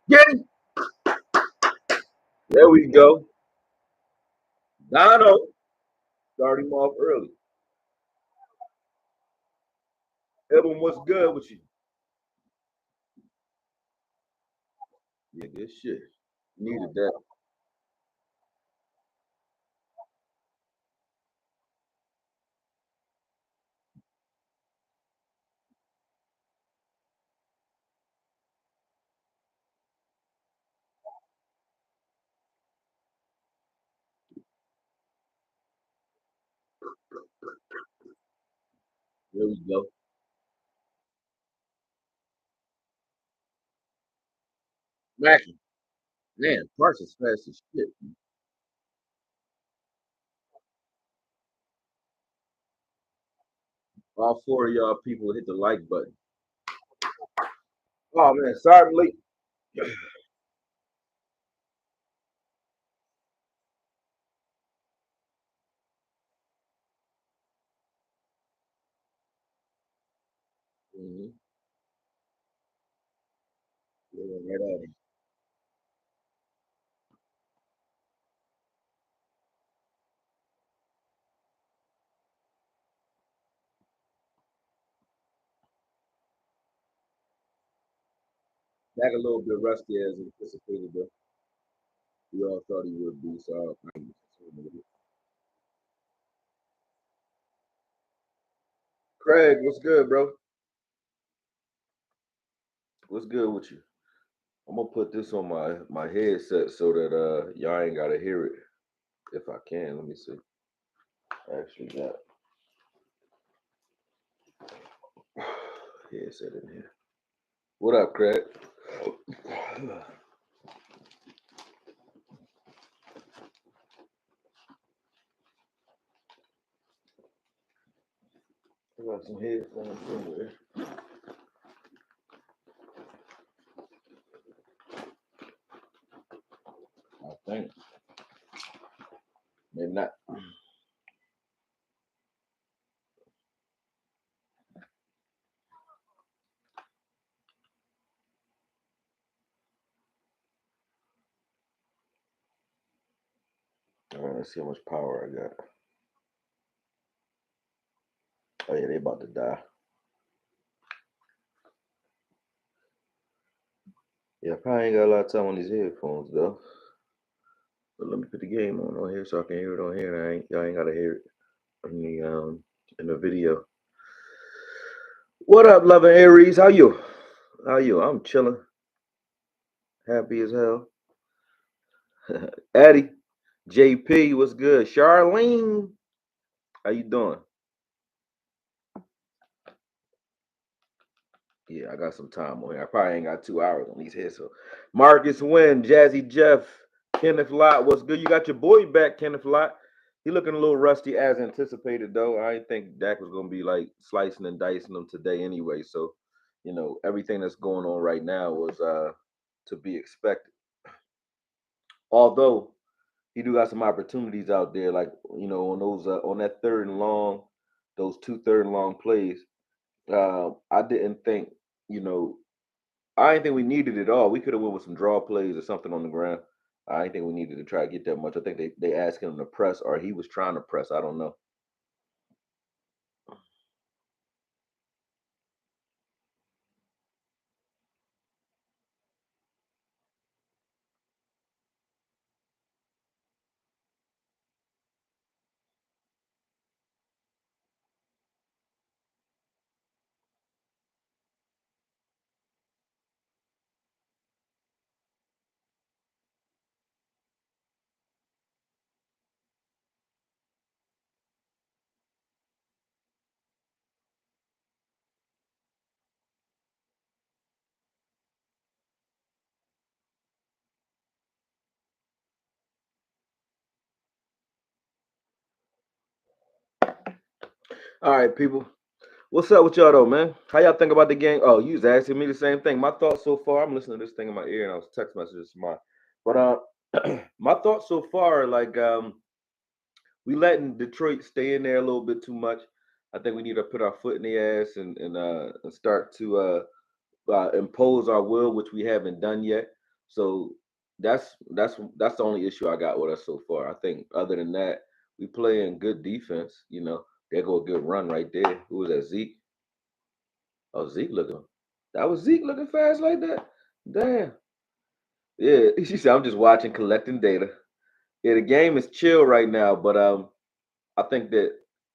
Get him. There we go. 9-0. Start him off early. Evan, what's good with you? Yeah, good shit. Needed that. There we go. Smacking. Man, Parsons fast as shit. All four of y'all people hit the like button. Oh man, sorry I'm late. Mm-hmm. Yeah, right at him. Back a little bit rusty as anticipated, though. We all thought he would be, so I'm concerned with it. Craig, what's good, bro? What's good with you? I'm gonna put this on my headset so that y'all ain't gotta hear it. If I can, let me see. I actually got headset in here. What up, Craig? I got some headphones somewhere. I think maybe not. All right, let's see how much power I got. Oh yeah, they about to die. Yeah, I probably ain't got a lot of time on these headphones though. But let me put the game on here so I can hear it on here. And y'all ain't gotta hear it in the video. What up, loving Aries? How you? How you? I'm chilling, happy as hell. Addie, JP, what's good? Charlene, how you doing? Yeah, I got some time on here. I probably ain't got 2 hours on these here. So, Marcus Wynn, Jazzy Jeff, Kenneth Lott, what's good? You got your boy back, Kenneth Lott. He looking a little rusty as anticipated, though. I didn't think Dak was gonna be like slicing and dicing them today anyway. So, everything that's going on right now was to be expected. Although he do got some opportunities out there, like on those on that third and long, those two third and long plays. I didn't think, you know, I didn't think we needed it all. We could have went with some draw plays or something on the ground. I didn't think we needed to try to get that much. I think they asked him to press, or he was trying to press. I don't know. All right, people. What's up with y'all though, man? How y'all think about the game? Oh, you was asking me the same thing. My thoughts so far. I'm listening to this thing in my ear, and I was text messages to mine. But my thoughts so far, like we letting Detroit stay in there a little bit too much. I think we need to put our foot in the ass and start to impose our will, which we haven't done yet. So that's the only issue I got with us so far. I think other than that, we play in good defense. There go a good run right there. Who was that? Zeke. Oh, Zeke looking. That was Zeke looking fast like that. Damn. Yeah, she said I'm just watching, collecting data. Yeah, the game is chill right now, but I think that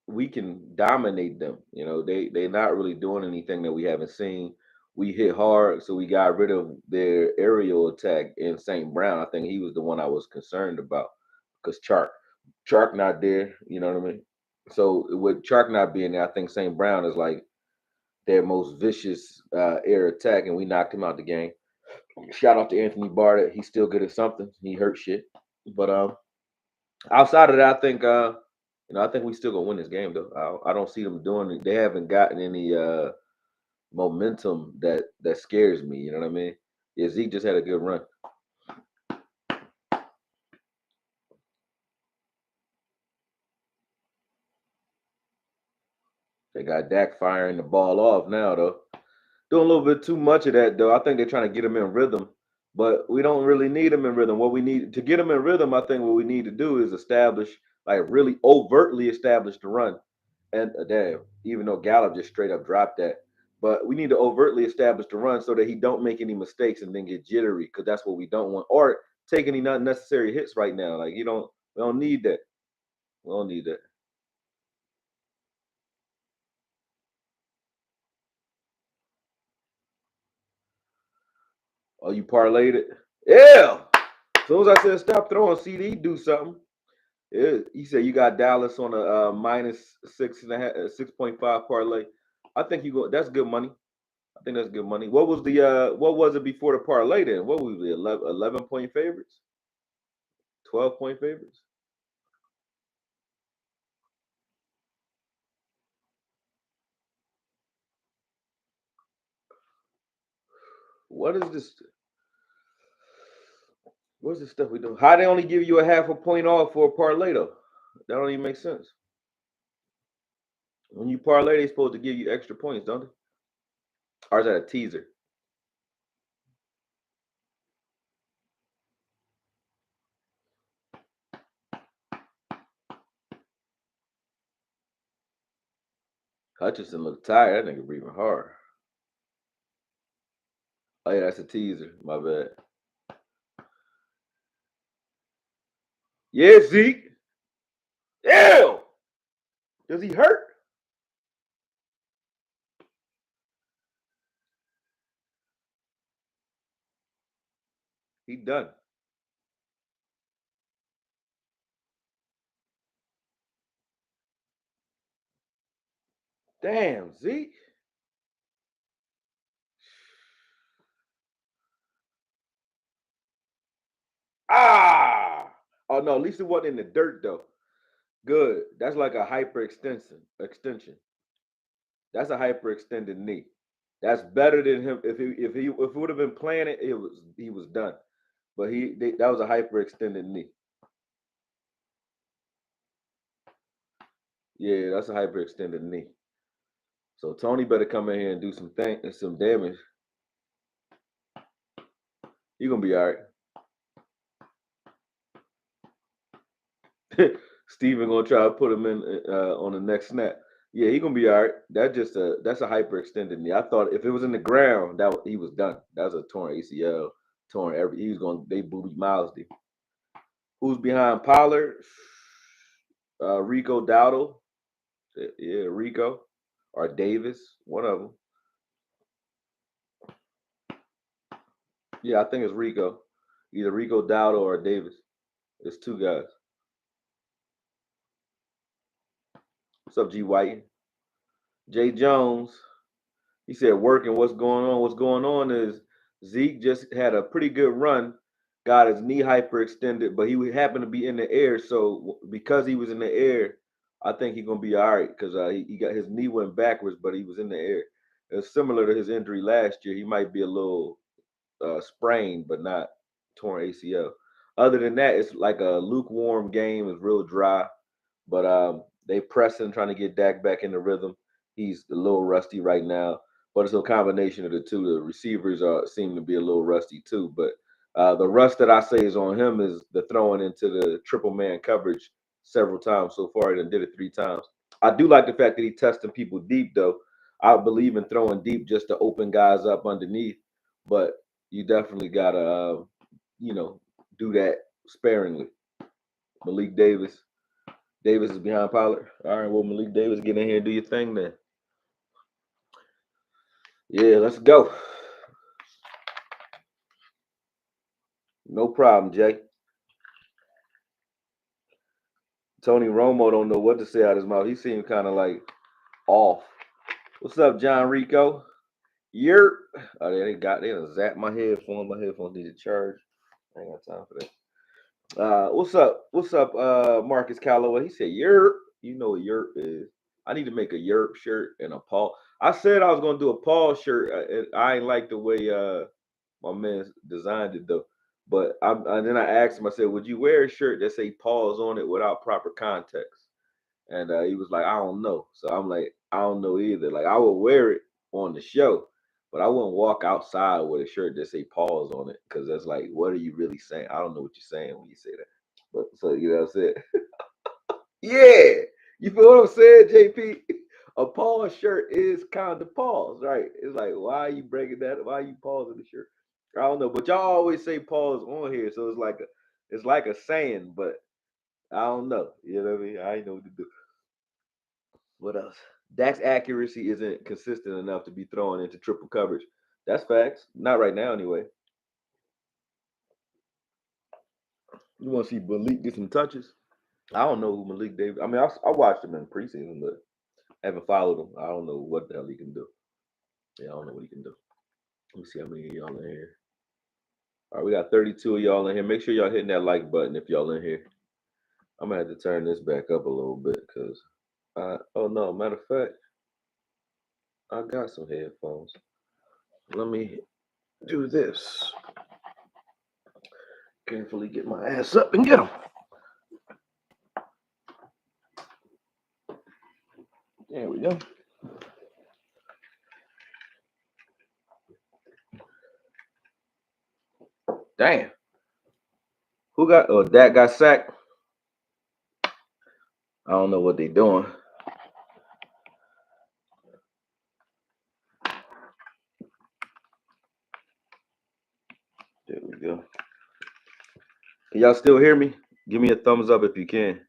we can dominate them. They're not really doing anything that we haven't seen. We hit hard, so we got rid of their aerial attack in St. Brown. I think he was the one I was concerned about because Chark not there. You know what I mean? So with Chark not being there, I think St. Brown is like their most vicious air attack, and we knocked him out the game. Shout out to Anthony Barr. He's still good at something. He hurt shit, but outside of that, I think we still gonna win this game though. I don't see them doing it. They haven't gotten any momentum that scares me. You know what I mean? Yeah, Zeke just had a good run. They got Dak firing the ball off now though. Doing a little bit too much of that though. I think they're trying to get him in rhythm, but we don't really need him in rhythm. What we need to get him in rhythm, I think, what we need to do is establish, like, really overtly establish the run. And damn, even though Gallup just straight up dropped that, but we need to overtly establish the run so that he don't make any mistakes and then get jittery, because that's what we don't want, or take any unnecessary hits right now. Like, we don't need that. We don't need that. Oh, you parlayed it? Yeah. As soon as I said stop throwing, CD do something. Yeah, he said you got Dallas on a minus 6.5, 6.5 parlay. I think you go. That's good money. I think that's good money. What was it before the parlay then? What was it? 11 point favorites? 12 point favorites? What is this? What's the stuff we do? How they only give you a half a point off for a parlay though? That don't even make sense. When you parlay, they supposed to give you extra points, don't they? Or is that a teaser? Hutchinson looked tired. That nigga breathing hard. Oh yeah, that's a teaser. My bad. Yeah, Zeke. Ew. Does he hurt? He done. Damn, Zeke. Ah. Oh no, at least it wasn't in the dirt though. Good. That's like a extension. That's a hyperextended knee. That's better than him. If it would have been playing it, he was done. But that was a hyperextended knee. Yeah, that's a hyperextended knee. So Tony better come in here and do some damage. You gonna be all right. Steven gonna try to put him in on the next snap. Yeah, he gonna be all right. That's a hyperextended knee. I thought if it was in the ground, he was done. That was a torn ACL, torn every. He was going. They booby Miles did. Who's behind Pollard? Rico Dowdle. Yeah, Rico or Davis. One of them. Yeah, I think it's Rico. Either Rico Dowdle or Davis. It's two guys. What's up, G White? Jay Jones. He said, working. What's going on? What's going on is Zeke just had a pretty good run, got his knee hyperextended, but he happened to be in the air. So because he was in the air, I think he's gonna be all right because he got his knee went backwards, but he was in the air. It's similar to his injury last year. He might be a little sprained, but not torn ACL. Other than that, it's like a lukewarm game. It's real dry, but they pressing, trying to get Dak back in the rhythm. He's a little rusty right now, but it's a combination of the two. The receivers seem to be a little rusty too, but The rust that I say is on him is the throwing into the triple man coverage several times so far. He done did it 3 times. I do like the fact that he testing people deep though. I believe in throwing deep just to open guys up underneath, but you definitely gotta, do that sparingly. Malik Davis. Davis is behind Pollard. All right, well, Malik Davis, get in here and do your thing then. Yeah, let's go. No problem, Jay. Tony Romo don't know what to say out of his mouth. He seemed kind of like off. What's up, John Rico? Yurt. Oh, they done zapped my headphones. My headphones need to charge. I ain't got time for that. What's up? What's up, Marcus Calloway? He said Yurt. You know what Yurt is. I need to make a Yurt shirt and a Paul. I said I was gonna do a Paul shirt. I ain't like the way my man designed it though. But then I asked him. I said, "Would you wear a shirt that say Paul's on it without proper context?" And he was like, "I don't know." So I'm like, "I don't know either. Like I would wear it on the show, but I wouldn't walk outside with a shirt that say Paul's on it because that's like, what are you really saying? I don't know what you're saying when you say that." But so you know what I'm saying? Yeah, you feel what I'm saying, JP? A Paul shirt is kind of Paul's, right? It's like, why are you breaking that? Why are you pausing the shirt? I don't know, but y'all always say Paul's on here, so it's like a saying, but I don't know. You know what I mean? I ain't know what to do. What else? Dak's accuracy isn't consistent enough to be thrown into triple coverage. That's facts. Not right now, anyway. You want to see Malik get some touches? I don't know who Malik Davis. I mean, I watched him in preseason, but I haven't followed him. I don't know what the hell he can do. Yeah, I don't know what he can do. Let me see how many of y'all in here. All right, we got 32 of y'all in here. Make sure y'all hitting that like button if y'all in here. I'm gonna have to turn this back up a little bit because oh no, matter of fact, I got some headphones. Let me do this. Carefully get my ass up and get them. There we go. Damn. Who got? Oh, Dak got sacked. I don't know what they doing. There we go. Can y'all still hear me? Give me a thumbs up if you can.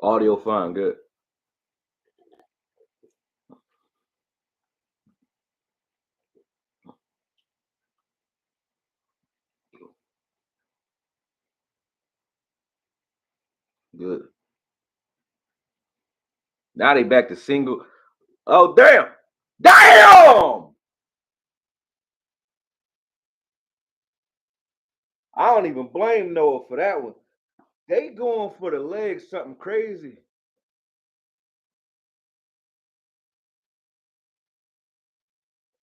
Audio fine, good. Good. Now they back to single. Oh, damn. Damn! I don't even blame Noah for that one. They going for the legs, something crazy.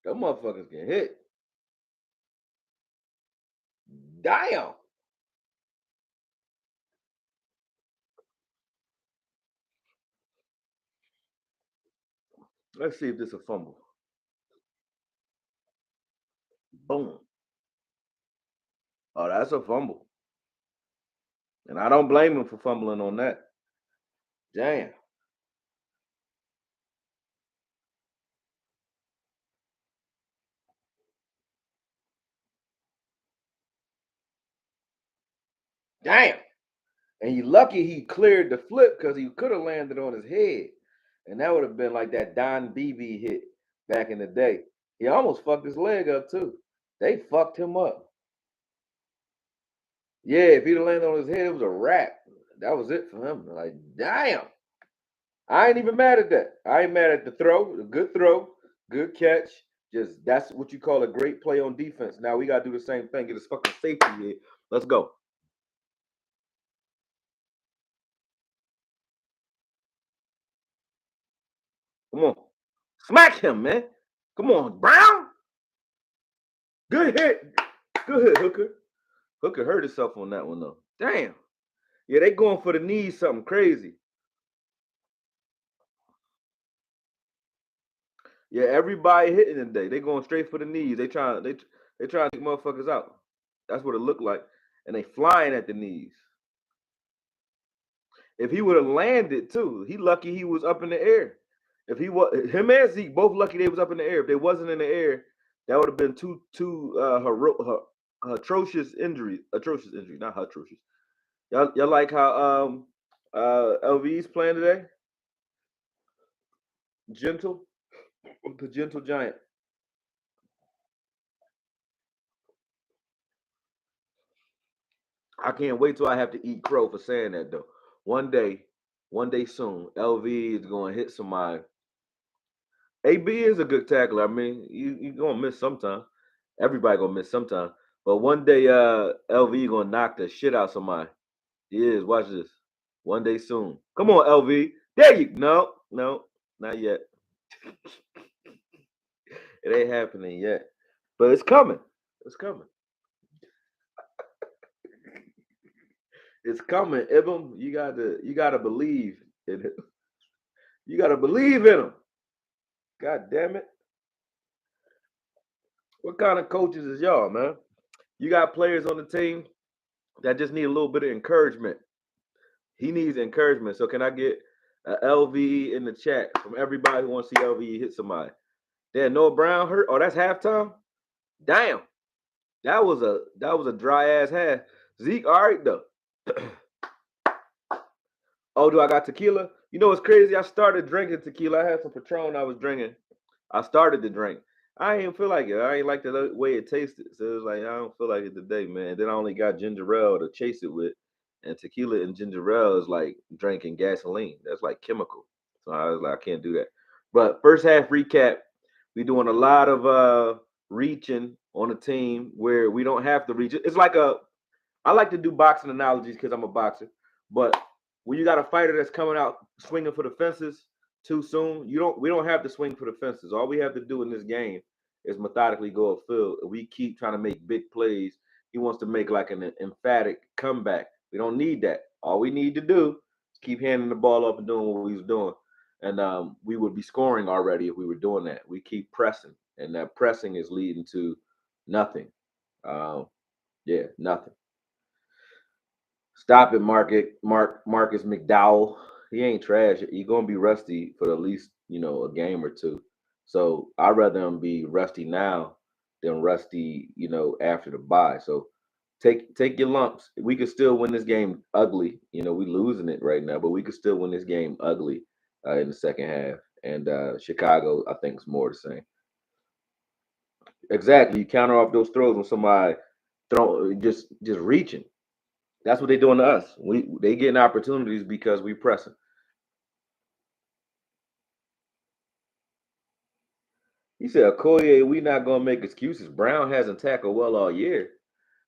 Them motherfuckers get hit. Damn. Let's see if this is a fumble. Boom. Oh, that's a fumble. And I don't blame him for fumbling on that. Damn. Damn. And he lucky he cleared the flip because he could have landed on his head. And that would have been like that Don BB hit back in the day. He almost fucked his leg up too. They fucked him up. Yeah, if he'd have landed on his head, it was a wrap. That was it for him. Like, damn. I ain't even mad at that. I ain't mad at the throw, good catch. Just that's what you call a great play on defense. Now we gotta do the same thing. Get his fucking safety here. Let's go. Come on. Smack him, man. Come on, Brown. Good hit. Good hit, Hooker. Hooker hurt himself on that one though. Damn. Yeah, they going for the knees, something crazy. Yeah, everybody hitting today. They going straight for the knees. They trying to take motherfuckers out. That's what it looked like, and they flying at the knees. If he would have landed too, he lucky he was up in the air. If he was him and Zeke both lucky they was up in the air. If they wasn't in the air, that would have been atrocious injury. Atrocious injury, not atrocious. Y'all like how LV's playing today? Gentle, the gentle giant. I can't wait till I have to eat crow for saying that though. One day, one day soon, LV is going to hit somebody. AB is a good tackler. I mean, you gonna miss sometime. Everybody gonna miss sometime. But one day, LV gonna knock the shit out somebody. He is. Watch this. One day soon. Come on, LV. There you. No, not yet. It ain't happening yet, but it's coming. It's coming. It's coming. Ibum, you gotta believe in it. You gotta believe in him. God damn it. What kind of coaches is y'all, man? You got players on the team that just need a little bit of encouragement. He needs encouragement. So can I get a LVE in the chat from everybody who wants to see LVE hit somebody? Damn, Noah Brown hurt. Oh, that's halftime. Damn, that was a dry ass half. Zeke, all right though. Oh, do I got tequila? You know what's crazy? I started drinking tequila. I had some Patron I was drinking. I started to drink. I ain't feel like it. I ain't like the way it tasted. So it was like I don't feel like it today, man. Then I only got ginger ale to chase it with, and tequila and ginger ale is like drinking gasoline. That's like chemical. So I was like, I can't do that. But first half recap, we doing a lot of reaching on a team where we don't have to reach. It's like I like to do boxing analogies because I'm a boxer, but when you got a fighter that's coming out swinging for the fences too soon, we don't have to swing for the fences. All we have to do in this game is methodically go upfield. We keep trying to make big plays. He wants to make like an emphatic comeback. We don't need that. All we need to do is keep handing the ball up and doing what we was doing. And we would be scoring already if we were doing that. We keep pressing, and that pressing is leading to nothing. Yeah, nothing. Stop it, Marcus McDowell. He ain't trash. He gonna be rusty for at least a game or two. So I'd rather him be rusty now than rusty, after the bye. So take your lumps. We could still win this game ugly. We losing it right now, but we could still win this game ugly in the second half. And Chicago, I think, is more the same. Exactly. You counter off those throws when somebody just reaching. That's what they doing to us. They getting opportunities because we pressing. He said, "Okoye, we not gonna make excuses. Brown hasn't tackled well all year.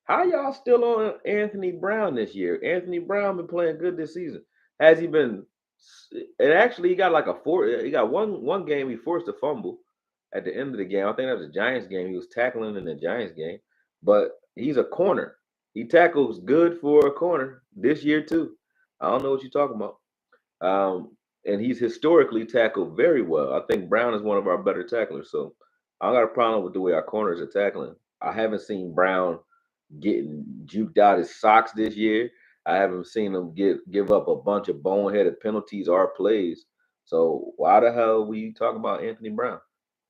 How y'all still on Anthony Brown this year? Anthony Brown been playing good this season. Has he been? And actually, he got like a four. He got one game he forced a fumble at the end of the game. I think that was the Giants game. He was tackling in the Giants game, but he's a corner. He tackles good for a corner this year too. I don't know what you're talking about. And he's historically tackled very well. I think Brown is one of our better tacklers. So I don't got a problem with the way our corners are tackling. I haven't seen Brown getting juked out his socks this year. I haven't seen him give up a bunch of boneheaded penalties or plays. So why the hell we talking about Anthony Brown?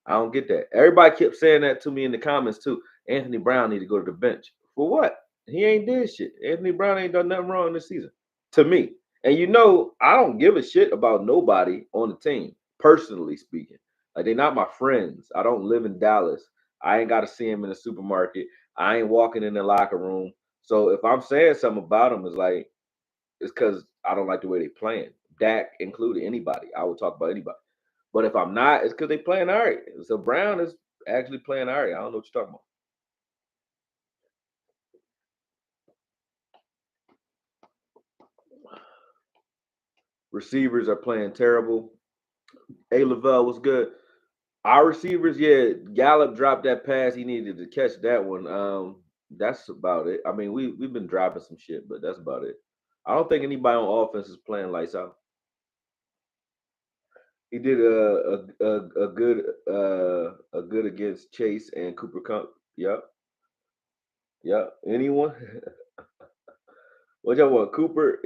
I don't get that. Everybody kept saying that to me in the comments too. Anthony Brown need to go to the bench. For what? He ain't did shit. Anthony Brown ain't done nothing wrong this season. To me. And I don't give a shit about nobody on the team, personally speaking. Like they're not my friends. I don't live in Dallas. I ain't got to see them in the supermarket. I ain't walking in the locker room. So if I'm saying something about them, it's because I don't like the way they playing. Dak included, anybody. I would talk about anybody. But if I'm not, it's because they playing all right. So Brown is actually playing all right. I don't know what you're talking about. Receivers are playing terrible. A Lavelle was good. Our receivers, yeah, Gallup dropped that pass. He needed to catch that one. That's about it. I mean, we've been dropping some shit, but that's about it. I don't think anybody on offense is playing lights out. He did a good against Chase and Cooper Cup. Yep, yep. Anyone? What y'all want? Cooper.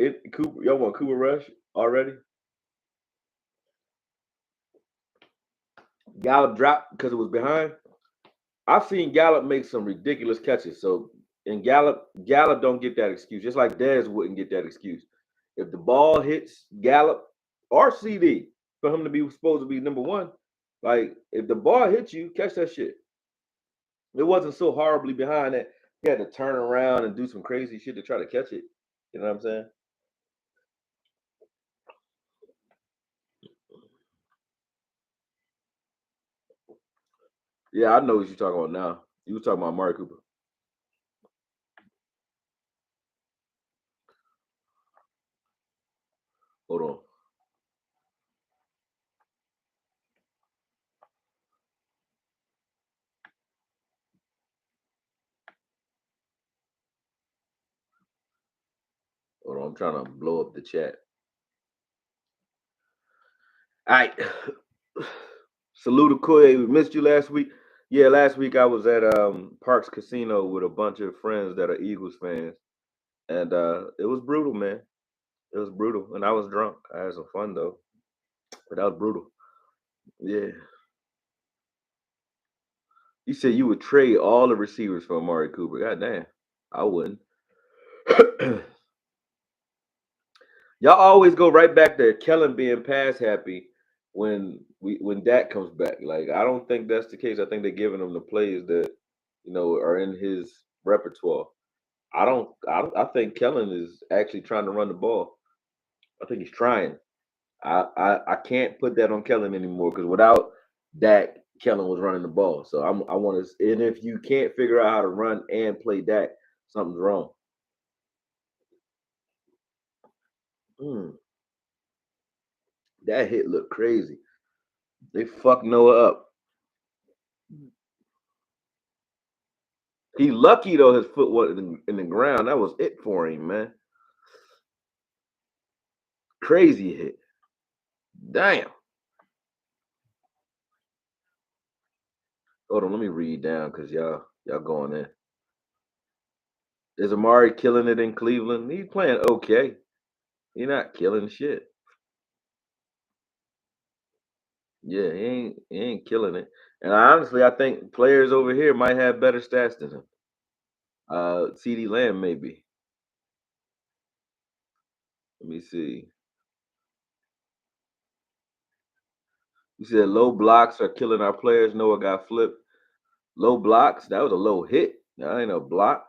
Y'all want Cooper Rush already? Gallup dropped because it was behind. I've seen Gallup make some ridiculous catches. So, and Gallup don't get that excuse. Just like Dez wouldn't get that excuse. If the ball hits Gallup or CD for him to be supposed to be number one, like if the ball hits you, catch that shit. It wasn't so horribly behind that he had to turn around and do some crazy shit to try to catch it. You know what I'm saying? Yeah, I know what you're talking about now. You were talking about Mark Cooper. Hold on. Hold on. I'm trying to blow up the chat. All right. Salute AKOYE. We missed you last week. Yeah, last week I was at Parks Casino with a bunch of friends that are Eagles fans. And it was brutal, man. It was brutal. And I was drunk. I had some fun though. But that was brutal. Yeah. You said you would trade all the receivers for Amari Cooper. God damn. I wouldn't. Y'all always go right back to Kellen being pass happy when Dak comes back. Like I don't think that's the case. I think they're giving him the plays that are in his repertoire. I think Kellen is actually trying to run the ball. I think he's trying. I can't put that on Kellen anymore because without Dak, Kellen was running the ball. So I want to. And if you can't figure out how to run and play Dak, something's wrong. Mm, that hit looked crazy. They fucked Noah up. He lucky though his foot was in the ground. That was it for him, man. Crazy hit. Damn. Hold on, let me read down because y'all going in. Is Amari killing it in Cleveland? He's playing okay. He's not killing shit. Yeah, he ain't killing it. And honestly, I think players over here might have better stats than him. CD Lamb maybe. Let me see. You said low blocks are killing our players. Noah got flipped. Low blocks. That was a low hit. That ain't a block.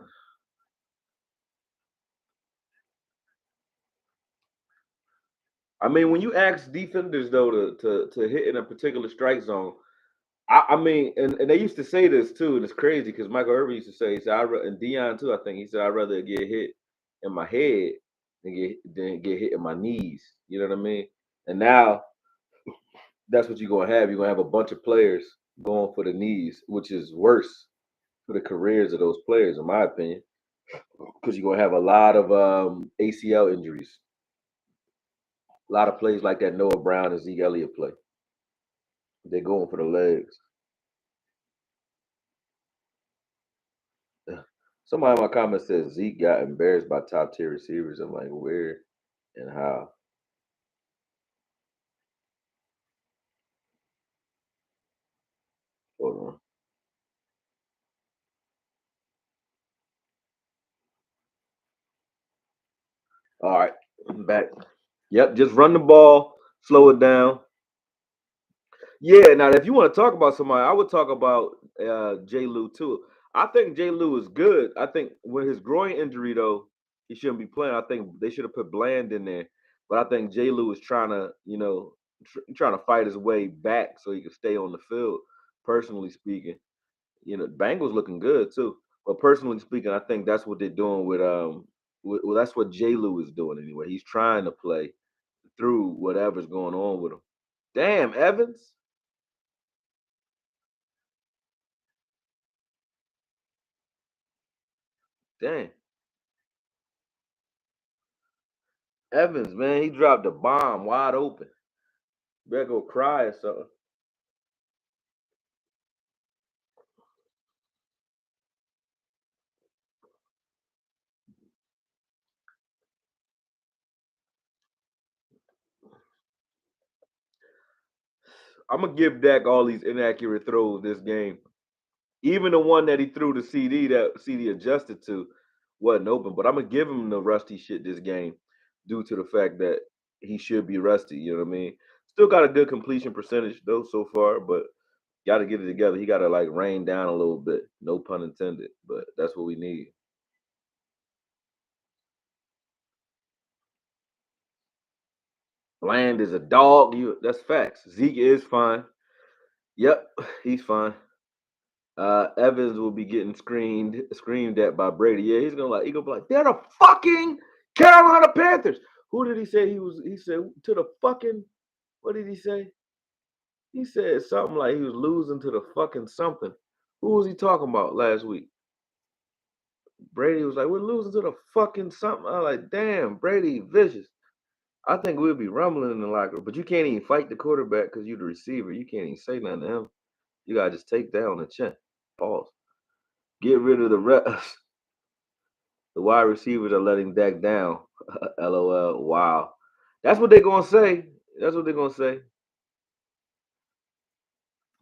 I mean, when you ask defenders though to hit in a particular strike zone, I mean, and they used to say this too, and it's crazy because Michael Irvin used to say, he said, and Dion too, I think he said, I'd rather get hit in my head than get hit in my knees. You know what I mean? And now that's what you're gonna have. You're gonna have a bunch of players going for the knees, which is worse for the careers of those players, in my opinion, because you're gonna have a lot of ACL injuries, a lot of plays like that Noah Brown and Zeke Elliott play. They're going for the legs. Somebody in my comments says Zeke got embarrassed by top tier receivers. I'm like, where and how? Hold on. All right, I'm back. Yep, just run the ball, slow it down. Yeah, now if you want to talk about somebody, I would talk about J. Lou too. I think J. Lou is good. I think with his groin injury though, he shouldn't be playing. I think they should have put Bland in there. But I think J. Lou is trying to, trying to fight his way back so he can stay on the field. Personally speaking, Bengals looking good too. But personally speaking, I think that's what they're doing well, that's what J. Lou is doing anyway. He's trying to play through whatever's going on with him. Damn, Evans. Damn. Evans, man, he dropped a bomb wide open. Better go cry or something. I'm gonna give Dak all these inaccurate throws this game. Even the one that he threw the CD that CD adjusted to wasn't open. But I'm gonna give him the rusty shit this game due to the fact that he should be rusty. You know what I mean? Still got a good completion percentage though so far, but got to get it together. He got to like rain down a little bit. No pun intended, but that's what we need. Bland is a dog. That's facts. Zeke is fine. Yep, he's fine. Evans will be getting screamed at by Brady. Yeah, he gonna be like, they're the fucking Carolina Panthers. Who did he say he was? He said to the fucking. What did he say? He said something like he was losing to the fucking something. Who was he talking about last week? Brady was like, we're losing to the fucking something. I was like, damn, Brady vicious. I think we'll be rumbling in the locker room, but you can't even fight the quarterback because you're the receiver. You can't even say nothing to him. You gotta just take that on the chin. Pause. Get rid of the rest. The wide receivers are letting Dak down. LOL. Wow. That's what they're gonna say. That's what they're gonna say.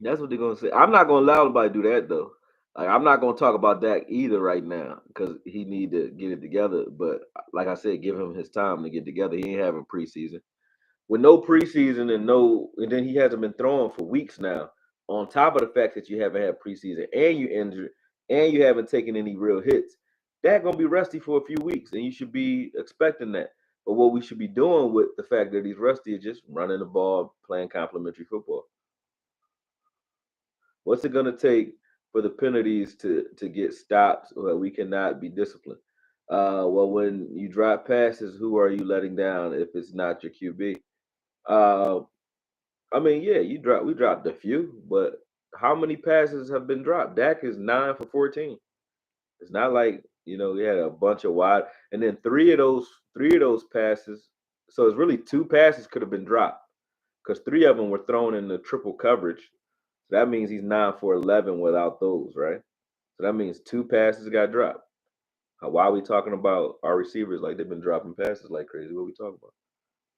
That's what they're gonna say. I'm not gonna allow anybody to do that though. Like I'm not gonna talk about Dak either right now because he need to get it together. But like I said, give him his time to get together. He ain't having preseason. With no preseason and then he hasn't been throwing for weeks now. On top of the fact that you haven't had preseason and you injured and you haven't taken any real hits, that gonna be rusty for a few weeks, and you should be expecting that. But what we should be doing with the fact that he's rusty is just running the ball, playing complimentary football. What's it gonna take for the penalties to get stopped where we cannot be disciplined? Well, when you drop passes, who are you letting down if it's not your QB? Uh, I mean, yeah, we dropped a few, but how many passes have been dropped? Dak is 9 for 14. It's not like we had a bunch of wide, and then three of those passes. So it's really two passes could have been dropped because three of them were thrown in the triple coverage. So that means he's 9 for 11 without those, right? So that means two passes got dropped. Why are we talking about our receivers like they've been dropping passes like crazy? What are we talking about?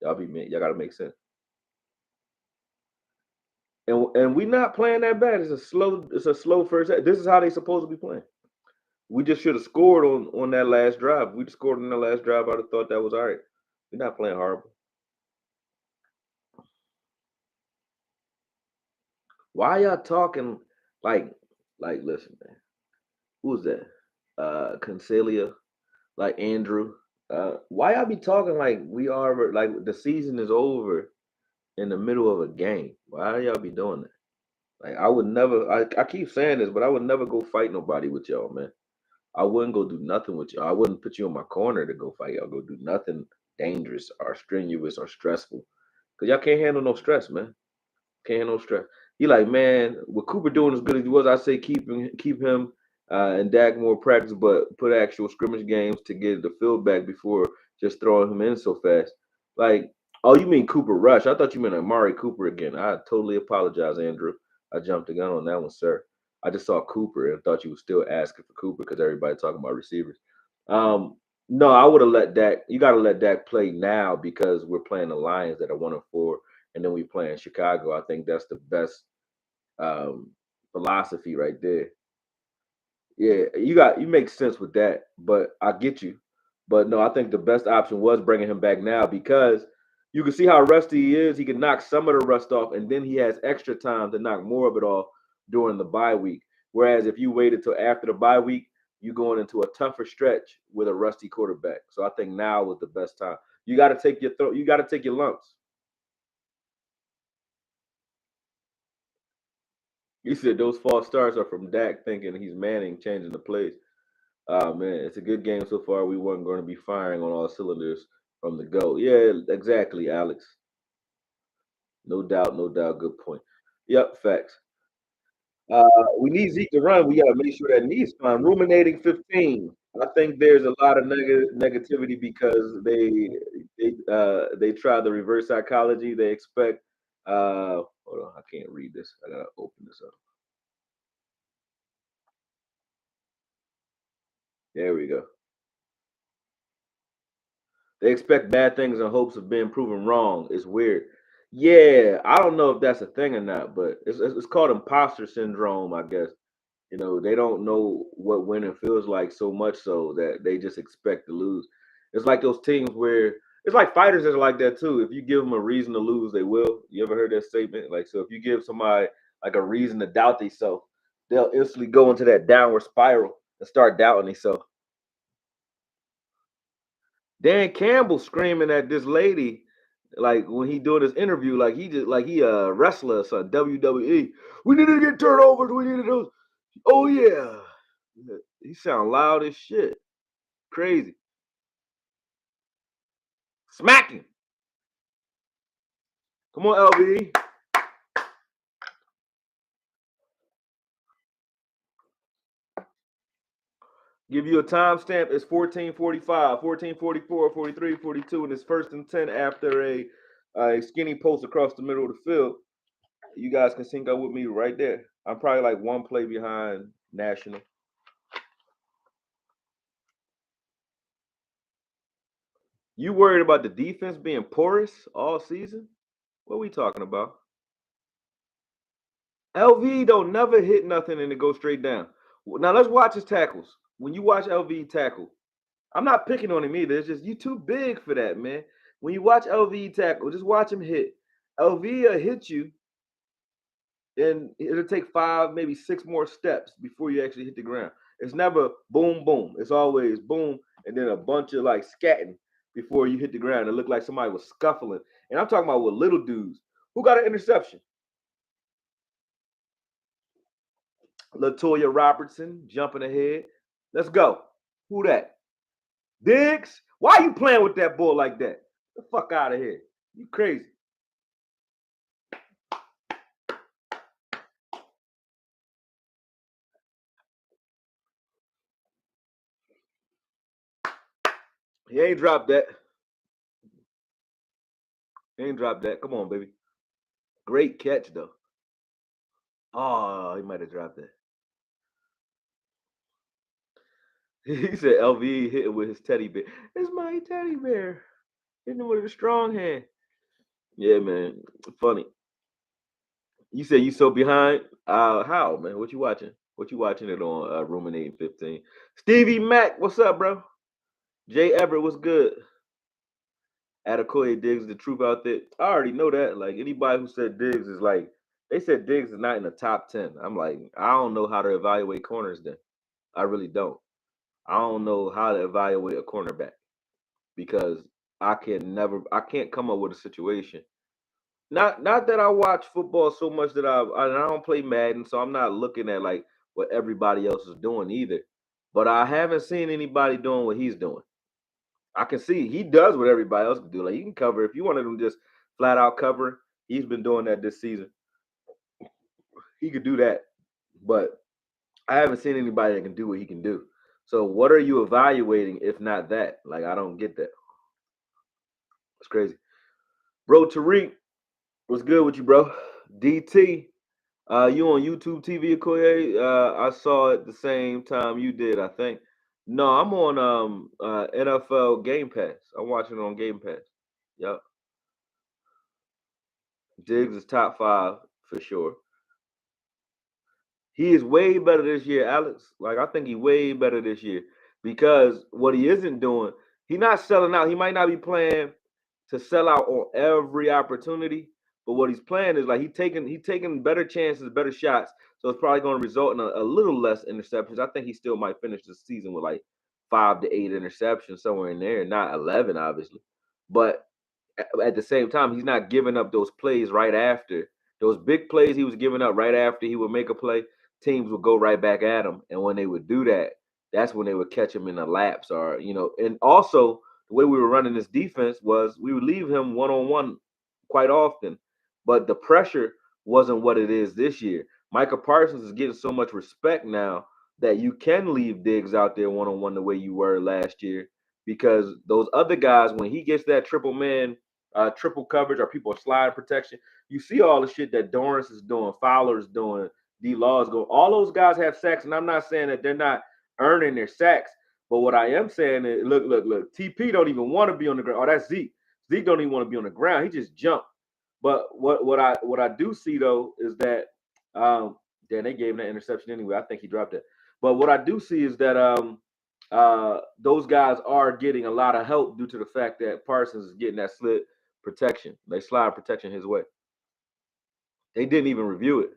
Y'all got to make sense. And we not playing that bad. It's a slow first half. This is how they supposed to be playing. We just should have scored on that last drive. We scored on the last drive. I'd have thought that was all right. We're not playing horrible. Why y'all talking like listen, man? Who's that? Concelia, like Andrew. Why y'all be talking like we are like the season is over in the middle of a game? Why y'all be doing that? Like I would never. I keep saying this, but I would never go fight nobody with y'all, man. I wouldn't go do nothing with y'all. I wouldn't put you in my corner to go fight y'all. Go do nothing dangerous or strenuous or stressful. Cause y'all can't handle no stress, man. Can't handle no stress. He like, man, with Cooper doing as good as he was, I say keep him and Dak more practice, but put actual scrimmage games to get the field back before just throwing him in so fast. Like, oh, you mean Cooper Rush? I thought you meant Amari Cooper again. I totally apologize, Andrew. I jumped the gun on that one, sir. I just saw Cooper and thought you were still asking for Cooper because everybody talking about receivers. No, I would have let Dak. You got to let Dak play now because we're playing the Lions that are 1-4, and then we play in Chicago. I think that's the best um, philosophy right there. Yeah, you make sense with that, but I get you. But no, I think the best option was bringing him back now because you can see how rusty he is. He can knock some of the rust off, and then he has extra time to knock more of it off during the bye week. Whereas if you waited till after the bye week, you're going into a tougher stretch with a rusty quarterback. So I think now was the best time. You got to take you got to take your lumps. You said those false starts are from Dak thinking he's Manning changing the plays. Man, it's a good game so far. We weren't going to be firing on all cylinders from the go. Yeah, exactly, Alex. No doubt, no doubt. Good point. Yep, facts. We need Zeke to run. We got to make sure that knee's fine. Ruminating 15. I think there's a lot of negativity because they try the reverse psychology. They expect. Hold on, I can't read this. I gotta open this up. There we go. They expect bad things in hopes of being proven wrong. It's weird. Yeah, I don't know if that's a thing or not, but it's called imposter syndrome, I guess. You know, they don't know what winning feels like so much so that they just expect to lose. It's like those teams where it's like fighters that are like that too. If you give them a reason to lose, they will. You ever heard that statement? Like, so if you give somebody like a reason to doubt themselves, they'll instantly go into that downward spiral and start doubting themselves. Dan Campbell screaming at this lady, like when he doing this interview, like he just like he a wrestler, so WWE. We need to get turnovers. We need to do. Oh yeah, he sound loud as shit. Crazy. Smack him. Come on, LV. Give you a timestamp. It's 14:45, 14:44, 43, 42, and it's first and 10 after a skinny post across the middle of the field. You guys can sync up with me right there. I'm probably like one play behind National. You worried about the defense being porous all season? What are we talking about? LV don't never hit nothing and it goes straight down. Now let's watch his tackles. When you watch LV tackle, I'm not picking on him either. It's just you too big for that, man. When you watch LV tackle, just watch him hit. LV will hit you, and it'll take 5, maybe 6 more steps before you actually hit the ground. It's never boom, boom. It's always boom, and then a bunch of like scatting before you hit the ground. It looked like somebody was scuffling. And I'm talking about with little dudes. Who got an interception? Latoya Robertson jumping ahead. Let's go. Who that? Diggs? Why you playing with that bull like that? Get the fuck out of here. You crazy. He ain't dropped that. He ain't dropped that. Come on, baby. Great catch, though. Oh, he might have dropped that. He said LV hit it with his teddy bear. It's my teddy bear. Hitting him with a strong hand. Yeah, man. Funny. You said you so behind? How, man? What you watching? What you watching it on Ruminating 15? Stevie Mac, what's up, bro? Jay Everett, what's good? AKOYE Diggs, the truth out there. I already know that. Like anybody who said Diggs is like, they said Diggs is not in the top 10. I'm like, I don't know how to evaluate corners then. I really don't. I don't know how to evaluate a cornerback because I can't come up with a situation. Not that I watch football so much that I don't play Madden, so I'm not looking at like what everybody else is doing either. But I haven't seen anybody doing what he's doing. I can see he does what everybody else can do. Like he can cover. If you wanted him just flat out cover, he's been doing that this season. He could do that. But I haven't seen anybody that can do what he can do. So what are you evaluating if not that? Like I don't get that. It's crazy. Bro Tariq, what's good with you, bro? DT, you on YouTube TV, Okoye? I saw it the same time you did, I think. No, I'm on NFL Game Pass. I'm watching it on Game Pass. Yep. Diggs is top 5 for sure. He is way better this year, Alex. Like I think he way better this year because what he isn't doing, he not selling out. He might not be playing to sell out on every opportunity, but what he's playing is like he taking better chances, better shots. So it's probably going to result in a little less interceptions. I think he still might finish the season with like 5 to 8 interceptions somewhere in there, not 11, obviously. But at the same time, he's not giving up those plays right after those big plays he was giving up right after he would make a play. Teams would go right back at him, and when they would do that, that's when they would catch him in a lapse, or and also the way we were running this defense was we would leave him one on one quite often, but the pressure wasn't what it is this year. Micah Parsons is getting so much respect now that you can leave Diggs out there one-on-one the way you were last year, because those other guys, when he gets that triple man, triple coverage, or people slide protection, you see all the shit that Dorrance is doing, Fowler's doing, D Law's going. All those guys have sacks, and I'm not saying that they're not earning their sacks, but what I am saying is, look, TP don't even want to be on the ground. Oh, that's Zeke. Zeke don't even want to be on the ground. He just jumped. But what I do see though is that then they gave him that interception anyway. I think he dropped it. But what I do see is that those guys are getting a lot of help due to the fact that Parsons is getting that slit protection. They slide protection his way. They didn't even review it.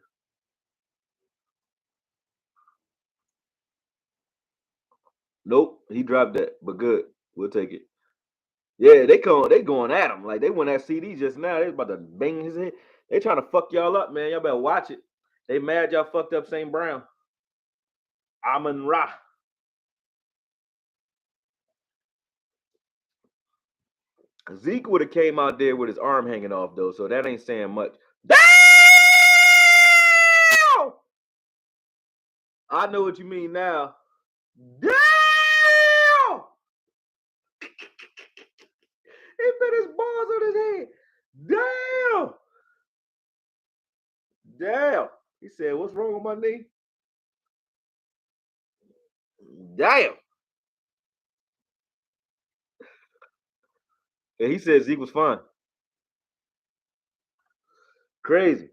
Nope, he dropped that. But good, we'll take it. Yeah, they going at him like they went at CD just now. They about to bang his head. They trying to fuck y'all up, man. Y'all better watch it. They mad y'all fucked up St. Brown. Amon Ra. Zeke would have came out there with his arm hanging off though, so that ain't saying much. Damn! I know what you mean now. Damn! He put his balls on his head. Damn! Damn! He said, "What's wrong with my knee?" Damn! And he said Zeke was fine. Crazy.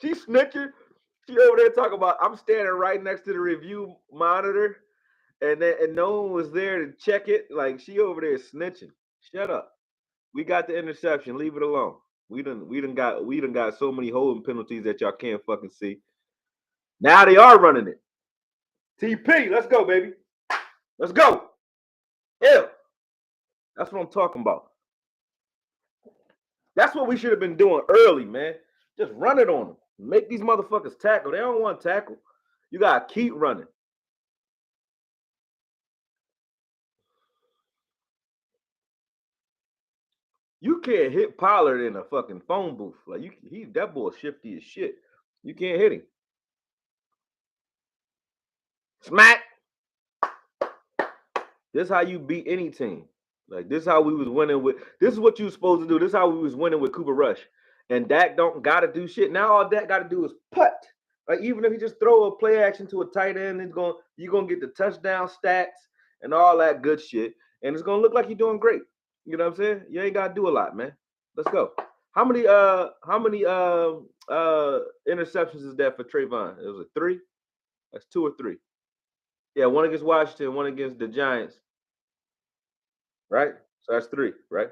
She snitching. She over there talking about, I'm standing right next to the review monitor, and no one was there to check it. Like, she over there snitching. Shut up. We got the interception. Leave it alone. We done got so many holding penalties that y'all can't fucking see. Now they are running it. TP, let's go, baby. Let's go. Yeah. That's what I'm talking about. That's what we should have been doing early, man. Just run it on them. Make these motherfuckers tackle. They don't want to tackle. You gotta keep running. You can't hit Pollard in a fucking phone booth. Like that boy shifty as shit. You can't hit him. Smack. This is how you beat any team. Like, this is how we was winning with. This is what you was supposed to do. This is how we was winning with Cooper Rush. And Dak don't gotta do shit. Now all Dak gotta do is putt. Like, even if he just throw a play action to a tight end, you're gonna get the touchdown stats and all that good shit. And it's gonna look like you're doing great. You know what I'm saying? You ain't gotta do a lot, man. Let's go. How many interceptions is that for Trayvon? It was a 3? That's 2 or 3. Yeah, one against Washington, one against the Giants. Right? So that's 3, right?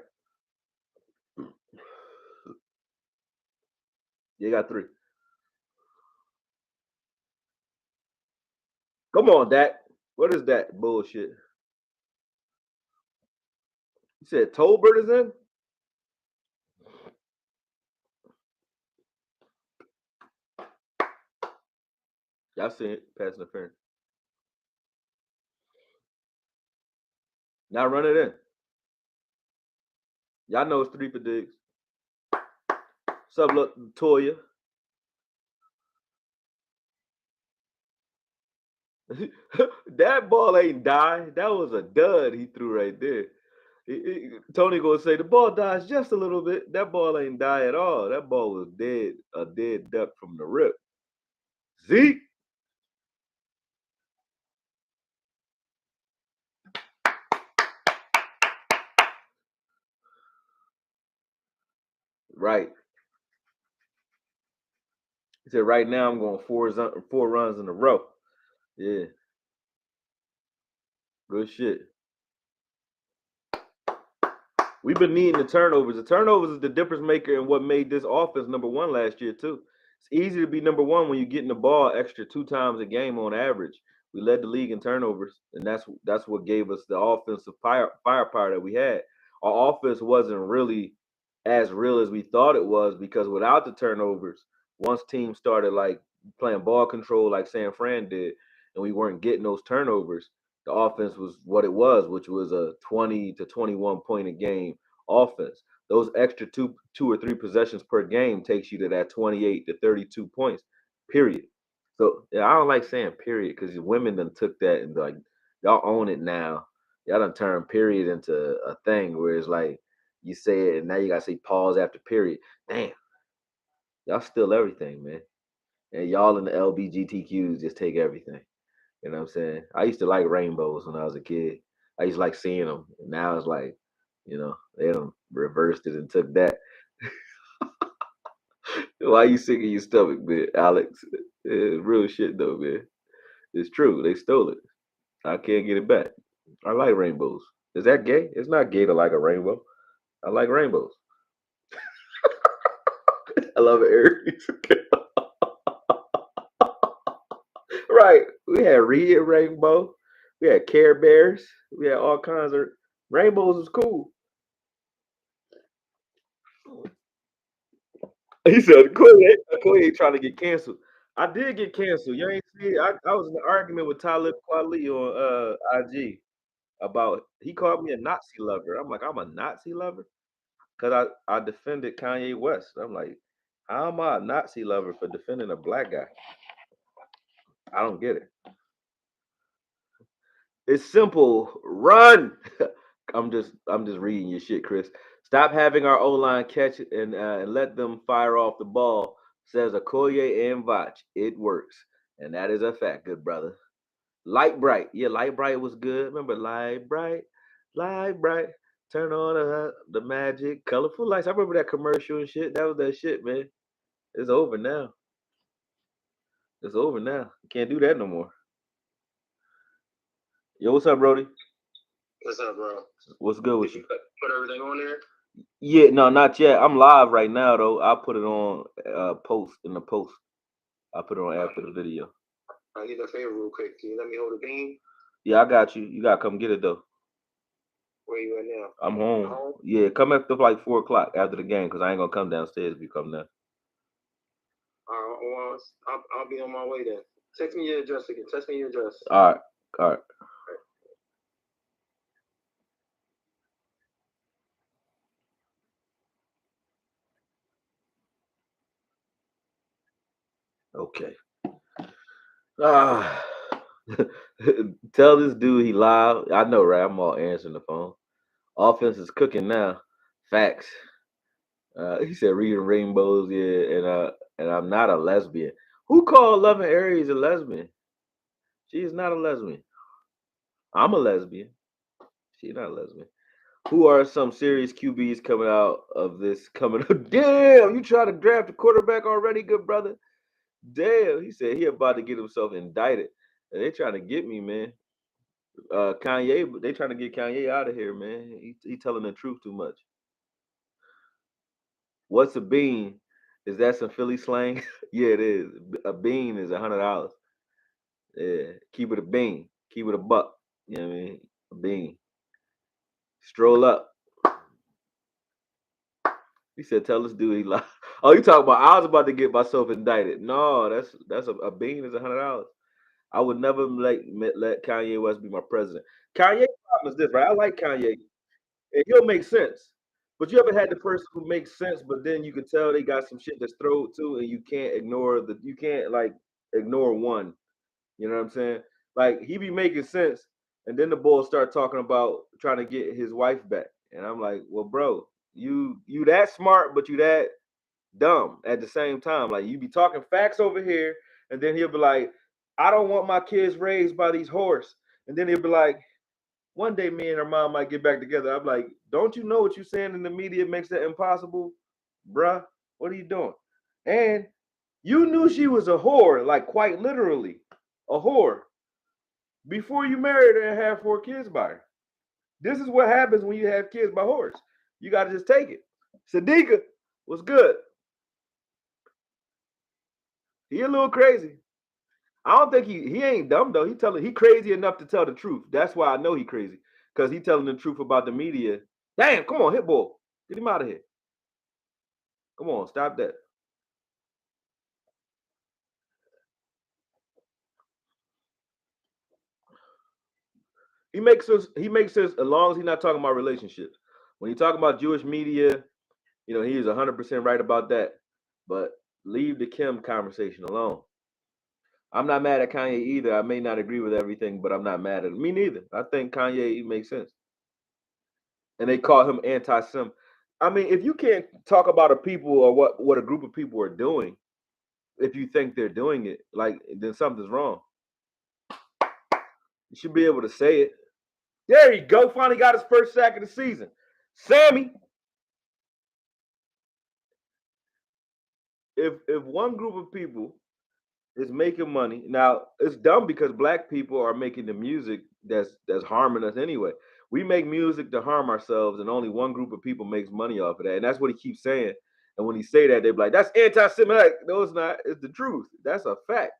You got 3. Come on, Dak. What is that bullshit? You said Tolbert is in? Y'all seen it. Pass interference. Now run it in. Y'all know it's 3 for Diggs. Sub look Toya. That ball ain't die. That was a dud he threw right there. Tony gonna say the ball dies just a little bit. That ball ain't die at all. That ball was dead, a dead duck from the rip. Zeke. Right. He said, right now I'm going 4 runs in a row. Yeah. Good shit. We've been needing the turnovers. The turnovers is the difference maker in what made this offense number 1 last year, too. It's easy to be number 1 when you're getting the ball extra 2 times a game on average. We led the league in turnovers, and that's what gave us the offensive firepower that we had. Our offense wasn't really as real as we thought it was, because without the turnovers, once teams started like playing ball control like San Fran did, and we weren't getting those turnovers, The offense was what it was, which was a 20 to 21 point a game offense. Those extra two or three possessions per game takes you to that 28 to 32 points, period. So yeah, I don't like saying period because women done took that and like y'all own it now. Y'all done turned period into a thing where it's like you say it and now you gotta say pause after period. Damn, y'all steal everything, man. And y'all in the LBGTQs just take everything. You know what I'm saying? I used to like rainbows when I was a kid. I used to like seeing them. And now it's like, they done reversed it and took that. Why you sick in your stomach, man, Alex? It's real shit though, man. It's true. They stole it. I can't get it back. I like rainbows. Is that gay? It's not gay to like a rainbow. I like rainbows. I love Aries. Right. We had red rainbow. We had Care Bears. We had all kinds of rainbows. Was cool. He said, Koye ain't trying to get canceled. I did get canceled. You ain't see it. I was in an argument with Talib Kweli on IG about he called me a Nazi lover. I'm like, I'm a Nazi lover? Because I defended Kanye West. I'm like, how am I a Nazi lover for defending a black guy? I don't get it. It's simple. Run. I'm just reading your shit, Chris. Stop having our O line catch it and let them fire off the ball. Says Okoye and Vach. It works, and that is a fact, good brother. Light bright, yeah, light bright was good. Remember light bright, light bright. Turn on the magic, colorful lights. I remember that commercial and shit. That was that shit, man. It's over now. It's over now. Can't do that no more. Yo, what's up, Brody? What's up, bro? What's good with you? Put everything on there? Yeah, no, not yet. I'm live right now though. I'll put it on post in the post. I'll put it on after the video. I need a favor real quick. Can you let me hold the bean? Yeah, I got you. You gotta come get it though. Where you at now? I'm home. Yeah, come after like 4 o'clock after the game because I ain't gonna come downstairs if you come down. Well, I'll be on my way then. Text me your address again. Text me your address. All right. Okay. Ah, tell this dude he live. I know, right? I'm all answering the phone. Offense is cooking now. Facts. He said reading rainbows, yeah, and I'm not a lesbian. Who called Loving Aries a lesbian? She is not a lesbian. I'm a lesbian. She's not a lesbian. Who are some serious QBs coming out of this coming up? Damn, you trying to draft a quarterback already, good brother? Damn, he said he about to get himself indicted. And they trying to get me, man. Kanye, they trying to get Kanye out of here, man. He telling the truth too much. What's a bean? Is that some Philly slang? Yeah, it is. A bean is $100. Yeah, keep it a bean. Keep it a buck. You know what I mean? A bean. Stroll up. He said, "Tell this dude he lied." Oh, you talking about? I was about to get myself indicted. No, that's a bean is $100. I would never let Kanye West be my president. Kanye problem is this, right? I like Kanye, and he'll make sense. But you ever had the person who makes sense, but then you can tell they got some shit that's thrown too, and you can't like ignore one. You know what I'm saying? Like he be making sense, and then the Bulls start talking about trying to get his wife back, and I'm like, well, bro, you that smart, but you that dumb at the same time. Like you be talking facts over here, and then he'll be like, I don't want my kids raised by these whores, and then he'll be like, one day me and her mom might get back together. I'm like, don't you know what you're saying in the media makes that impossible, bruh? What are you doing? And you knew she was a whore, like quite literally, a whore, before you married her and had 4 kids by her. This is what happens when you have kids by whores. You got to just take it. Sadiqa was good. He a little crazy. I don't think he ain't dumb though. He crazy enough to tell the truth. That's why I know he crazy. Because he telling the truth about the media. Damn, come on, hit ball. Get him out of here. Come on, stop that. He makes us. He makes us as long as he's not talking about relationships. When you talk about Jewish media, he is 100% right about that. But leave the Kim conversation alone. I'm not mad at Kanye either. I may not agree with everything, but I'm not mad at him. Me neither. I think Kanye makes sense. And they call him anti-Sem. I mean, if you can't talk about a people or what a group of people are doing, if you think they're doing it, like then something's wrong. You should be able to say it. There you go. Finally got his first sack of the season. Sammy. If one group of people is making money, now it's dumb because black people are making the music that's harming us anyway. We make music to harm ourselves, and only one group of people makes money off of that, and that's what he keeps saying. And when he say that, they're like, "That's anti-Semitic." No, it's not. It's the truth. That's a fact.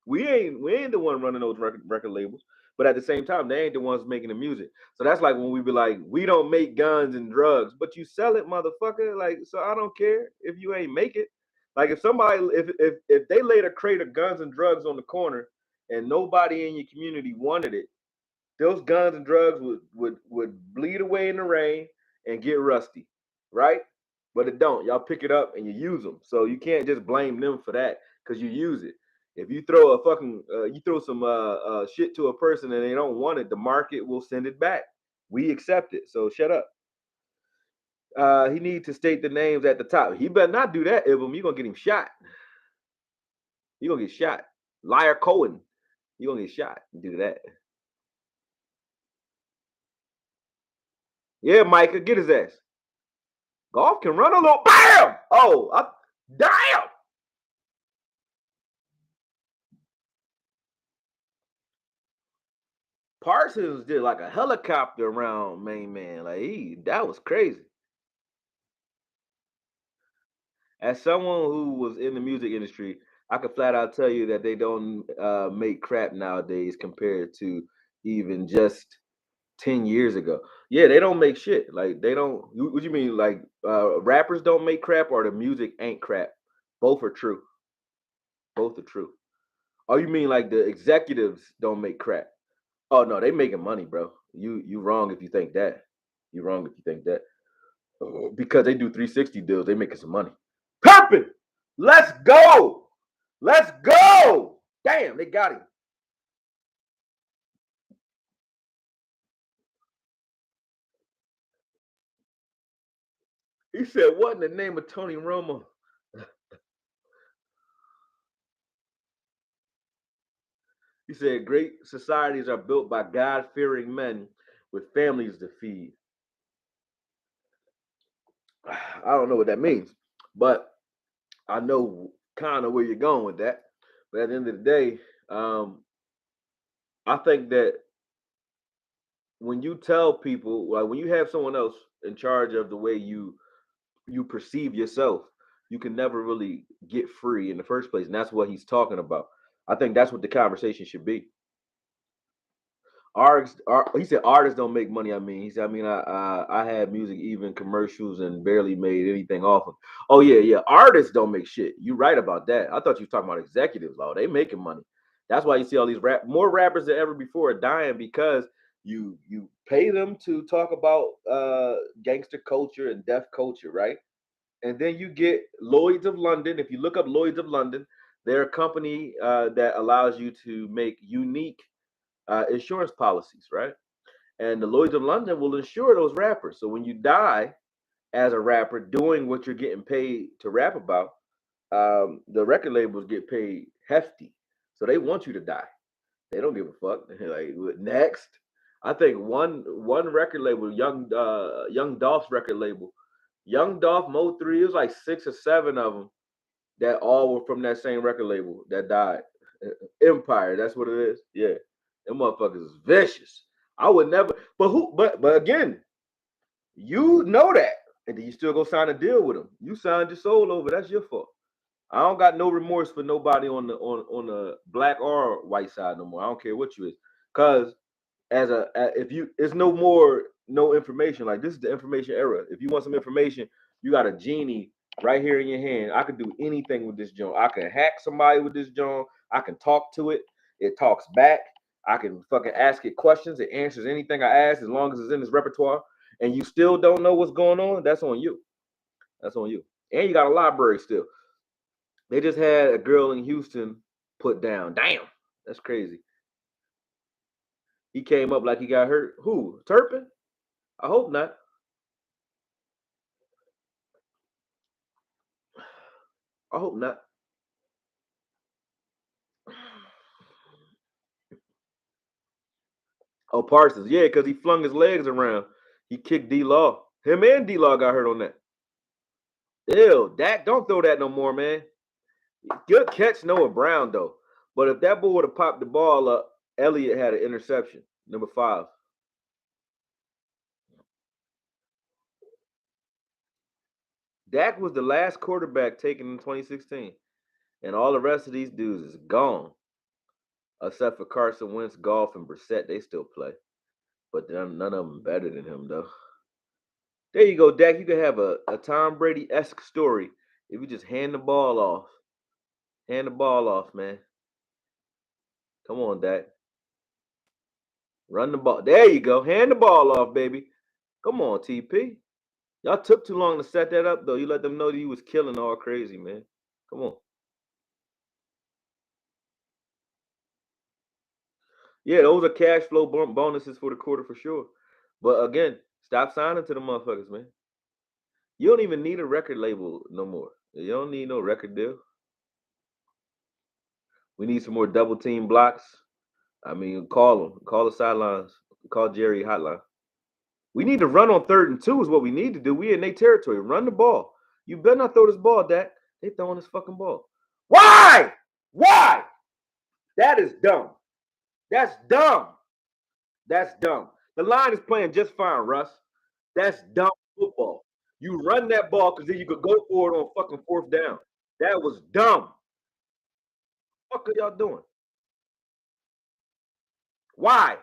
We ain't the one running those record labels, but at the same time, they ain't the ones making the music. So that's like when we be like, "We don't make guns and drugs, but you sell it, motherfucker." Like, so I don't care if you ain't make it. Like if somebody, if they laid a crate of guns and drugs on the corner and nobody in your community wanted it, those guns and drugs would bleed away in the rain and get rusty, right? But it don't. Y'all pick it up and you use them. So you can't just blame them for that because you use it. If you throw you throw some shit to a person and they don't want it, the market will send it back. We accept it. So shut up. He needs to state the names at the top. He better not do that, Ibum. You're gonna get him shot. You're gonna get shot. Liar Cohen. You're gonna get shot. Do that. Yeah, Micah, get his ass. Golf can run a little. Bam! Oh, damn! Parsons did like a helicopter around main man. Like that was crazy. As someone who was in the music industry, I could flat out tell you that they don't make crap nowadays compared to even just 10 years ago. Yeah, they don't make shit. Like they don't. What you mean? Like rappers don't make crap, or the music ain't crap? Both are true. Both are true. Oh, you mean like the executives don't make crap? Oh no, they making money, bro. You wrong if you think that. You wrong if you think that. Because they do 360 deals, they making some money. Perpin, let's go. Let's go. Damn, they got him. He said, "What in the name of Tony Romo?" He said, "Great societies are built by God-fearing men with families to feed." I don't know what that means, but I know kind of where you're going with that. But at the end of the day, I think that when you tell people, like when you have someone else in charge of the way you perceive yourself, you can never really get free in the first place, and that's what he's talking about. I think that's what the conversation should be. He said artists don't make money. I mean, he said, I had music, even commercials, and barely made anything off of. Oh yeah, artists don't make shit. You right about that. I thought you were talking about executives. Oh, they making money. That's why you see all these more rappers than ever before are dying because you pay them to talk about gangster culture and deaf culture, right? And then you get Lloyd's of London. If you look up Lloyd's of London, they're a company that allows you to make unique insurance policies, right? And the Lloyd's of London will insure those rappers. So when you die as a rapper doing what you're getting paid to rap about, the record labels get paid hefty. So they want you to die. They don't give a fuck. Like next, I think one record label, Young Dolph's record label, Young Dolph, Mo 3, it was like 6 or 7 of them that all were from that same record label that died. Empire, that's what it is. Yeah. Them motherfuckers is vicious. I would never, but who? But again, you know that, and then you still go sign a deal with them. You signed your soul over. That's your fault. I don't got no remorse for nobody on the black or white side no more. I don't care what you is, cause if you it's no information. Like this is the information era. If you want some information, you got a genie right here in your hand. I can do anything with this joint. I can hack somebody with this joint. I can talk to it. It talks back. I can fucking ask it questions. It answers anything I ask as long as it's in its repertoire. And you still don't know what's going on, that's on you. That's on you. And you got a library still. They just had a girl in Houston put down. Damn, that's crazy. He came up like he got hurt. Who? Turpin? I hope not. I hope not. Oh, Parsons. Yeah, because he flung his legs around. He kicked D-Law. Him and D-Law got hurt on that. Ew, Dak, don't throw that no more, man. Good catch, Noah Brown, though. But if that boy would have popped the ball up, Elliott had an interception. Number 5. Dak was the last quarterback taken in 2016. And all the rest of these dudes is gone. Except for Carson Wentz, Goff, and Brissett. They still play. But none of them better than him, though. There you go, Dak. You can have a Tom Brady-esque story if you just hand the ball off. Hand the ball off, man. Come on, Dak. Run the ball. There you go. Hand the ball off, baby. Come on, TP. Y'all took too long to set that up, though. You let them know that you was killing all crazy, man. Come on. Yeah, those are cash flow bonuses for the quarter for sure. But again, stop signing to the motherfuckers, man. You don't even need a record label no more. You don't need no record deal. We need some more double team blocks. I mean, call them. Call the sidelines. Call Jerry hotline. We need to run on 3rd and 2 is what we need to do. We in their territory. Run the ball. You better not throw this ball, Dak. They throwing this fucking ball. Why? Why? That is dumb. That's dumb. That's dumb. The line is playing just fine, Russ. That's dumb football. You run that ball because then you could go for it on fucking 4th down. That was dumb. What are y'all doing? Why?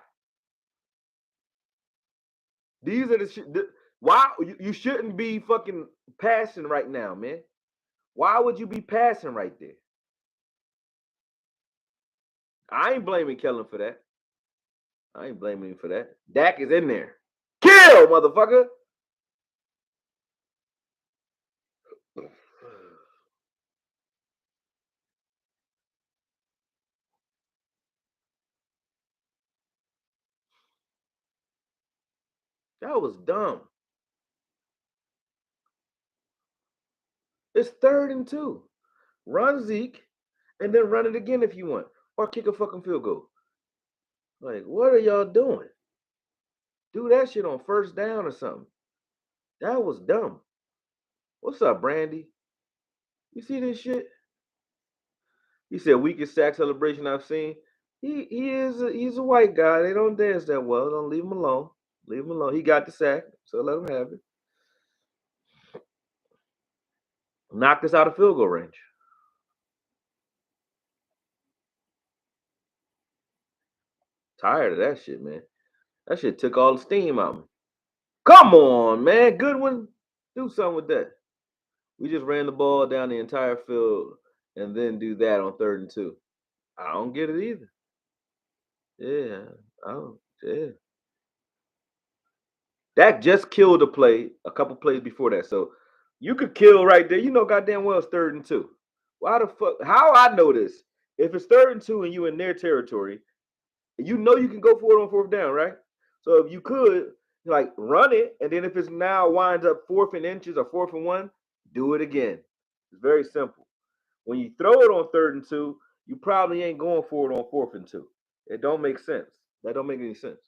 These are why you shouldn't be fucking passing right now, man. Why would you be passing right there? I ain't blaming Kellen for that. I ain't blaming him for that. Dak is in there. Kill, motherfucker. That was dumb. It's 3rd and 2. Run Zeke and then run it again if you want. Or kick a fucking field goal. Like, what are y'all doing? Do that shit on 1st down or something. That was dumb. What's up, Brandy? You see this shit? He said weakest sack celebration I've seen. He's a white guy. They don't dance that well. Don't leave him alone. Leave him alone. He got the sack, so let him have it. Knocked us out of field goal range. Tired of that shit, man. That shit took all the steam out of me. Come on, man. Goodwin, do something with that. We just ran the ball down the entire field and then do that on 3rd and 2. I don't get it either. Yeah, I don't. Yeah. Dak just killed a play a couple plays before that. So you could kill right there. You know goddamn well it's 3rd and 2. Why the fuck? How I know this? If it's 3rd and 2 and you in their territory, you know you can go for it on 4th down, right? So if you could, like, run it, and then if it's now winds up 4th and inches or 4th and 1, do it again. It's very simple. When you throw it on 3rd and 2, you probably ain't going for it on 4th and 2. It don't make sense. That don't make any sense.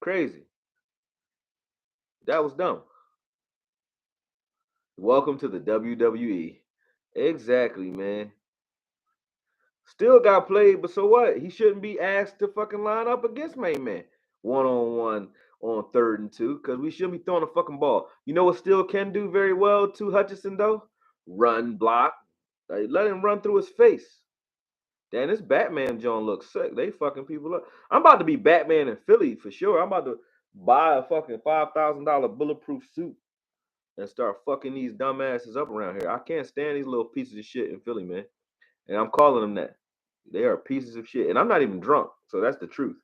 Crazy. That was dumb. Welcome to the WWE. Exactly, man. Still got played, but so what? He shouldn't be asked to fucking line up against main man 1-on-1 on 3rd and 2 because we shouldn't be throwing a fucking ball. You know what still can do very well to Hutchinson, though? Run block. Like, let him run through his face. Damn, this Batman John looks sick. They fucking people up. I'm about to be Batman in Philly for sure. I'm about to buy a fucking $5,000 bulletproof suit and start fucking these dumbasses up around here. I can't stand these little pieces of shit in Philly, man. And I'm calling them that. They are pieces of shit. And I'm not even drunk, so that's the truth.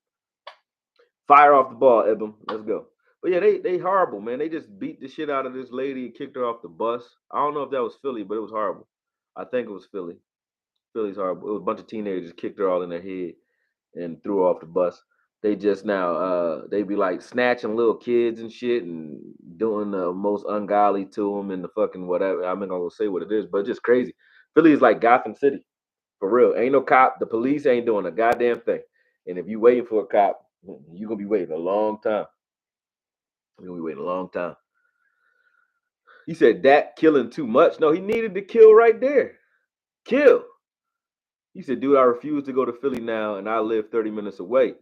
Fire off the ball, Ibn. Let's go. But yeah, they horrible, man. They just beat the shit out of this lady and kicked her off the bus. I don't know if that was Philly, but it was horrible. I think it was Philly. Philly's horrible. It was a bunch of teenagers kicked her all in their head and threw her off the bus. They just now they be like snatching little kids and shit and doing the most ungodly to them and the fucking whatever. I'm not gonna say what it is, but it's just crazy. Philly is like Gotham City for real. Ain't no cop. The police ain't doing a goddamn thing. And if you waiting for a cop, you gonna be waiting a long time. You're gonna be waiting a long time. He said that killing too much. No, he needed to kill right there. Kill. He said, dude, I refuse to go to Philly now and I live 30 minutes away.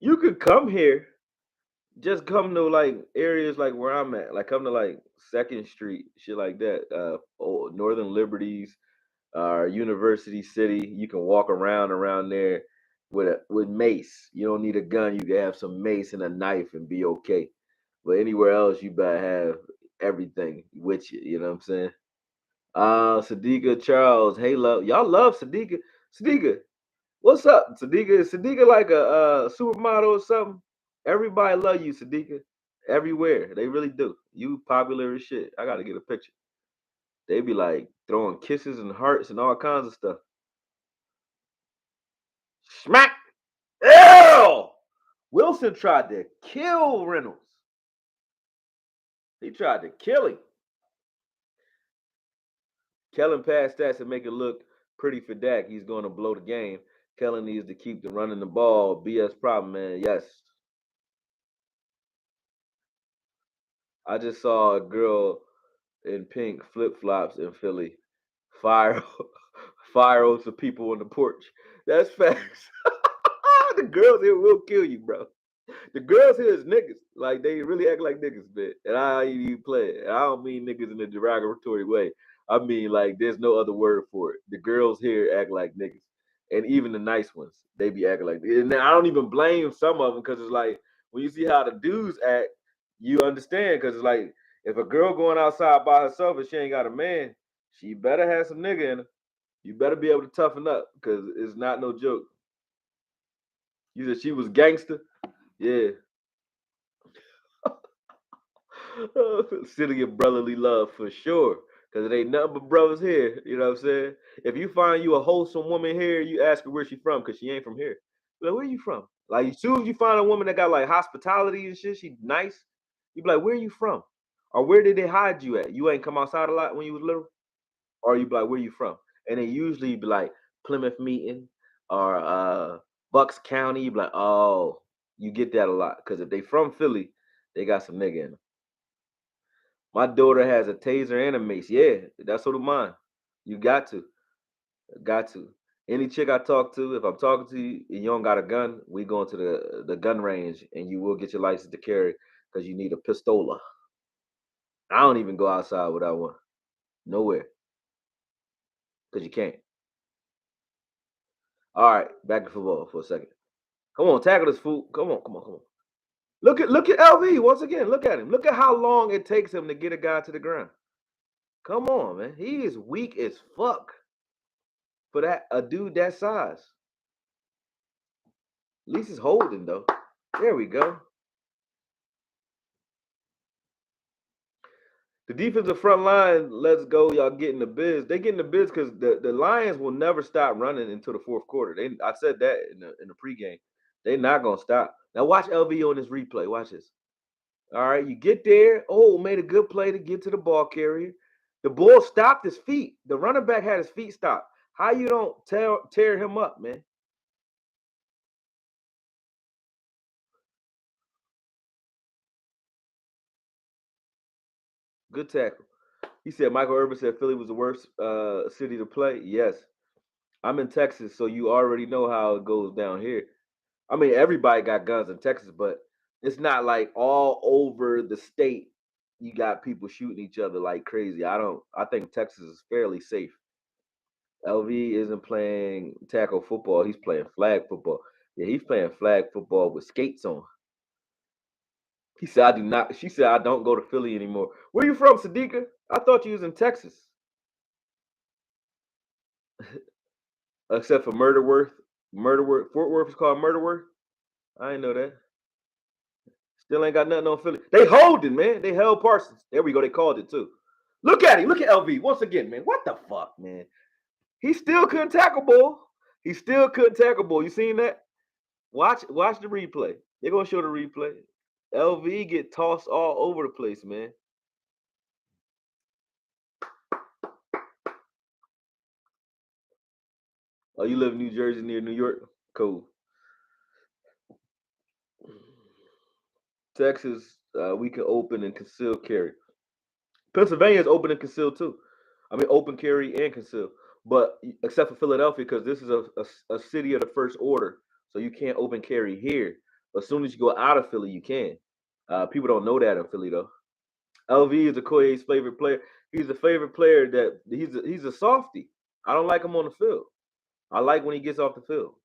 You could come here. Just come to like areas like where I'm at. Like come to like Second Street, shit like that. Northern Liberties, University City. You can walk around there with mace. You don't need a gun. You can have some mace and a knife and be okay. But anywhere else, you better have everything with you. You know what I'm saying? Sadiqa Charles. Hey, love. Y'all love Sadiqa. Sadiqa, what's up? Sadiqa, is Sadiqa like a supermodel or something? Everybody love you, Sadiqa. Everywhere. They really do. You popular as shit. I gotta get a picture. They be like throwing kisses and hearts and all kinds of stuff. Smack! Ew! Wilson tried to kill Reynolds. He tried to kill him. Kellen passed stats and make it look pretty for Dak. He's going to blow the game. Kellen needs to keep the running the ball. BS problem, man. Yes. I just saw a girl in pink flip flops in Philly. Fire, fire on some people on the porch. That's facts. The girls here will kill you, bro. The girls here is niggas. Like they really act like niggas, man. And I ain't even play it. And I don't mean niggas in a derogatory way. I mean like there's no other word for it. The girls here act like niggas, and even the nice ones, they be acting like. And I don't even blame some of them because it's like when you see how the dudes act, you understand because it's like if a girl going outside by herself and she ain't got a man, she better have some nigga in her. You better be able to toughen up because it's not no joke. You said she was gangster, yeah. City of brotherly love for sure. Cause it ain't nothing but brothers here. You know what I'm saying? If you find you a wholesome woman here, you ask her where she from, cause she ain't from here. Like, where you from? Like as soon as you find a woman that got like hospitality and shit, she nice, you be like, where you from? Or where did they hide you at? You ain't come outside a lot when you was little? Or you be like, where you from? And they usually be like Plymouth Meeting or Bucks County. You be like, oh, you get that a lot. Cause if they from Philly, they got some nigga in them. My daughter has a taser and a mace. Yeah, that's sort of mine. You got to. Got to. Any chick I talk to, if I'm talking to you and you don't got a gun, we going to the gun range and you will get your license to carry because you need a pistola. I don't even go outside without one. Nowhere. Because you can't. All right, back to football for a second. Come on, tackle this fool. Come on, come on, come on. Look at LV once again. Look at him. Look at how long it takes him to get a guy to the ground. Come on, man. He is weak as fuck for that a dude that size. At least it's holding though. There we go. The defensive front line, let's go. Y'all getting the biz. They getting the biz because the Lions will never stop running until the fourth quarter. I said that in the pregame. They're not gonna stop. Now watch LV on this replay. Watch this. All right, you get there. Oh, made a good play to get to the ball carrier. The ball stopped his feet. The running back had his feet stopped. How you don't tear him up, man? Good tackle. He said Michael Irvin said Philly was the worst city to play. Yes. I'm in Texas, so you already know how it goes down here. I mean, everybody got guns in Texas, but it's not like all over the state you got people shooting each other like crazy. I think Texas is fairly safe. LV isn't playing tackle football, he's playing flag football. Yeah, he's playing flag football with skates on. He said I do not she said I don't go to Philly anymore. Where you from, Sadiqa? I thought you was in Texas. except for Murderworth. Fort Worth is called Murderworth. I ain't know that. Still ain't got nothing on Philly. They holding, man. They held Parsons. There we go. They called it too. Look at him. Look at LV once again, man. What the fuck, man? He still couldn't tackle, bull. He still couldn't tackle, bull. You seen that? Watch the replay. They're gonna show the replay. LV get tossed all over the place, man. Oh, you live in New Jersey near New York? Cool. Texas, we can open and conceal carry. Pennsylvania is open and conceal too. I mean, open carry and conceal, but except for Philadelphia, because this is a city of the first order, so you can't open carry here. As soon as you go out of Philly, you can. People don't know that in Philly though. LV is AKOYE's favorite player. He's a favorite player that he's a softie. I don't like him on the field. I like when he gets off the field.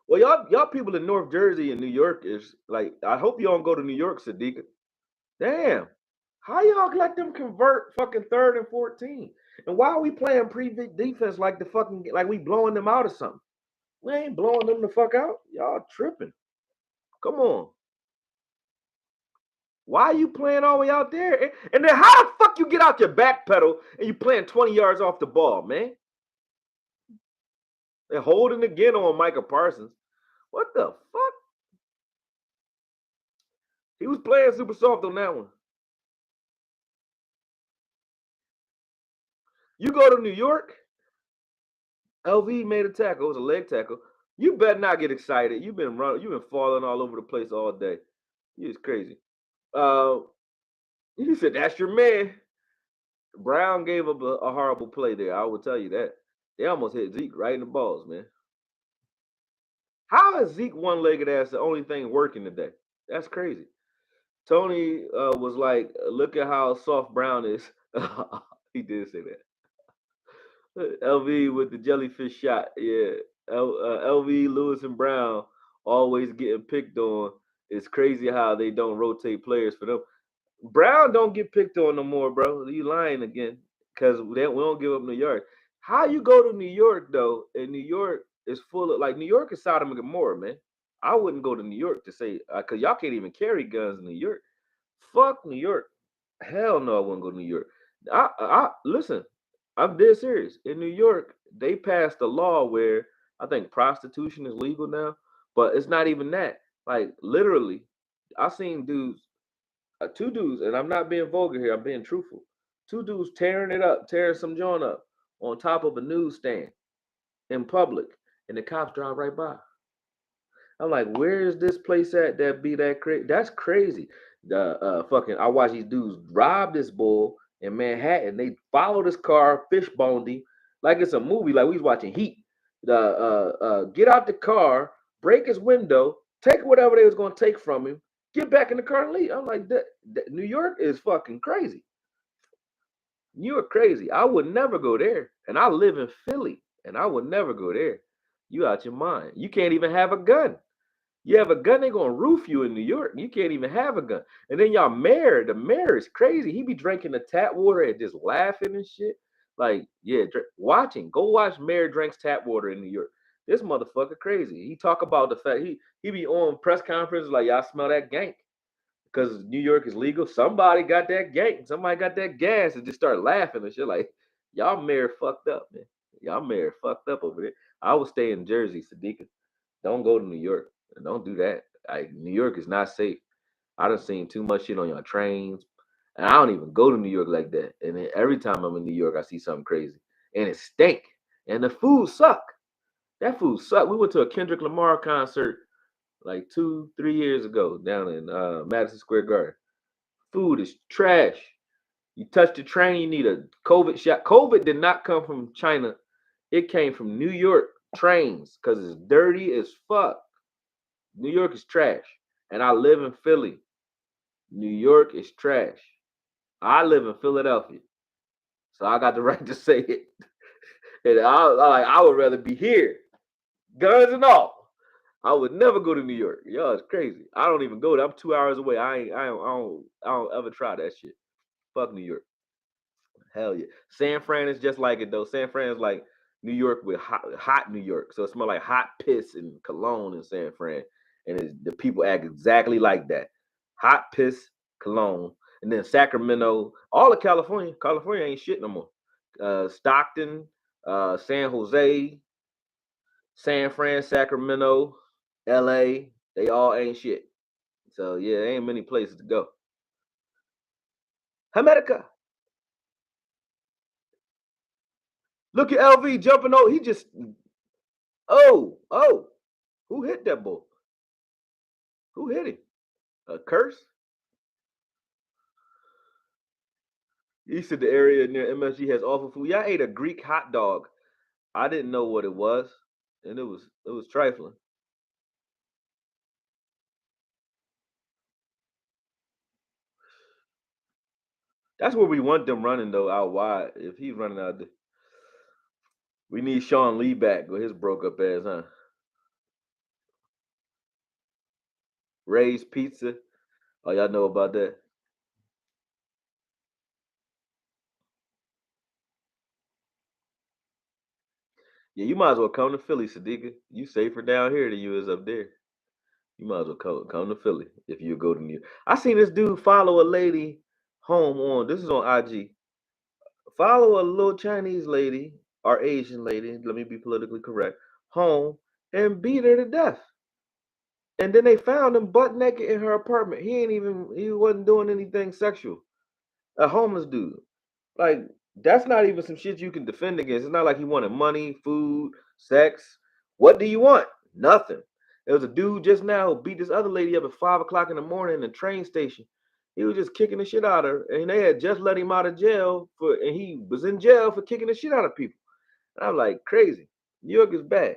Well, y'all people in North Jersey and New York is like, I hope y'all don't go to New York, Sadiq. Damn. How y'all let them convert fucking 3rd and 14? And why are we playing defense like the fucking like we blowing them out or something? We ain't blowing them the fuck out. Y'all tripping. Come on. Why are you playing all the way out there? And then how the fuck you get out your back pedal and you playing 20 yards off the ball, man? They're holding again on Micah Parsons. What the fuck? He was playing super soft on that one. You go to New York, LV made a tackle. It was a leg tackle. You better not get excited. You've been falling all over the place all day. It's crazy. He said, "That's your man." Brown gave up a horrible play there. I will tell you that. They almost hit Zeke right in the balls, man. How is Zeke one-legged ass the only thing working today? That's crazy. Tony was like, "Look at how soft Brown is." He did say that. LV with the jellyfish shot. Yeah. LV, Lewis, and Brown always getting picked on. It's crazy how they don't rotate players for them. Brown don't get picked on no more, bro. You lying again because we don't give up New York. How you go to New York though? And New York is full of like New York is Sodom and Gomorrah, man. I wouldn't go to New York to say because y'all can't even carry guns in New York. Fuck New York. Hell no, I wouldn't go to New York. I listen. I'm dead serious. In New York, they passed a law where I think prostitution is legal now, but it's not even that. Like literally, I seen dudes, two dudes, and I'm not being vulgar here. I'm being truthful. Two dudes tearing it up, tearing some joint up on top of a newsstand in public, and the cops drive right by. I'm like, where is this place at that be that crazy? That's crazy. The fucking I watch these dudes rob this bull in Manhattan. They follow this car, fishboned him like it's a movie, like we was watching Heat. The get out the car, break his window, take whatever they was gonna take from him, get back in the car and leave. I'm like, New York is fucking crazy. New York crazy. I would never go there, and I live in Philly, and I would never go there. You out your mind. You can't even have a gun. You have a gun, they gonna roof you in New York. You can't even have a gun. And then y'all mayor, the mayor is crazy. He be drinking the tap water and just laughing and shit. Like, yeah, watching. Go watch Mayor drinks tap water in New York. This motherfucker crazy. He talk about the fact he be on press conferences like y'all smell that gank because New York is legal. Somebody got that gank. Somebody got that gas and just start laughing and shit. Like y'all mayor fucked up, man. Y'all mayor fucked up over there. I would stay in Jersey, Sadiqa. Don't go to New York. Don't do that. New York is not safe. I done seen too much shit on your trains. And I don't even go to New York like that. And then every time I'm in New York, I see something crazy. And it stink. And the food suck. That food suck. We went to a Kendrick Lamar concert like 2-3 years ago down in Madison Square Garden. Food is trash. You touch the train, you need a COVID shot. COVID did not come from China. It came from New York trains because it's dirty as fuck. New York is trash. And I live in Philly. New York is trash. I live in Philadelphia. So I got the right to say it. And I would rather be here. Guns and all. I would never go to New York. Y'all, it's crazy. I don't even go there. I'm 2 hours away. I don't ever try that shit. Fuck New York. Hell yeah. San Fran is just like it though. San Fran is like New York with hot New York. So it smells like hot piss and cologne in San Fran. And the people act exactly like that. Hot piss, cologne. And then Sacramento, all of California. California ain't shit no more. Stockton, San Jose, San Fran, Sacramento, LA, they all ain't shit. So yeah, there ain't many places to go. America. Look at LV jumping over. He just oh. Who hit that ball? Who hit him? A curse? He said the area near MSG has awful food. Yeah, I ate a Greek hot dog. I didn't know what it was, and it was trifling. That's where we want them running though, out wide. If he's running out there, we need Sean Lee back with his broke up ass, huh? Ray's Pizza. Oh, y'all know about that? Yeah, you might as well come to Philly, Sadiqa. You safer down here than you is up there. You might as well come to Philly if you go to New York. I seen this dude follow a lady home on. This is on IG. Follow a little Chinese lady or Asian lady. Let me be politically correct. Home and beat her to death. And then they found him butt naked in her apartment. He wasn't doing anything sexual. A homeless dude. Like, that's not even some shit you can defend against. It's not like he wanted money, food, sex. What do you want? Nothing. There was a dude just now who beat this other lady up at 5 o'clock in the morning in the train station. He was just kicking the shit out of her, and they had just let him out of jail and he was in jail for kicking the shit out of people. And I'm like, crazy. New York is bad.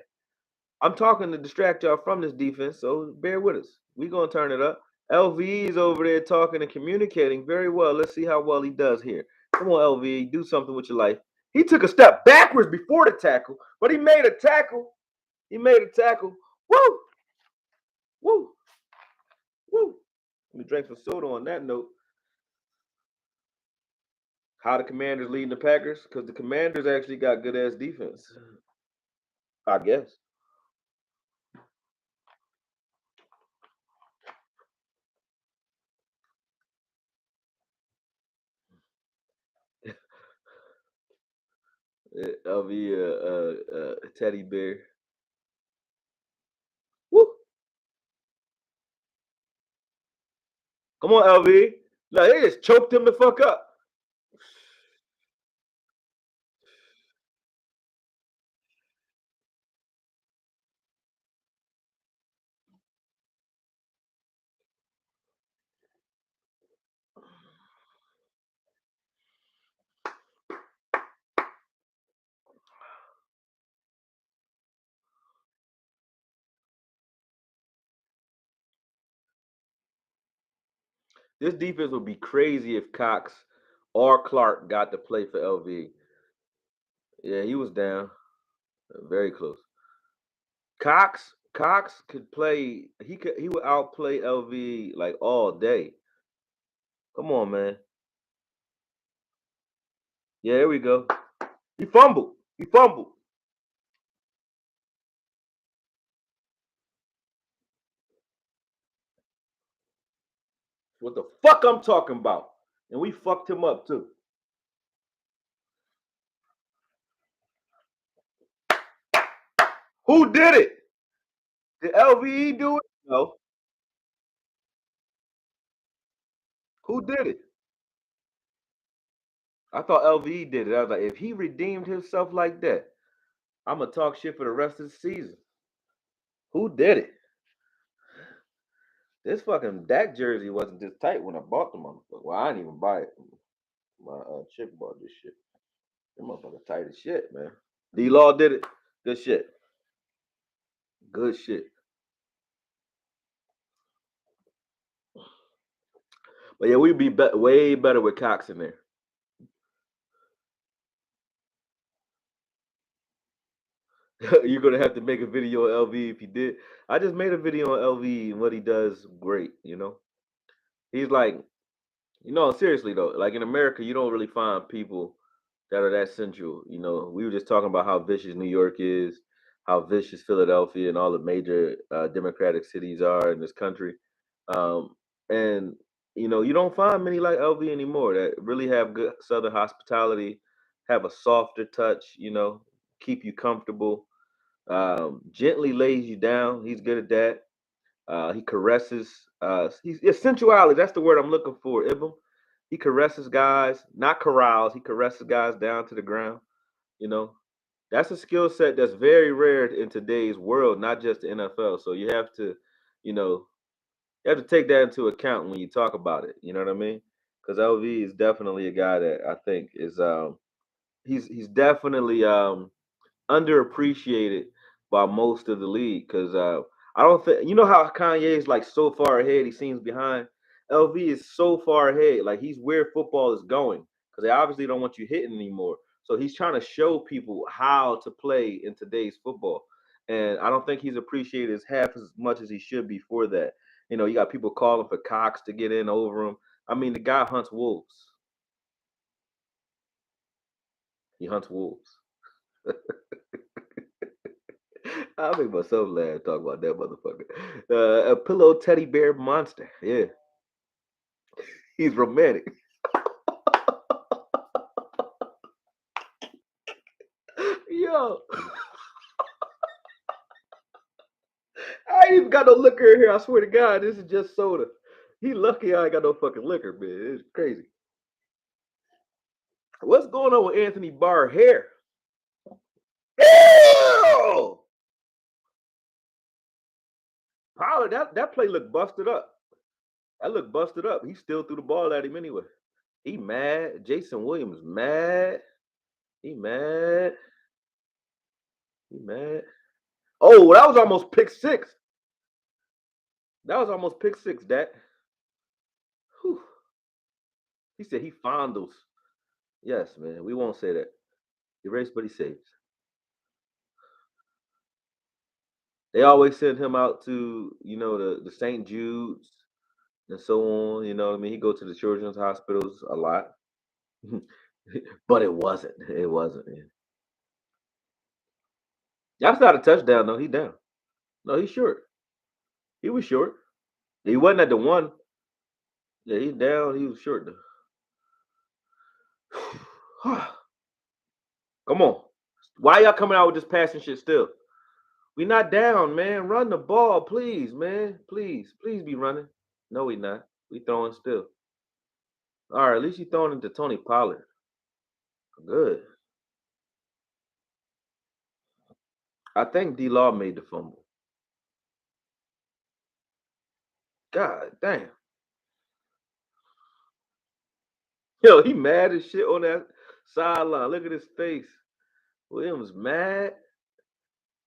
I'm talking to distract y'all from this defense, so bear with us. We gonna turn it up. LVE is over there talking and communicating very well. Let's see how well he does here. Come on, LVE, do something with your life. He took a step backwards before the tackle, but he made a tackle. He made a tackle. Woo! Woo! Woo! Let me drink some soda on that note. How the Commanders leading the Packers? Because the Commanders actually got good ass defense. I guess. LV teddy bear. Woo! Come on, LV. No, they just choked him the fuck up. This defense would be crazy if Cox or Clark got to play for LV. Yeah, he was down. Very close. Cox could play. He would outplay LV like all day. Come on, man. Yeah, there we go. He fumbled. He fumbled. What the fuck I'm talking about? And we fucked him up too. Who did it? Did LVE do it? No. Who did it? I thought LVE did it. I was like, if he redeemed himself like that, I'm gonna talk shit for the rest of the season. Who did it? This fucking Dak jersey wasn't this tight when I bought the motherfucker. Well, I didn't even buy it. My chick bought this shit. That motherfucker tight as shit, man. D Law did it. Good shit. Good shit. But yeah, we'd be way better with Cox in there. You're gonna have to make a video on LV if you did. I just made a video on LV and what he does great. He's like, seriously though, like in America, you don't really find people that are that central. We were just talking about how vicious New York is, how vicious Philadelphia and all the major Democratic cities are in this country. And you don't find many like LV anymore that really have good Southern hospitality, have a softer touch. Keep you comfortable, gently lays you down. He's good at that. He caresses. Sensuality. That's the word I'm looking for. Ibn. He caresses guys, not corrals. He caresses guys down to the ground. You know, that's a skill set that's very rare in today's world, not just the NFL. So you know, you have to take that into account when you talk about it. You know what I mean? Because LV is definitely a guy that I think is he's definitely underappreciated by most of the league because I don't think how Kanye is like so far ahead. He seems behind. LV is so far ahead. Like he's where football is going because they obviously don't want you hitting anymore. So he's trying to show people how to play in today's football, and I don't think he's appreciated as half as much as he should be for that. You got people calling for Cox to get in over him. I mean, the guy hunts wolves. He hunts wolves. I make myself laugh talk about that motherfucker. A pillow teddy bear monster. Yeah, he's romantic. Yo, I ain't even got no liquor in here. I swear to God, this is just soda. He lucky I ain't got no fucking liquor, man. It's crazy. What's going on with Anthony Barr hair? Ew! Pollard, that play looked busted up. That looked busted up. He still threw the ball at him anyway. He mad. Jason Williams mad. He mad. He mad. Oh, that was almost pick six. That was almost pick six, Dak. Whew. He said he fondles. Yes, man. We won't say that. Erase, but he saves. They always send him out to, the St. Jude's and so on. You know what I mean? He go to the children's hospitals a lot. But it wasn't. It wasn't. Man. That's not a touchdown, though. He down. No, he's short. He was short. He wasn't at the one. Yeah, he's down. He was short, though. Come on. Why y'all coming out with this passing shit still? We not down, man. Run the ball, please, man. Please, please be running. No, we not. We throwing still. All right, at least you throwing into Tony Pollard. Good. I think D Law made the fumble. God damn. Yo, he mad as shit on that sideline. Look at his face. Williams mad.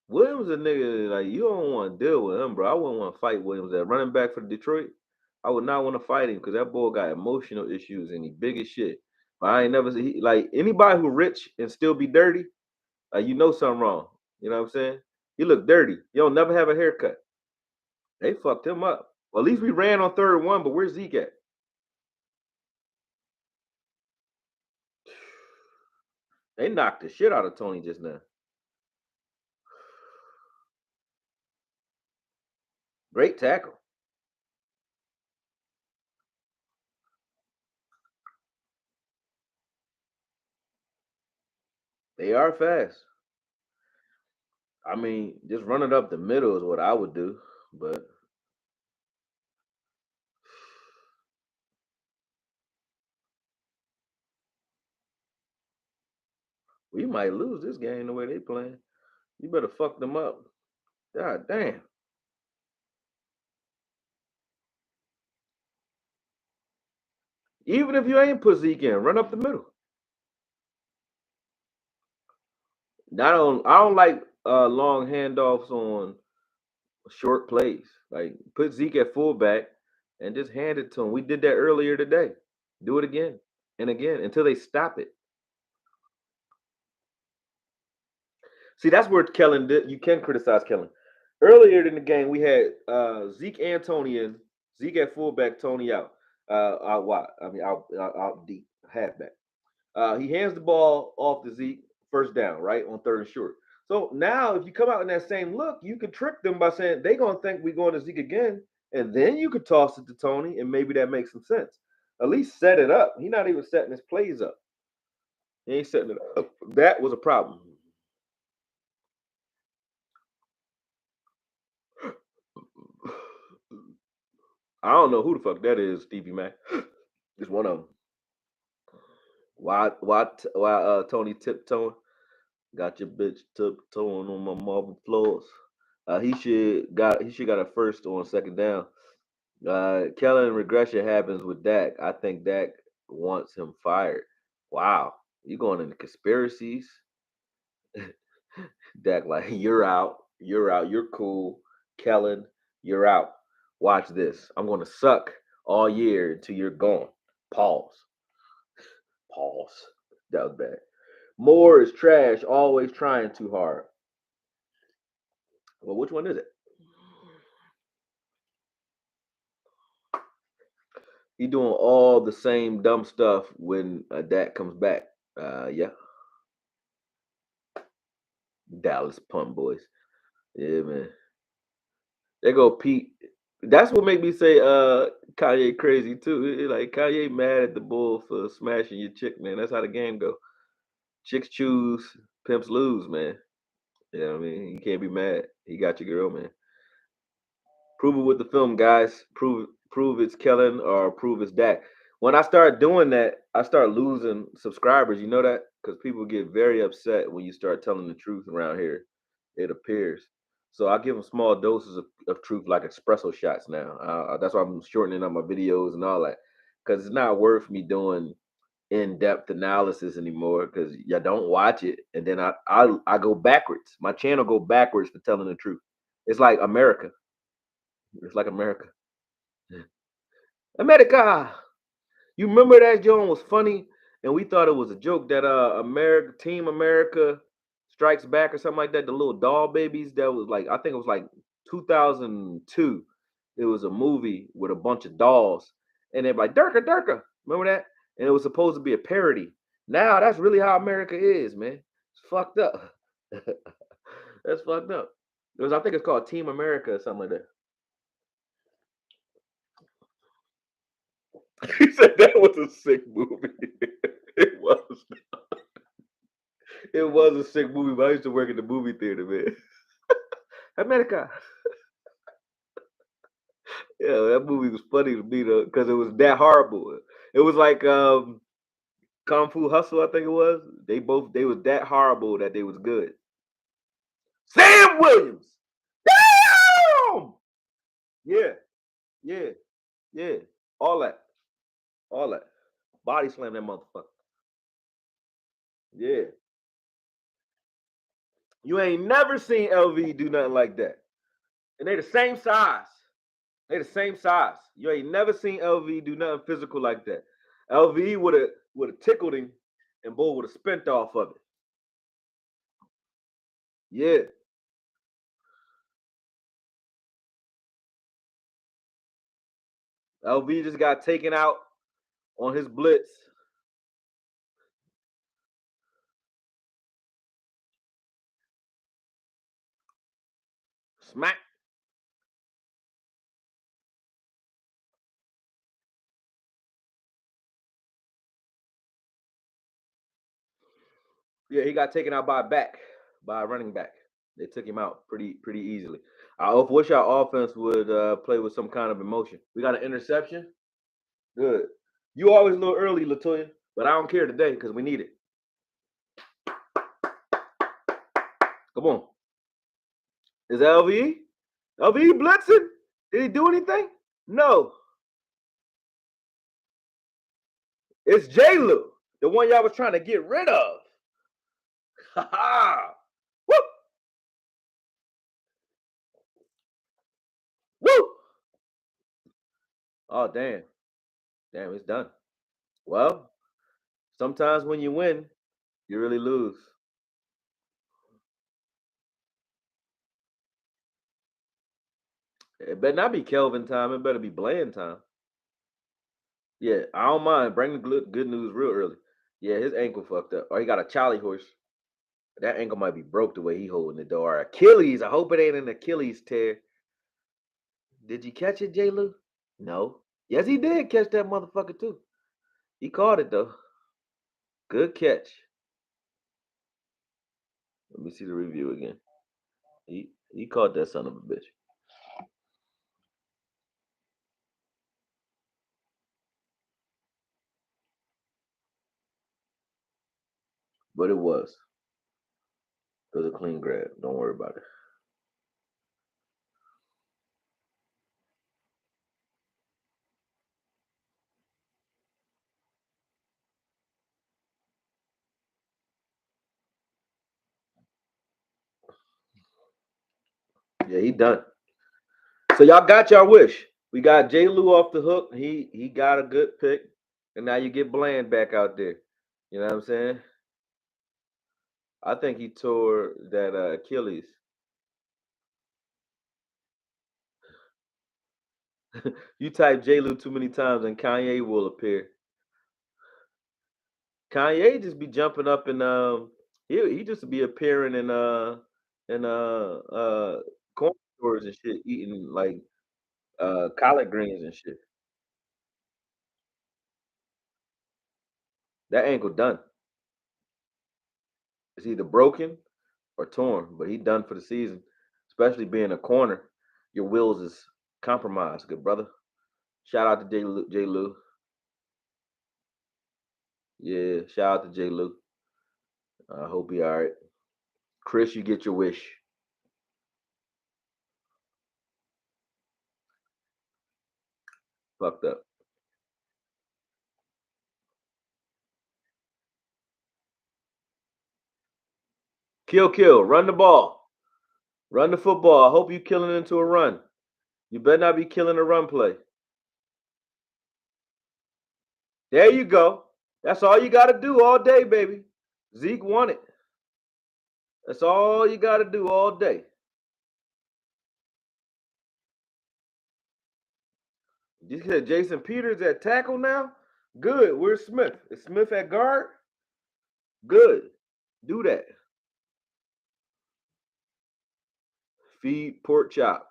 Williams a nigga like you don't want to deal with him, bro. I wouldn't want to fight Williams. That running back for Detroit, I would not want to fight him because that boy got emotional issues and he big as shit. But I ain't never see like anybody who rich and still be dirty. You know something wrong. You know what I'm saying? He look dirty. You don't never have a haircut. They fucked him up. Well, at least we ran on 3rd and 1, but where's Zeke at? They knocked the shit out of Tony just now. Great tackle. They are fast. I mean, just run it up the middle is what I would do, but we might lose this game the way they playing. You better fuck them up. God damn. Even if you ain't put Zeke in, run up the middle. I don't like long handoffs on short plays. Like put Zeke at fullback and just hand it to him. We did that earlier today. Do it again and again until they stop it. See, that's where Kellen did. You can criticize Kellen. Earlier in the game, we had Zeke and Tony in. Zeke at fullback, Tony out. Out wide. I mean, out deep, halfback. He hands the ball off to Zeke, first down, right on third and short. So now, if you come out in that same look, you can trick them by saying they're gonna think we're going to Zeke again, and then you could toss it to Tony, and maybe that makes some sense. At least set it up. He's not even setting his plays up. He ain't setting it up. That was a problem. I don't know who the fuck that is, Stevie Mac. It's one of them. Why Tony tiptoeing? Got your bitch tiptoeing on my marble floors. He should got a first on second down. Kellen regression happens with Dak. I think Dak wants him fired. Wow, you going into conspiracies? Dak like you're cool. Kellen, you're out. Watch this. I'm gonna suck all year until you're gone. Pause. Pause. That was bad. Moore is trash, always trying too hard. Well, which one is it? He doing all the same dumb stuff when Dak comes back. Yeah, Dallas punt boys. Yeah, man. They go Pete. That's what make me say Kanye crazy too. Like Kanye mad at the bull for smashing your chick, man. That's how the game go. Chicks choose, pimps lose, man. You know what I mean? You can't be mad. He got your girl, man. Prove it with the film, guys. Prove it's Kellen or prove it's Dak. When I start doing that, I start losing subscribers. You know that? Because people get very upset when you start telling the truth around here. It appears. So I give them small doses of truth, like espresso shots now. That's why I'm shortening up my videos and all that. Because it's not worth me doing in-depth analysis anymore. Because you don't watch it, and then I go backwards. My channel go backwards for telling the truth. It's like America. It's like America. America. You remember that John was funny, and we thought it was a joke that Team America Strikes Back or something like that. The little doll babies that was like I think it was like 2002. It was a movie with a bunch of dolls, and they're like Durka Durka. Remember that? And it was supposed to be a parody. Now that's really how America is, man. It's fucked up. That's fucked up. I think it's called Team America or something like that. He said that was a sick movie. It was. It was a sick movie, but I used to work in the movie theater, man. America. Yeah, that movie was funny to me though, because it was that horrible. It was like Kung Fu Hustle, I think it was. They was that horrible that they was good. Sam Williams. Damn! Yeah, yeah, yeah. All that. All that. Body slam that motherfucker. Yeah. You ain't never seen LV do nothing like that. And they the same size. They the same size. You ain't never seen LV do nothing physical like that. LV would have tickled him, and Bull would have spent off of it. Yeah. LV just got taken out on his blitz. Smack. Yeah, he got taken out by a running back. They took him out pretty easily. I wish our offense would play with some kind of emotion. We got an interception. Good. You always a little early, Latoya, but I don't care today because we need it. Come on. Is that LVE? LVE blitzing? Did he do anything? No. It's J. Lou, the one y'all was trying to get rid of. Ha ha. Woo! Woo! Oh damn. Damn, it's done. Well, sometimes when you win, you really lose. It better not be Kelvin time. It better be Bland time. Yeah, I don't mind. Bring the good news real early. Yeah, his ankle fucked up. Or he got a Charlie horse. That ankle might be broke the way he holding the door. Achilles. I hope it ain't an Achilles tear. Did you catch it, J. Lou? No. Yes, he did catch that motherfucker too. He caught it though. Good catch. Let me see the review again. He caught that son of a bitch. But it was. It was a clean grab. Don't worry about it. Yeah, he done. So y'all got your wish. We got J. Lou off the hook. He got a good pick, and now you get Bland back out there. You know what I'm saying? I think he tore that Achilles. You type J. Lou too many times, and Kanye will appear. Kanye just be jumping up and he just be appearing in corn stores and shit, eating like collard greens and shit. That ankle done. It's either broken or torn, but he done for the season. Especially being a corner, your wills is compromised, good brother. Shout out to J. Lou. Yeah, shout out to J. Lou. I hope he all right. Chris, you get your wish. Fucked up. Kill. Run the ball. Run the football. I hope you killing into a run. You better not be killing a run play. There you go. That's all you got to do all day, baby. Zeke won it. That's all you got to do all day. You said Jason Peters at tackle now? Good. Where's Smith? Is Smith at guard? Good. Do that. Feed pork chop.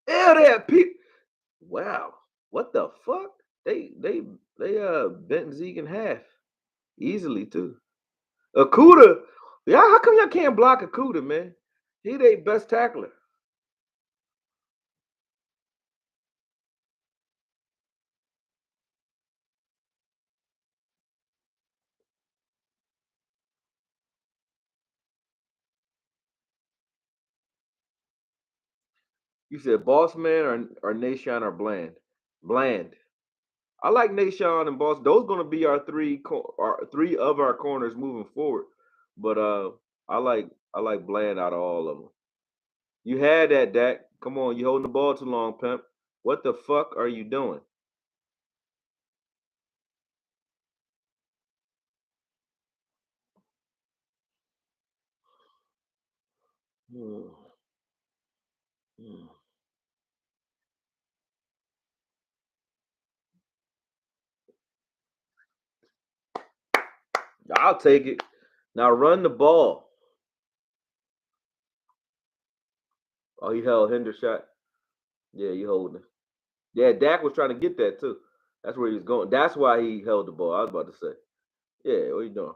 Yeah, they had people. Wow. What the fuck? They bent Zeke in half easily too. Akuda, yeah, how come y'all can't block Akuda, man? He their best tackler. You said Boss Man or Nation or Bland? Bland. I like Nation and Boss. Those gonna be our three of our corners moving forward. But I like I like Bland out of all of them. You had that, Dak. Come on, you holding the ball too long, pimp. What the fuck are you doing? Hmm. Hmm. I'll take it. Now run the ball. Oh, he held Hendershot. Yeah, you holding it. Yeah, Dak was trying to get that too. That's where he was going. That's why he held the ball. I was about to say. Yeah, what you doing?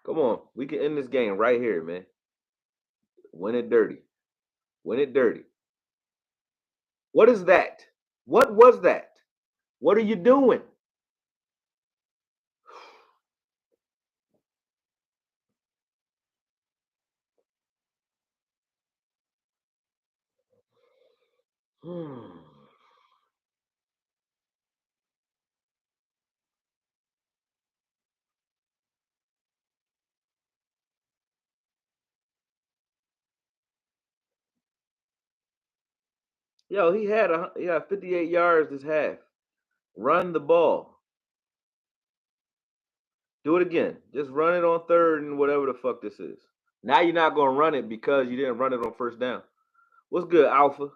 Come on, we can end this game right here, man. Win it dirty. Win it dirty. What is that? What was that? What are you doing? Hmm. Yo, he had 58 yards this half. Run the ball. Do it again. Just run it on third and whatever the fuck this is. Now you're not gonna run it because you didn't run it on first down. What's good, Alpha?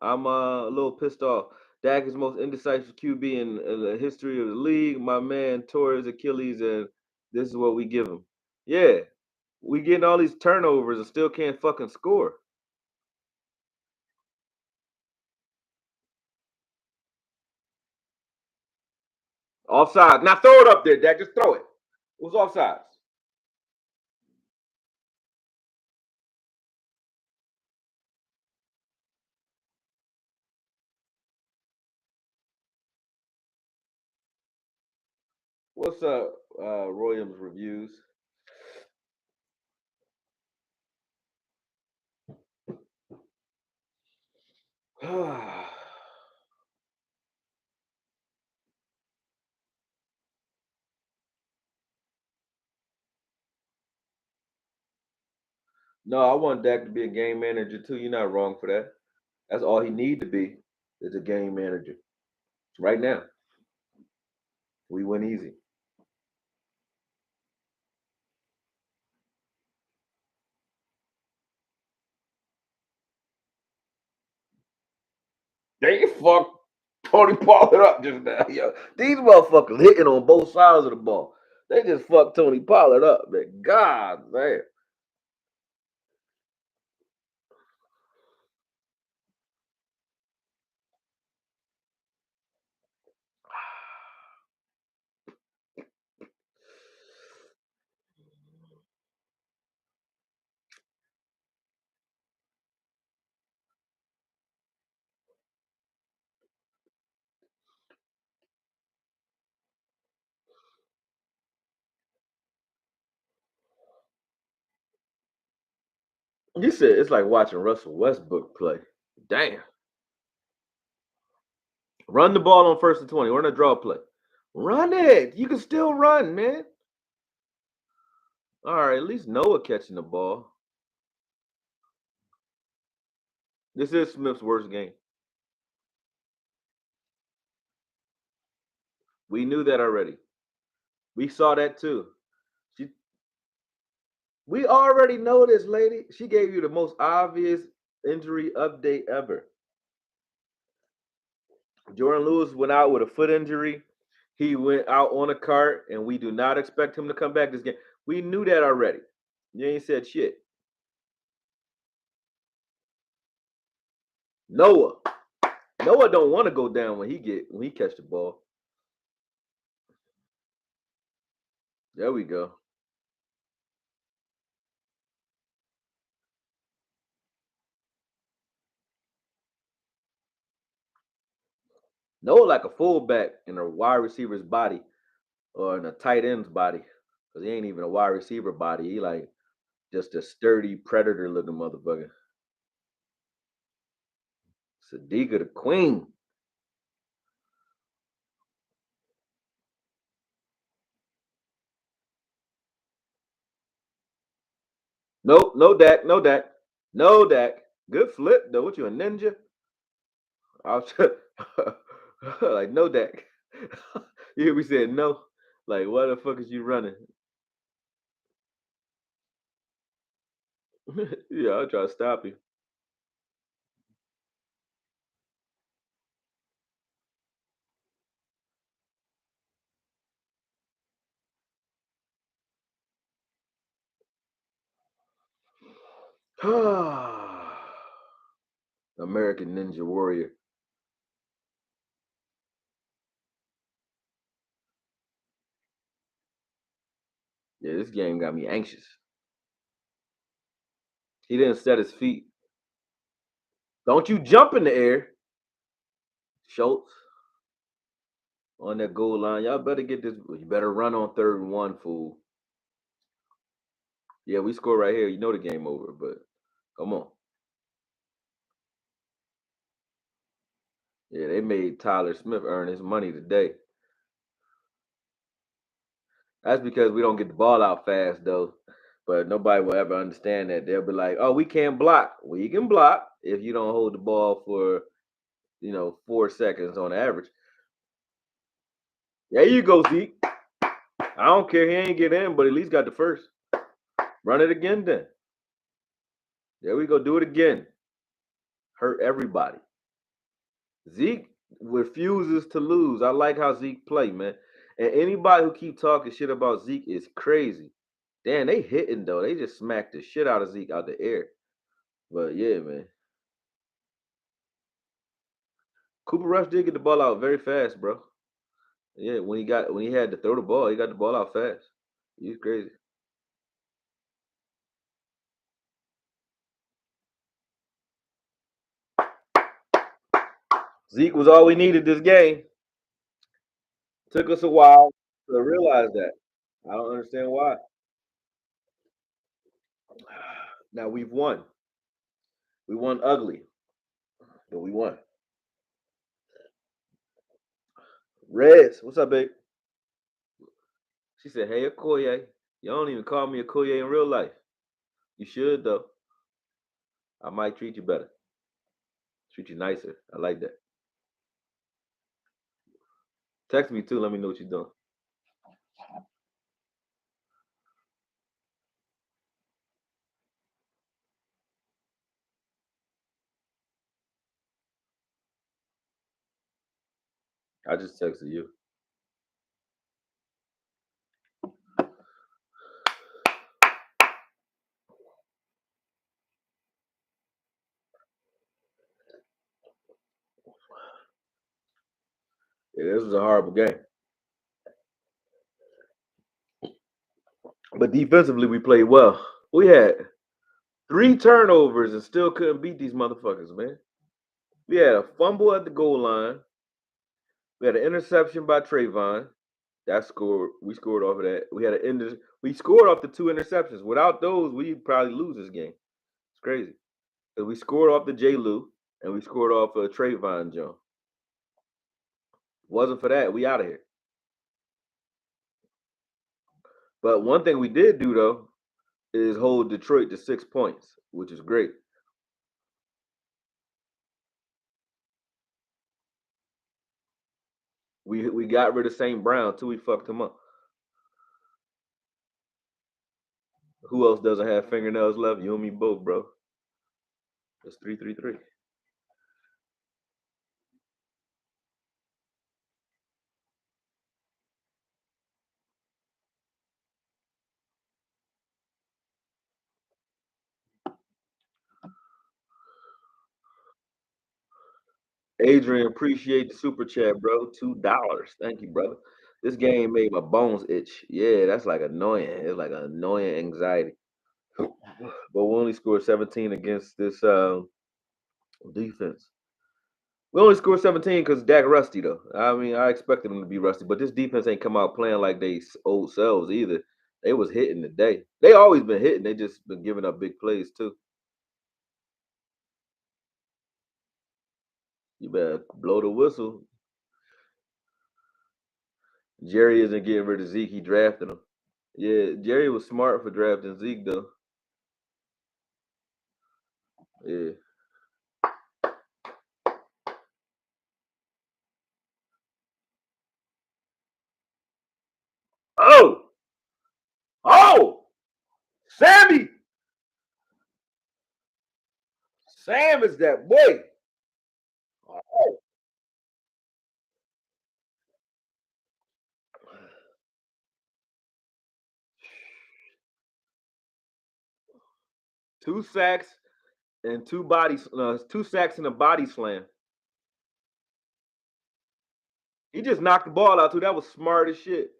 I'm a little pissed off. Dak is the most indecisive QB in the history of the league. My man tore his Achilles, and this is what we give him. Yeah, we getting all these turnovers and still can't fucking score. Offside. Now throw it up there, Dak. Just throw it. It was offsides. What's up, Williams reviews? No, I want Dak to be a game manager too. You're not wrong for that. That's all he need to be is a game manager. Right now, we win easy. They fucked Tony Pollard up just now. Yo, these motherfuckers hitting on both sides of the ball. They just fucked Tony Pollard up, man. God man. You said it's like watching Russell Westbrook play. Damn. Run the ball on 1st and 20. Run a draw play. Run it. You can still run, man. All right, at least Noah catching the ball. This is Smith's worst game. We knew that already. We saw that too. We already know this, lady. She gave you the most obvious injury update ever. Jordan Lewis went out with a foot injury. He went out on a cart, and we do not expect him to come back this game. We knew that already. You ain't said shit. Noah don't want to go down when he catch the ball. There we go. Noah like a fullback in a wide receiver's body or in a tight end's body. Because he ain't even a wide receiver body. He like just a sturdy predator looking motherfucker. Sadiqa the queen. Nope, no Dak, no Dak, no Dak. Good flip though. What you a ninja? I was like no Dak. You hear me saying no? Like what the fuck is you running? Yeah, I'll try to stop you. American Ninja Warrior. Yeah, this game got me anxious. He didn't set his feet. Don't you jump in the air, Schultz. On that goal line. Y'all better get this. You better run on 3rd and 1, fool. Yeah, we score right here. You know the game over, but come on. Yeah, they made Tyler Smith earn his money today. That's because we don't get the ball out fast, though. But nobody will ever understand that. They'll be like, "Oh, we can't block." Well, you can block if you don't hold the ball for 4 seconds on average. There you go, Zeke. I don't care. He ain't get in, but at least got the first. Run it again then. There we go. Do it again. Hurt everybody. Zeke refuses to lose. I like how Zeke play, man. And anybody who keep talking shit about Zeke is crazy. Damn, they hitting though. They just smacked the shit out of Zeke out the air. But yeah, man. Cooper Rush did get the ball out very fast, bro. Yeah, when he had to throw the ball, he got the ball out fast. He's crazy. Zeke was all we needed this game. Took us a while to realize that. I don't understand why. Now we've won. We won ugly, but we won. Reds, what's up, babe? She said, "Hey, Okoye, you don't even call me Okoye in real life. You should though. I might treat you better, treat you nicer. I like that. Text me too. Let me know what you're doing." I just texted you. Yeah, this was a horrible game, but defensively we played well. We had 3 turnovers and still couldn't beat these motherfuckers, man. We had a fumble at the goal line. We had an interception by Trayvon. That scored. We scored off of that. We scored off the 2 interceptions. Without those, we'd probably lose this game. It's crazy. 'Cause we scored off the J. Lou and we scored off a Trayvon Joe. Wasn't for that, we out of here. But one thing we did do though is hold Detroit to 6 points, which is great. We got rid of St. Brown too. We fucked him up. Who else doesn't have fingernails left? You and me both, bro. It's 3-3-3. Adrian, appreciate the super chat, bro. $2. Thank you, brother. This game made my bones itch. Yeah, that's like annoying. It's like an annoying anxiety. But we only scored 17 against this defense. We only scored 17 because Dak rusty though. I mean, I expected them to be rusty, but this defense ain't come out playing like they old selves either. They was hitting today. They always been hitting. They just been giving up big plays too. You better blow the whistle. Jerry isn't getting rid of Zeke. He drafted him. Yeah, Jerry was smart for drafting Zeke though. Yeah. Oh, oh, Sammy. Sam is that boy. Oh. 2 sacks and 2 sacks and a body slam. He just knocked the ball out too. That was smart as shit.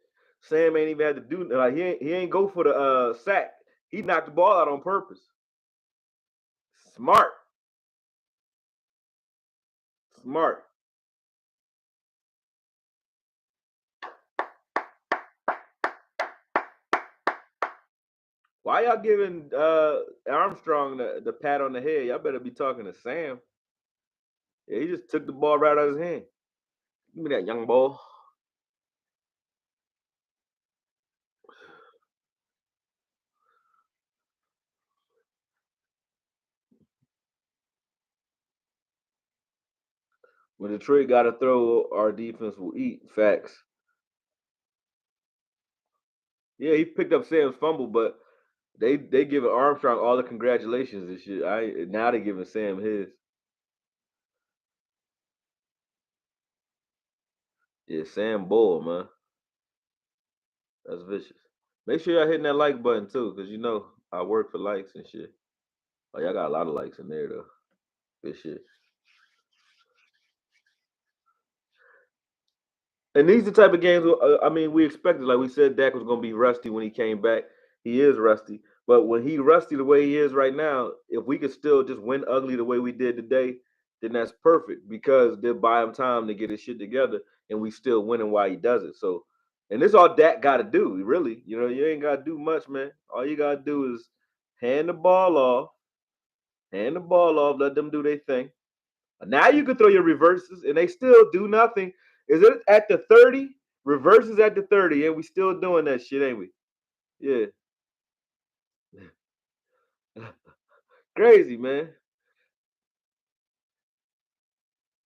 Sam ain't even had to do like he ain't go for the sack. He knocked the ball out on purpose. Smart, smart. Why y'all giving Armstrong the pat on the head? Y'all better be talking to Sam. Yeah, he just took the ball right out of his hand. Give me that young ball. When Detroit got to throw, our defense will eat. Facts. Yeah, he picked up Sam's fumble, but they giving Armstrong all the congratulations and shit. Now they giving Sam his. Yeah, Sam Bull, man. That's vicious. Make sure y'all hitting that like button too, cause you know I work for likes and shit. Oh, y'all got a lot of likes in there though. Good shit. And these are the type of games. I mean, we expected, like we said, Dak was gonna be rusty when he came back. He is rusty, but when he rusty the way he is right now, if we could still just win ugly the way we did today, then that's perfect because they'll buy him time to get his shit together, and we still winning while he does it. So, and this all Dak got to do, really. You know, you ain't got to do much, man. All you got to do is hand the ball off, let them do their thing. Now you can throw your reverses, and they still do nothing. Is it at the 30? Reverses at the 30, and we still doing that shit, ain't we? Yeah. Crazy, man.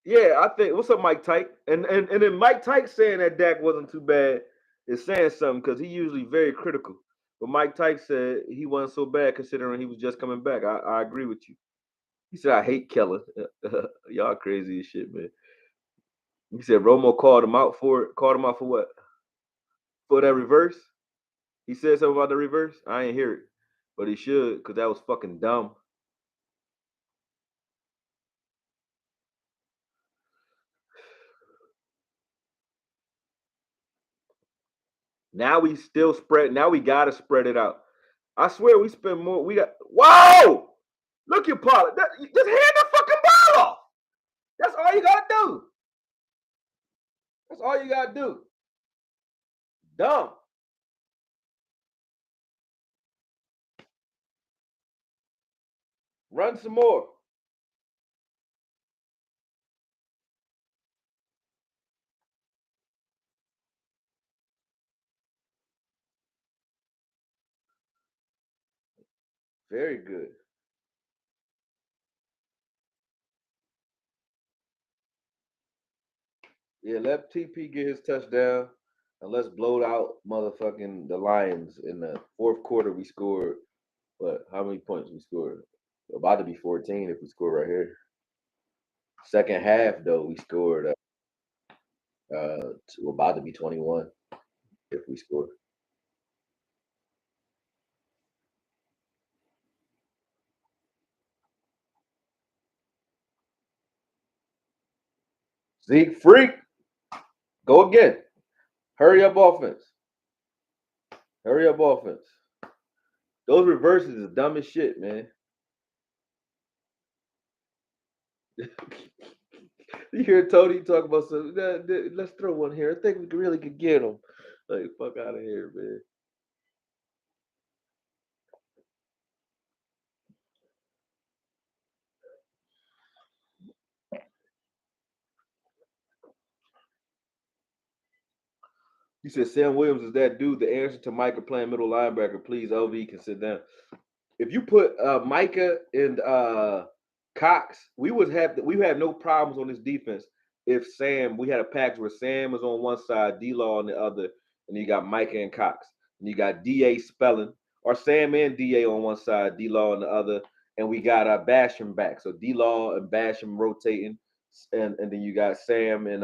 Yeah, I think what's up, Mike Tyke? And then Mike Tyke saying that Dak wasn't too bad is saying something because he usually very critical. But Mike Tyke said he wasn't so bad considering he was just coming back. I agree with you. He said I hate Keller. Y'all crazy as shit, man. He said Romo called him out for it. Called him out for what? For that reverse? He said something about the reverse. I ain't hear it, but he should because that was fucking dumb. Now we still spread. Now we gotta spread it out. I swear we spend more. We got. Whoa! Look at Pollard. Just hand the fucking ball off. That's all you gotta do. That's all you gotta do. Dumb. Run some more. Very good. Yeah, let TP get his touchdown, and let's blow out motherfucking the Lions in the fourth quarter. We scored. What? How many points we scored? About to be 14 if we score right here. Second half though, we scored about to be 21 if we score. Zeke freak, go again. Hurry up offense. Hurry up offense. Those reverses is dumb as shit, man. You hear Tony talk about something. Let's throw one here. I think we really could get him. Like, fuck out of here, man. You said Sam Williams is that dude. The answer to Micah playing middle linebacker. Please, LV can sit down. If you put Micah and Cox, we would have no problems on this defense if Sam we had a package where Sam was on one side, D Law on the other, and you got Micah and Cox, and you got DA Spelling, or Sam and DA on one side, D Law on the other, and we got Basham back. So D Law and Basham rotating, and then you got Sam and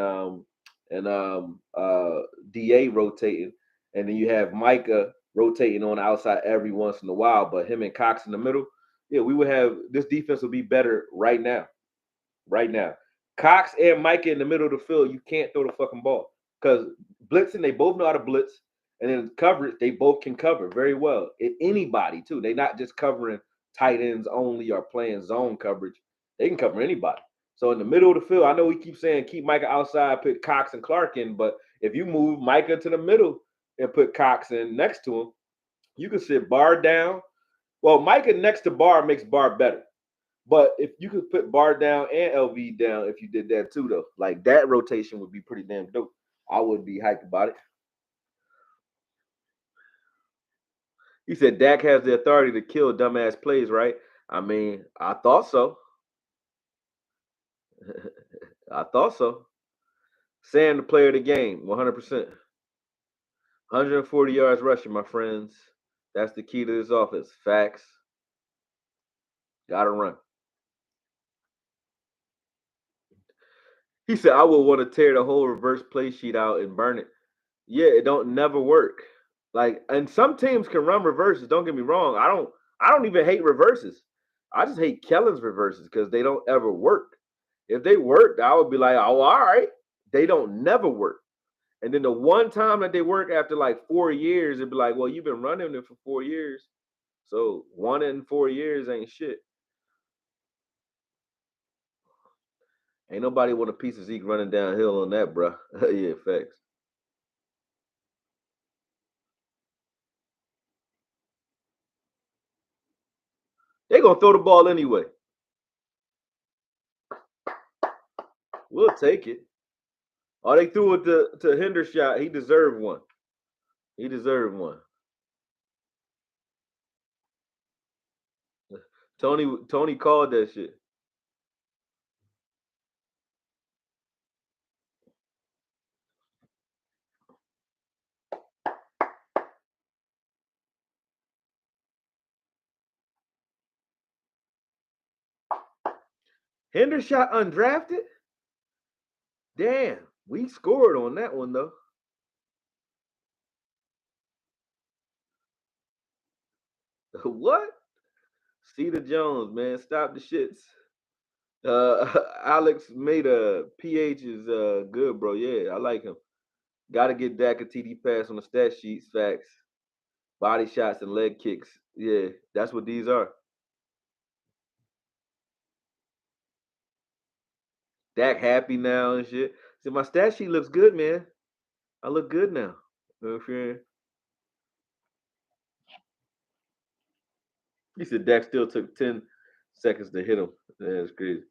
DA rotating, and then you have Micah rotating on the outside every once in a while, but him and Cox in the middle, yeah, we would have this defense would be better right now. Right now. Cox and Micah in the middle of the field, you can't throw the fucking ball. Because blitzing, they both know how to blitz. And then coverage, they both can cover very well. Anybody, too. They're not just covering tight ends only or playing zone coverage. They can cover anybody. So in the middle of the field, I know we keep saying keep Micah outside, put Cox and Clark in, but if you move Micah to the middle and put Cox in next to him, you can sit Barr down. Well, Micah next to Barr makes Barr better. But if you could put Barr down and LV down, if you did that too, though, like that rotation would be pretty damn dope. I would be hyped about it. He said Dak has the authority to kill dumbass plays, right? I mean, I thought so. I thought so. Sam, the player of the game, 100%. 140 yards rushing, my friends. That's the key to this offense. Facts. Gotta run. He said, I would want to tear the whole reverse play sheet out and burn it. Yeah, it don't never work. Like, and some teams can run reverses. Don't get me wrong. I don't even hate reverses. I just hate Kellen's reverses because they don't ever work. If they worked, I would be like, oh, all right. They don't never work. And then the one time that they work after like 4 years, it'd be like, well, you've been running it for 4 years. So 1 in 4 years ain't shit. Ain't nobody want a piece of Zeke running downhill on that, bro. Yeah, facts. They gonna throw the ball anyway. We'll take it. Oh, they threw it to Hendershot. He deserved one. He deserved one. Tony called that shit. Hendershot undrafted? Damn, we scored on that one though. What? Cedar Jones, man, stop the shits. Alex made a PH is good, bro. Yeah, I like him. Got to get Dak a TD pass on the stat sheets. Facts. Body shots and leg kicks. Yeah, that's what these are. Dak happy now and shit. See, my stat sheet looks good, man. I look good now. You know what I'm saying? He said Dak still took 10 seconds to hit him. That's crazy.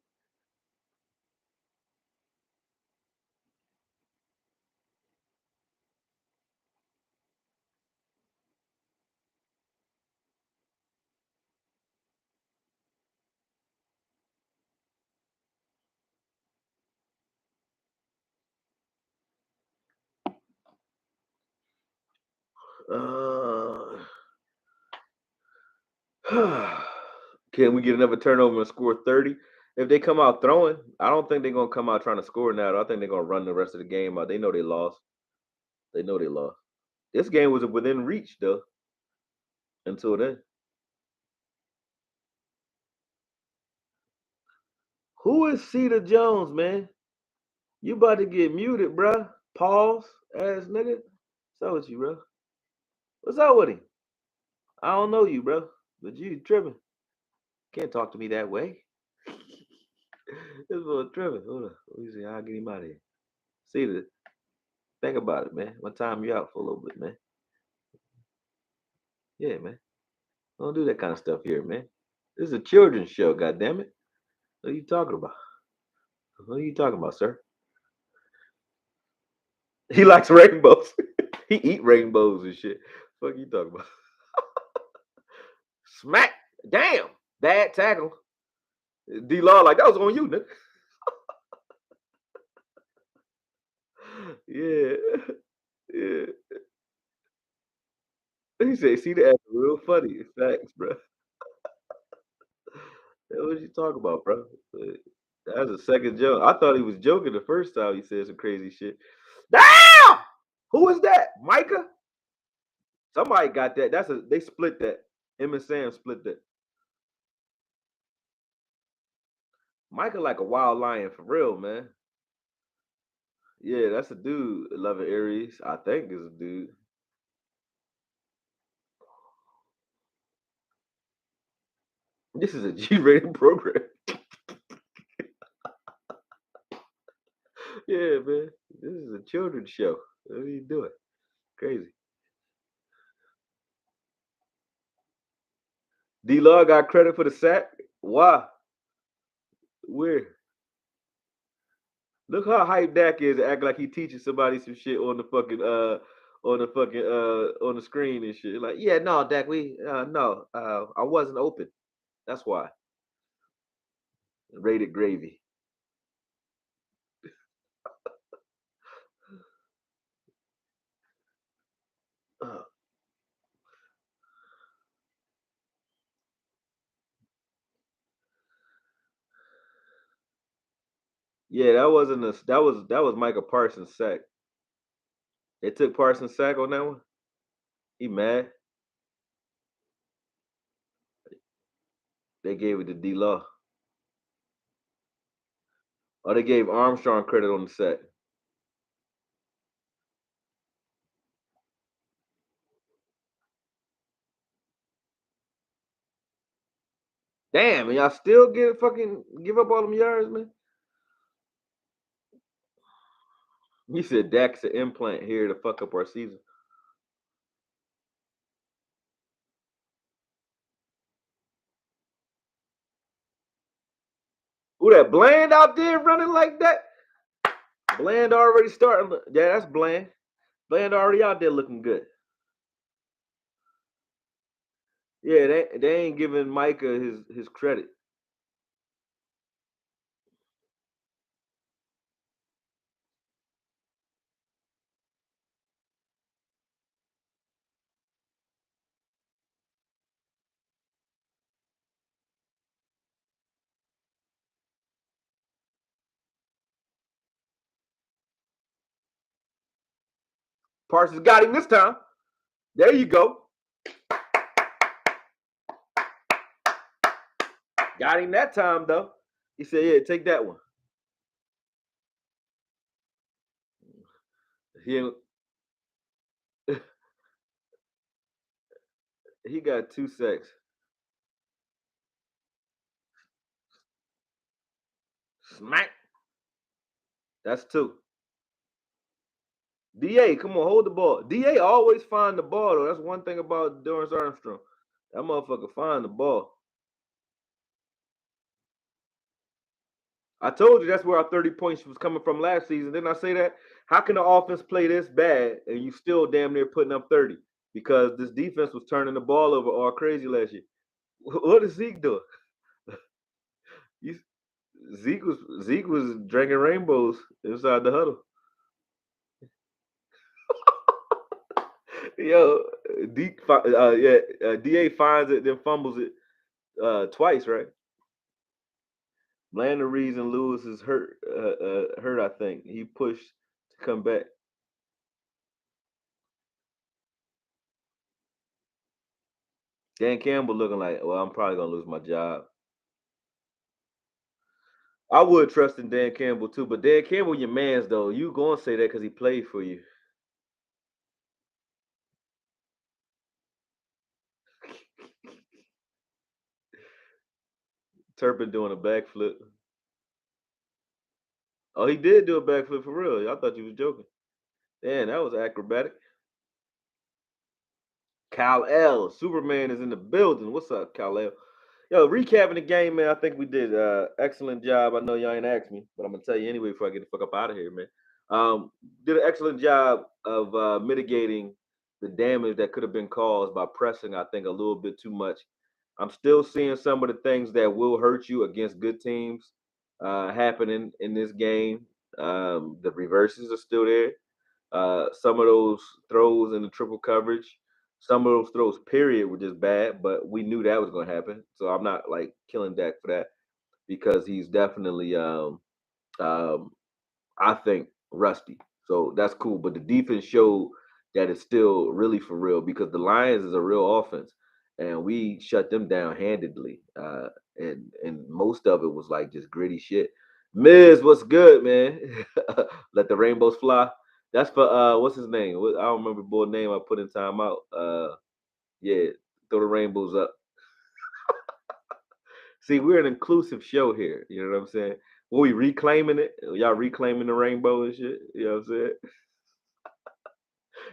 Uh, can we get another turnover and score 30? If they come out throwing, I don't think they're gonna come out trying to score now. I think they're gonna run the rest of the game out. They know they lost. They know they lost. This game was within reach though. Until then. Who is Cedar Jones, man? You about to get muted, bruh. Pause, ass nigga. What's up with you, bro? What's up with him? I don't know you, bro. But you tripping. Can't talk to me that way. This boy tripping. Hold on. Let me see. I'll get him out of here. See the think about it, man. One time you out for a little bit, man. Yeah, man. Don't do that kind of stuff here, man. This is a children's show, goddammit. What are you talking about? What are you talking about, sir? He likes rainbows. He eat rainbows and shit. Fuck you talking about? Smack. Damn. Bad tackle. D Law like that was on you, nigga. Yeah. Yeah. He said, see the ass real funny. Facts, bro. What you talking about, bro? That's a second joke. I thought he was joking the first time he said some crazy shit. Damn! Who is that? Micah? Somebody got that. They split that. Him and Sam split that. Micah like a wild lion for real, man. Yeah, that's a dude. 11 Aries, I think is a dude. This is a G-rated program. Yeah, man. This is a children's show. What are you doing? Crazy. D-Law got credit for the sack. Why? Where? Look how hyped Dak is, act like he teaching somebody some shit on the fucking on the screen and shit. Like, yeah, no, Dak, we no, I wasn't open. That's why. Rated gravy. Yeah, that wasn't a that was Micah Parsons' sack. They took Parsons' sack on that one. He mad. They gave it to D Law. Or they gave Armstrong credit on the sack. Damn, and y'all still give up all them yards, man. You said Dak's an implant here to fuck up our season. Who that Bland out there running like that? Bland already starting. Yeah, that's Bland. Bland already out there looking good. Yeah, they ain't giving Micah his credit. Parsons got him this time. There you go. Got him that time though. He said, "Yeah, take that one." He he got 2 sacks. Smack. That's 2. Da, come on, hold the ball. Da always find the ball though. That's one thing about Dorrance Armstrong. That motherfucker find the ball. I told you that's where our 30 points was coming from last season. Didn't I say that? How can the offense play this bad and you still damn near putting up 30? Because this defense was turning the ball over all crazy last year. What is Zeke doing? You, Zeke was drinking rainbows inside the huddle. Yo, Da finds it, then fumbles it twice, right? Bland the reason Lewis is hurt. I think he pushed to come back. Dan Campbell looking like, well, I'm probably gonna lose my job. I would trust in Dan Campbell too, but Dan Campbell, your man's though. You gonna say that because he played for you? Turpin doing a backflip. Oh, he did do a backflip for real. I thought you was joking. Man, that was acrobatic. Kyle L. Superman is in the building. What's up, Kyle L? Yo, recapping the game, man. I think we did excellent job. I know y'all ain't asked me, but I'm gonna tell you anyway before I get the fuck up out of here, man. Did an excellent job of mitigating the damage that could have been caused by pressing. I think a little bit too much. I'm still seeing some of the things that will hurt you against good teams happening in this game. The reverses are still there. Some of those throws in the triple coverage, some of those throws, period, were just bad, but we knew that was going to happen. So I'm not like killing Dak for that because he's definitely, um, I think, rusty. So that's cool. But the defense showed that it's still really for real because the Lions is a real offense and we shut them down handedly. And most of it was like just gritty shit. Miz, what's good, man? Let the rainbows fly. That's for what's his name? I don't remember the boy name I put in timeout. Yeah, throw the rainbows up. See, we're an inclusive show here. You know what I'm saying? What we reclaiming it? Y'all reclaiming the rainbow and shit. You know what I'm saying?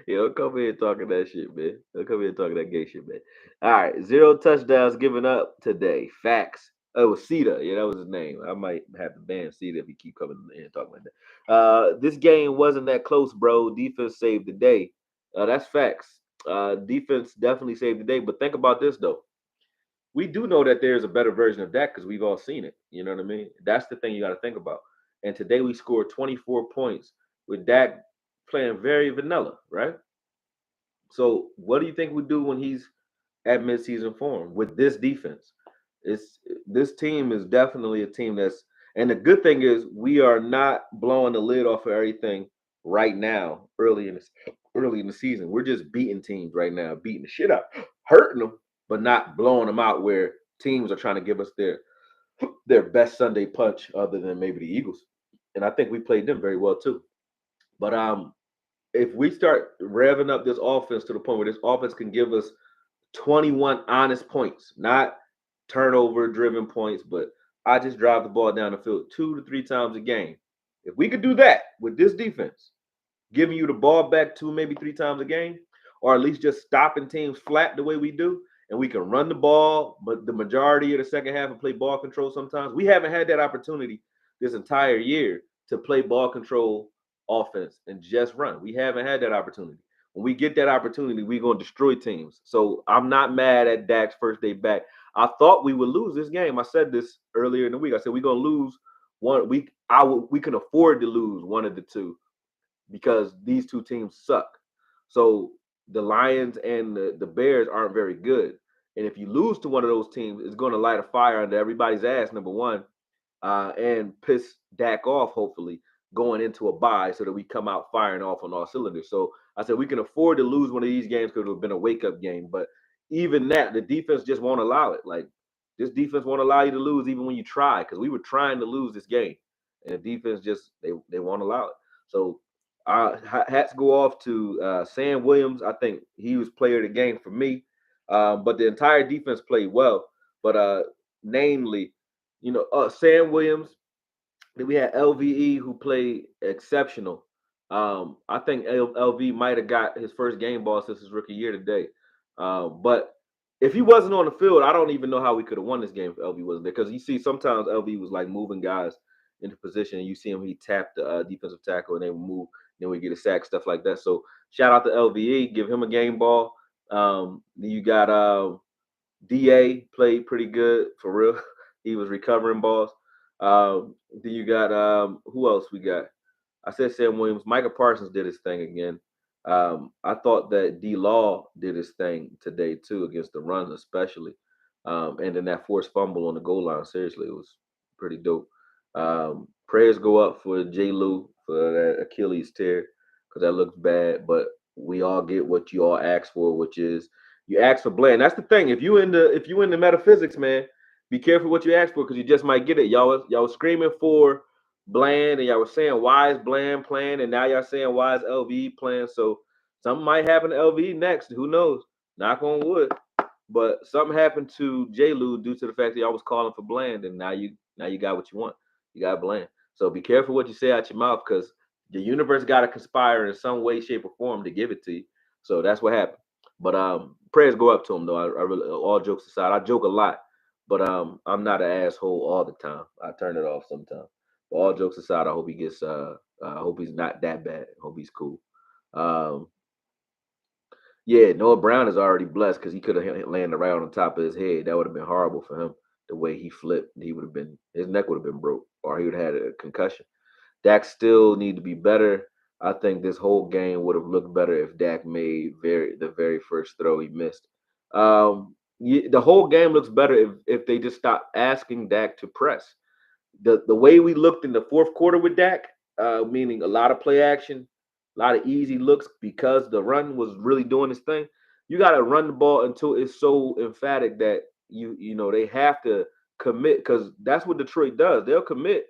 Yeah, don't come here talking that shit, man. Don't come here talking that gay shit, man. All right, 0 touchdowns given up today. Facts. Oh, it was Cedar. Yeah, that was his name. I might have to ban Cedar if he keep coming in and talking like that. This game wasn't that close, bro. Defense saved the day. That's facts. Defense definitely saved the day. But think about this though. We do know that there's a better version of Dak because we've all seen it. You know what I mean? That's the thing you got to think about. And today we scored 24 points with Dak playing very vanilla, right? So what do you think we do when he's at midseason form with this defense? It's this team is definitely a team that's And the good thing is we are not blowing the lid off of everything right now, early in the season. We're just beating teams right now, beating the shit out, hurting them, but not blowing them out where teams are trying to give us their best Sunday punch other than maybe the Eagles. And I think we played them very well too. But if we start revving up this offense to the point where this offense can give us 21 honest points, not turnover driven points, but I just drive the ball down the field 2 to 3 times a game. If we could do that with this defense, giving you the ball back 2, maybe 3 times a game, or at least just stopping teams flat the way we do, and we can run the ball, but the majority of the second half and play ball control sometimes. We haven't had that opportunity this entire year to play ball control offense and just run. We haven't had that opportunity. When we get that opportunity, we're going to destroy teams. So I'm not mad at Dak's first day back. I thought we would lose this game. I said this earlier in the week. I said we're going to lose one. We can afford to lose one of the two because these two teams suck. So the Lions and the Bears aren't very good. And if you lose to one of those teams, it's going to light a fire under everybody's ass, number one, and piss Dak off, hopefully, going into a bye so that we come out firing off on all cylinders. So I said we can afford to lose one of these games because it would have been a wake-up game. But even that, the defense just won't allow it. Like, this defense won't allow you to lose even when you try, because we were trying to lose this game. And the defense just, they won't allow it. So hats go off to Sam Williams. I think he was player of the game for me. But the entire defense played well. But namely, Sam Williams. Then we had LVE who played exceptional. I think LV might have got his first game ball since his rookie year today. But if he wasn't on the field, I don't even know how we could have won this game if LV wasn't there. Because you see, sometimes LV was like moving guys into position, and you see him, he tapped the defensive tackle, and they would move, then we get a sack, stuff like that. So shout out to LVE, give him a game ball. You got DA played pretty good for real. He was recovering balls. Then you got who else we got? I said Sam Williams. Micah Parsons did his thing again. I thought that D Law did his thing today too against the run, especially. And then that forced fumble on the goal line. Seriously, it was pretty dope. Prayers go up for J. Lou for that Achilles tear because that looks bad. But we all get what you all asked for, which is you ask for Bland. That's the thing. If you in the metaphysics, man, be careful what you ask for because you just might get it. Y'all was screaming for Bland and y'all was saying why is Bland playing, and now y'all saying why is LVE playing. So something might happen to LVE next. Who knows? Knock on wood. But something happened to J. Lou due to the fact that y'all was calling for Bland, and now you got what you want. You got Bland. So be careful what you say out your mouth because the universe got to conspire in some way, shape, or form to give it to you. So that's what happened. But prayers go up to him though. I really, all jokes aside, I joke a lot, but I'm not an asshole all the time. I turn it off sometimes. But all jokes aside, I hope he gets. I hope he's not that bad. I hope he's cool. Um, yeah, Noah Brown is already blessed because he could have landed right on top of his head. That would have been horrible for him. The way he flipped, he would have been his neck would have been broke, or he would have had a concussion. Dak still need to be better. I think this whole game would have looked better if Dak made the very first throw he missed. The whole game looks better if they just stop asking Dak to press. The way we looked in the fourth quarter with Dak, meaning a lot of play action, a lot of easy looks because the run was really doing its thing. You got to run the ball until it's so emphatic that they have to commit because that's what Detroit does. They'll commit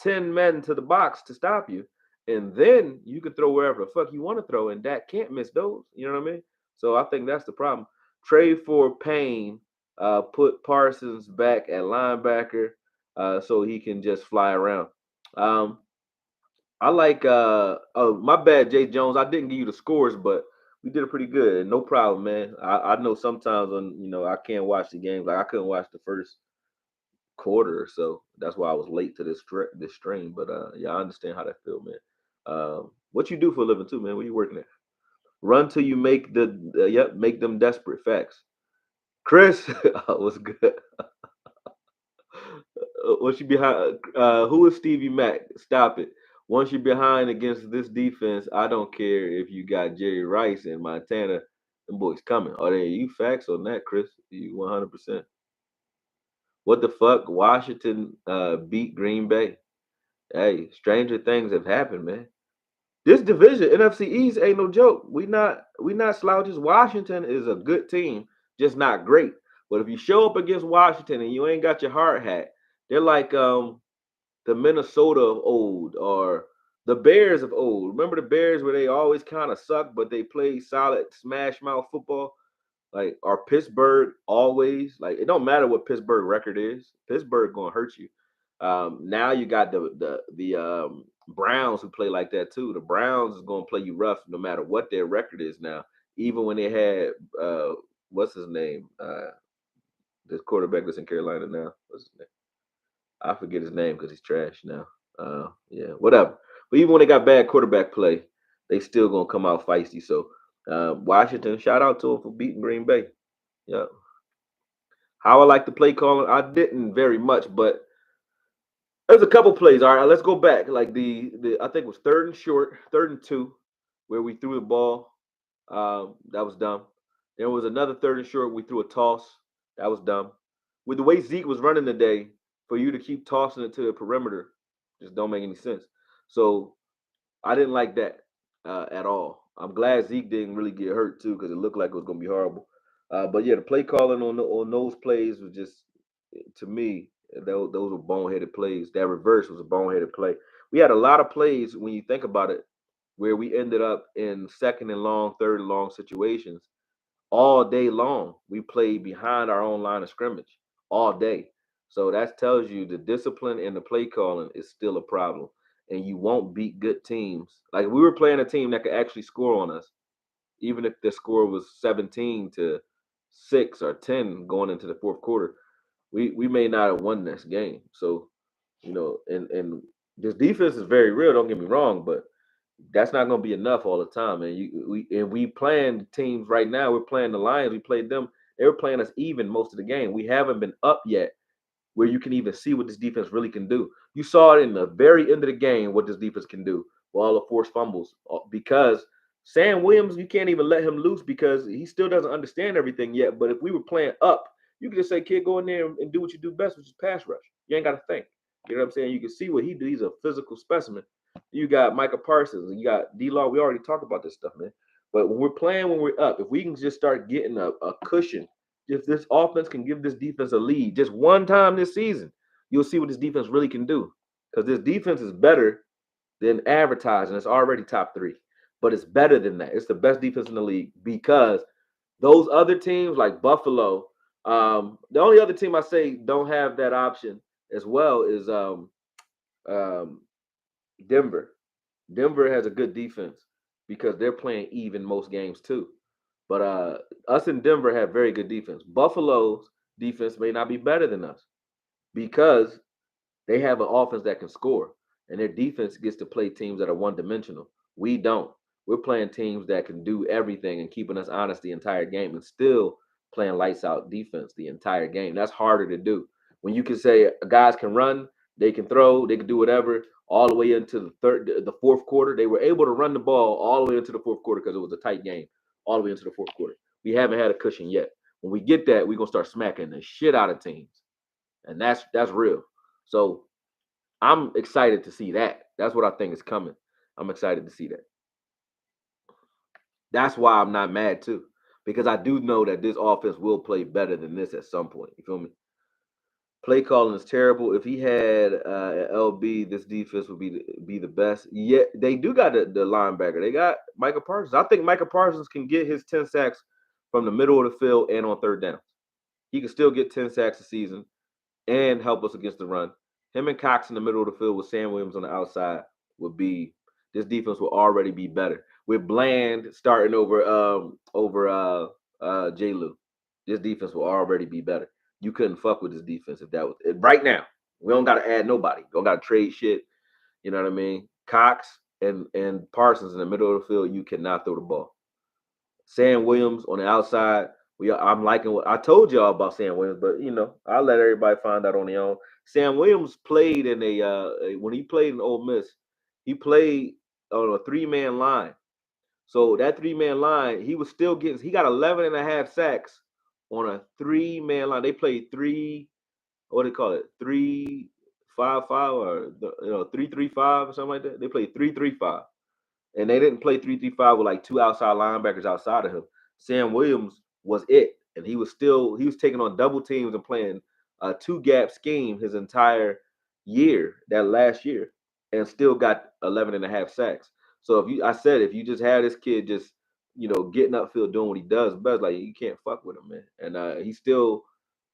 10 men to the box to stop you, and then you can throw wherever the fuck you want to throw, and Dak can't miss those. You know what I mean? So I think that's the problem. Trade for Payne, put Parsons back at linebacker so he can just fly around. Um, I like oh my bad, Jay Jones. I didn't give you the scores, but we did it pretty good. No problem, man. I know sometimes when I can't watch the games, like I couldn't watch the first quarter or so. That's why I was late to this stream. But yeah, I understand how that feel, man. What you do for a living too, man? Where you working at? Run till you make make them desperate. Facts. Chris was good. Once you behind, who is Stevie Mack? Stop it. Once you're behind against this defense, I don't care if you got Jerry Rice and Montana. Them boys coming. Are they you facts on that, Chris? You 100%. What the fuck? Washington beat Green Bay. Hey, stranger things have happened, man. This division, NFC East, ain't no joke. We not slouches. Washington is a good team, just not great. But if you show up against Washington and you ain't got your hard hat, they're like the Minnesota of old or the Bears of old. Remember the Bears where they always kind of suck, but they play solid smash mouth football? Like, or Pittsburgh always, like, it don't matter what Pittsburgh record is. Pittsburgh gonna hurt you. Now you got the Browns who play like that too. The Browns is gonna play you rough no matter what their record is now. Even when they had what's his name? This quarterback that's in Carolina now. What's his name? I forget his name because he's trash now. Yeah, whatever. But even when they got bad quarterback play, they still gonna come out feisty. So Washington, shout out to him for beating Green Bay. Yeah. How I like the play calling, I didn't very much, but there's a couple plays. All right, let's go back. Like the I think it was third and short, 3rd and 2, where we threw the ball. That was dumb. There was another 3rd and short. We threw a toss. That was dumb. With the way Zeke was running today, for you to keep tossing it to the perimeter, just don't make any sense. So I didn't like that at all. I'm glad Zeke didn't really get hurt too, because it looked like it was going to be horrible. But yeah, the play calling on those plays was just, to me, those were boneheaded plays. That reverse was a boneheaded play. We had a lot of plays when you think about it, where we ended up in 2nd and long, 3rd and long situations all day long. We played behind our own line of scrimmage all day. So that tells you the discipline and the play calling is still a problem. And you won't beat good teams. Like, we were playing a team that could actually score on us, even if the score was 17-6 or 10 going into the fourth quarter. We may not have won this game. So, and this defense is very real, don't get me wrong, but that's not going to be enough all the time. And we playing teams right now. We're playing the Lions. We played them. They were playing us even most of the game. We haven't been up yet, where you can even see what this defense really can do. You saw it in the very end of the game what this defense can do with all the forced fumbles. Because Sam Williams, you can't even let him loose because he still doesn't understand everything yet. But if we were playing up, you could just say, kid, go in there and do what you do best, which is pass rush. You ain't got to think. You know what I'm saying? You can see what he do. He's a physical specimen. You got Micah Parsons and you got D-Law. We already talked about this stuff, man. But when we're playing, when we're up, if we can just start getting a cushion, if this offense can give this defense a lead just one time this season, you'll see what this defense really can do. Because this defense is better than advertising. It's already top 3, but it's better than that. It's the best defense in the league because those other teams like Buffalo, the only other team I say don't have that option as well is um, Denver. Denver has a good defense because they're playing even most games too. But us and Denver have very good defense. Buffalo's defense may not be better than us because they have an offense that can score, and their defense gets to play teams that are one dimensional. We don't. We're playing teams that can do everything and keeping us honest the entire game and still playing lights out defense the entire game. That's harder to do. When you can say guys can run, they can throw, they can do whatever, all the way into the fourth quarter. They were able to run the ball all the way into the fourth quarter because it was a tight game, all the way into the fourth quarter. We haven't had a cushion yet. When we get that, we're gonna start smacking the shit out of teams, and that's real. So I'm excited to see that. That's what I think is coming. I'm excited to see that. That's why I'm not mad too, because I do know that this offense will play better than this at some point. You feel me? Play calling is terrible. If he had LB, this defense would be the best. Yet they do got the linebacker. They got Micah Parsons. I think Micah Parsons can get his 10 sacks from the middle of the field and on third down. He can still get 10 sacks a season and help us against the run. Him and Cox in the middle of the field with Sam Williams on the outside would be, this defense will already be better. With Bland starting over J. Lou, this defense will already be better. You couldn't fuck with this defense if that was it. Right now. We don't gotta add nobody. Don't gotta trade shit. You know what I mean? Cox and Parsons in the middle of the field, you cannot throw the ball. Sam Williams on the outside. I'm liking what I told y'all about Sam Williams, but I'll let everybody find out on their own. Sam Williams played in when he played in Ole Miss, he played on a 3-man line. So that 3-man line, he got 11 and a half sacks on a 3-man line. They played 3 what do they call it, 3-5-5 or 3-3-5 or something like that. They played 3-3-5, and they didn't play 3-3-5 with like two outside linebackers outside of him. Sam Williams was it, and he was taking on double teams and playing a two gap scheme his entire year, that last year, and still got 11 and a half sacks. So if you just had this kid just getting upfield doing what he does best, like you can't fuck with him, man. And he still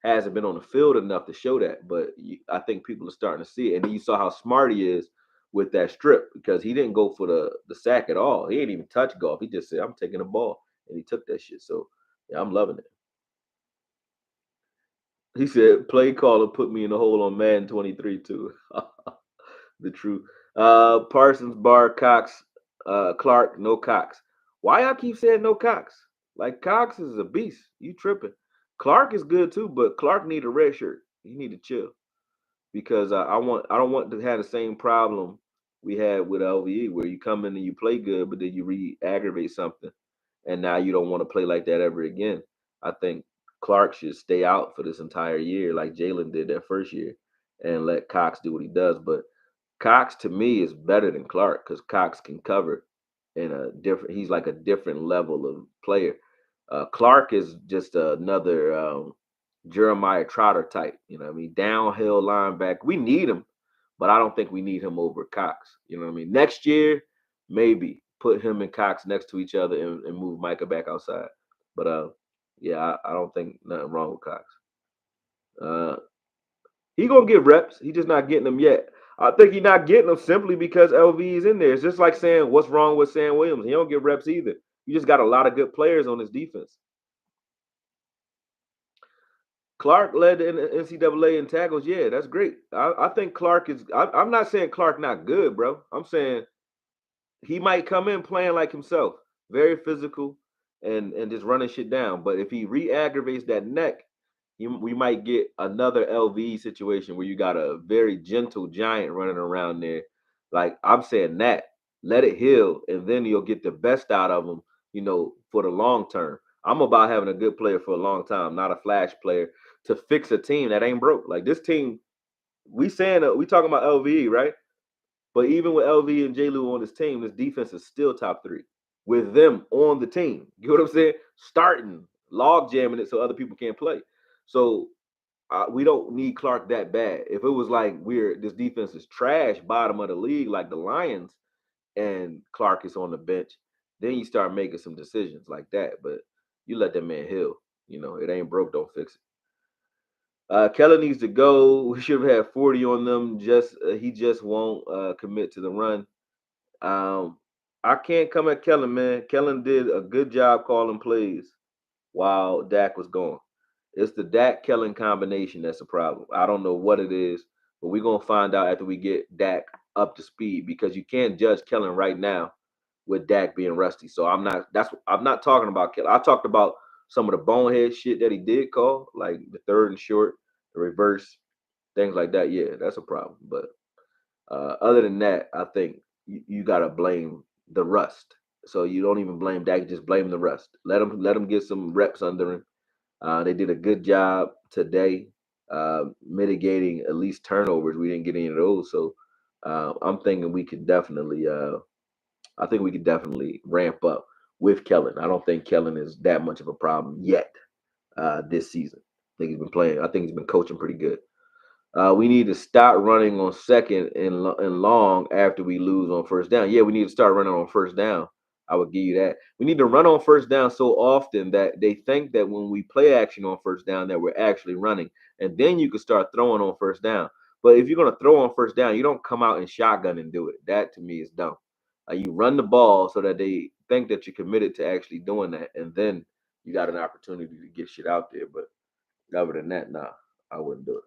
hasn't been on the field enough to show that, but I think people are starting to see it. And then you saw how smart he is with that strip because he didn't go for the sack at all. He didn't even touch golf. He just said, "I'm taking the ball," and he took that shit. So yeah, I'm loving it. He said, "Play caller put me in the hole on Madden 23 too." The truth. Parsons, Barr, Cox, Clark, no Cox. Why y'all keep saying no Cox? Like Cox is a beast. You tripping? Clark is good too, but Clark need a red shirt. He need to chill because I don't want to have the same problem we had with LVE where you come in and you play good, but then you re-aggravate something, and now you don't want to play like that ever again. I think Clark should stay out for this entire year, like Jalen did that first year, and let Cox do what he does. But Cox to me is better than Clark because Cox can cover in a different. He's like a different level of player. Clark is just another Jeremiah Trotter type. You know what I mean? Downhill linebacker. We need him, but I don't think we need him over Cox. You know what I mean? Next year, maybe put him and Cox next to each other and move Micah back outside. But yeah, I don't think nothing wrong with Cox. Uh, he gonna get reps. He just not getting them yet. I think he's not getting them simply because LV is in there. It's just like saying what's wrong with Sam Williams. He don't get reps either. You just got a lot of good players on his defense. Clark led the NCAA in tackles. Yeah, that's great. I think Clark is. I'm not saying Clark not good, bro. I'm saying he might come in playing like himself, very physical, and just running shit down. But if he re-aggravates that neck, we might get another LV situation where you got a very gentle giant running around there. Like I'm saying that, let it heal, and then you'll get the best out of him. For the long term. I'm about having a good player for a long time, not a flash player to fix a team that ain't broke. Like this team, we talking about LVE, right? But even with LV and J. Lou on this team, this defense is still top three with them on the team. You know what I'm saying? Starting, log jamming it so other people can't play. So we don't need Clark that bad. If it was like this defense is trash, bottom of the league, like the Lions, and Clark is on the bench, then you start making some decisions like that. But you let that man heal. It ain't broke, don't fix it. Keller needs to go. We should have had 40 on them. He just won't commit to the run. Um, I can't come at Kellen, man. Kellen did a good job calling plays while Dak was gone. It's the Dak Kellen combination that's a problem. I don't know what it is, but we're gonna find out after we get Dak up to speed because you can't judge Kellen right now with Dak being rusty. So I'm not talking about Kellen. I talked about some of the bonehead shit that he did call, like the third and short, the reverse, things like that. Yeah, that's a problem. But other than that, I think you gotta blame the rust. So you don't even blame Dak, just blame the rust. Let him get some reps under him. They did a good job today mitigating at least turnovers. We didn't get any of those, so I'm thinking we could definitely. I think we could definitely ramp up with Kellen. I don't think Kellen is that much of a problem yet this season. I think he's been playing. I think he's been coaching pretty good. We need to stop running on second and long after we lose on first down. Yeah, we need to start running on first down. I would give you that. We need to run on first down so often that they think that when we play action on first down that we're actually running, and then you can start throwing on first down. But if you're gonna throw on first down, you don't come out and shotgun and do it. That to me is dumb. You run the ball so that they think that you're committed to actually doing that, and then you got an opportunity to get shit out there. But other than that, nah, I wouldn't do it.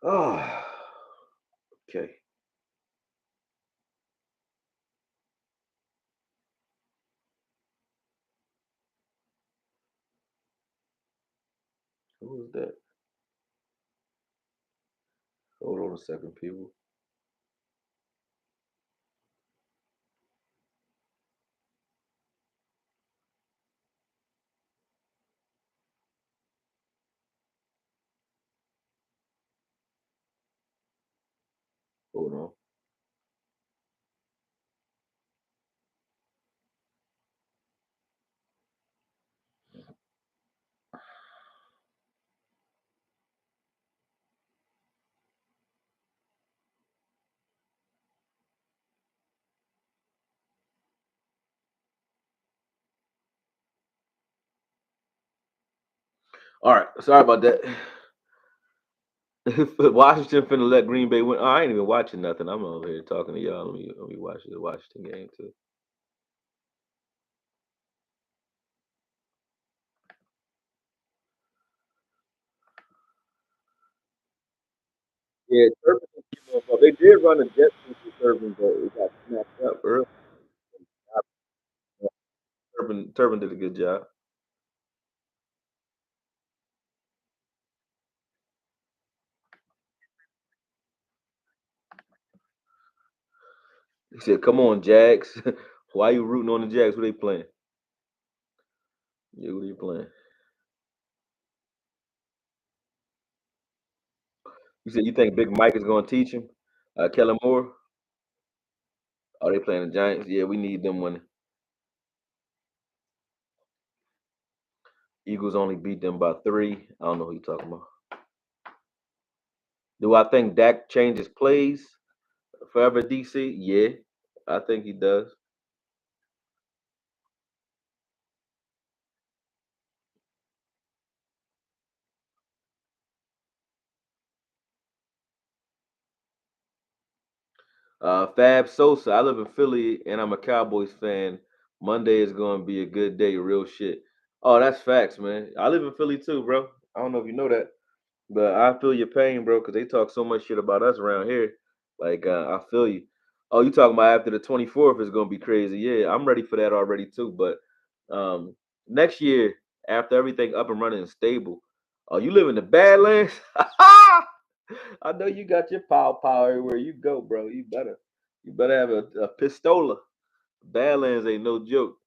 Oh, okay. Who was that? Hold on a second, people. Hold on. All right, sorry about that. Washington finna let Green Bay win. Oh, I ain't even watching nothing. I'm over here talking to y'all. Let me watch the Washington game too. Yeah, they did run a jet sweep with Turpin, but it got snapped up early. Turpin did a good job. He said, "Come on, Jags. Why you rooting on the Jags? Who they playing? Yeah, who they playing?" You said you think Big Mike is going to teach him? Kellen Moore? Oh, they playing the Giants? Yeah, we need them winning. Eagles only beat them by 3. I don't know who you talking about. Do I think Dak changes plays forever, DC? Yeah, I think he does. Fab Sosa, I live in Philly and I'm a Cowboys fan. Monday is going to be a good day, real shit. Oh, that's facts, man. I live in Philly too, bro. I don't know if you know that. But I feel your pain, bro, because they talk so much shit about us around here. Like, I feel you. Oh, you talking about after the 24th is gonna be crazy? Yeah, I'm ready for that already too. But next year, after everything up and running and stable, oh, you live in the Badlands? I know you got your power everywhere you go, bro. You better have a pistola. Badlands ain't no joke.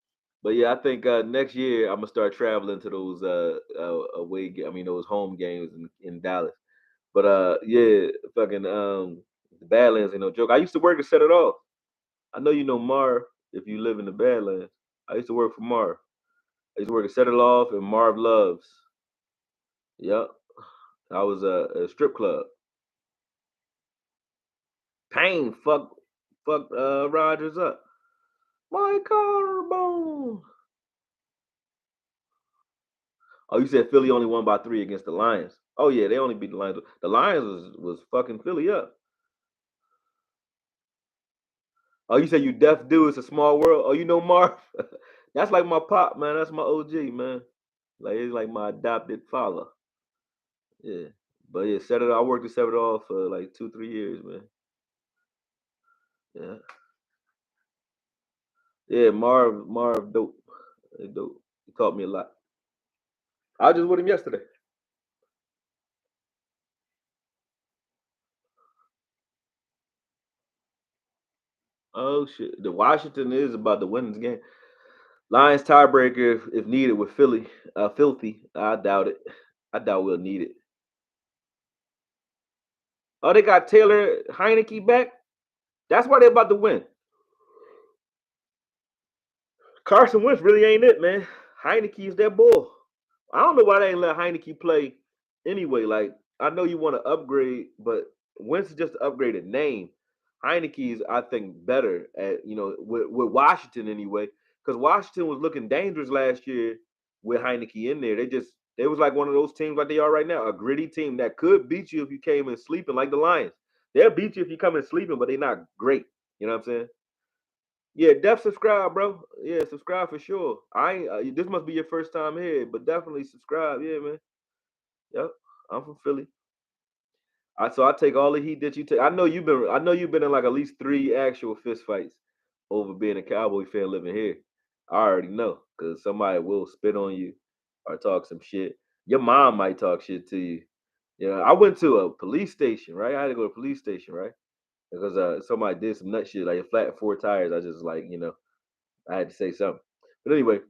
But yeah, I think next year I'm gonna start traveling to those those home games in Dallas. But yeah, fucking the Badlands ain't no joke. I used to work to Set It Off. I know you know Marv if you live in the Badlands. I used to work for Marv. I used to work at Set It Off and Marv Loves. Yep. I was a strip club. Pain fuck Rogers up. My collarbone. Oh, you said Philly only won by 3 against the Lions. Oh yeah, they only beat the Lions. The Lions was fucking Philly up. Oh, you said you deaf do. It's a small world. Oh, you know Marv? That's like my pop, man. That's my OG, man. Like he's like my adopted father. Yeah. But yeah, set it. I worked to set it off for like 2, 3 years, man. Yeah. Yeah, Marv, dope. Dope. He taught me a lot. I was just with him yesterday. Oh shit. The Washington is about to win this game. Lions tiebreaker if needed with Philly. Filthy. I doubt it. I doubt we'll need it. Oh, they got Taylor Heineke back. That's why they're about to win. Carson Wentz really ain't it, man. Heineke is that bull. I don't know why they ain't let Heineke play anyway. Like, I know you want to upgrade, but Wentz is just an upgraded name. Heineke is, I think, better at, with Washington anyway, because Washington was looking dangerous last year with Heineke in there. They was like one of those teams like they are right now, a gritty team that could beat you if you came in sleeping, like the Lions. They'll beat you if you come in sleeping, but they're not great. You know what I'm saying? Yeah, def subscribe, bro. Yeah, subscribe for sure. I ain't, this must be your first time here, but definitely subscribe. Yeah, man. Yep, I'm from Philly. So I take all the heat that you take. I know you've been in like at least 3 actual fist fights over being a Cowboy fan living here. I already know because somebody will spit on you or talk some shit. Your mom might talk shit to you. You know, I went to a police station, right? I had to go to a police station, right? Because somebody did some nut shit, like a flat four tires. I just like, I had to say something. But anyway,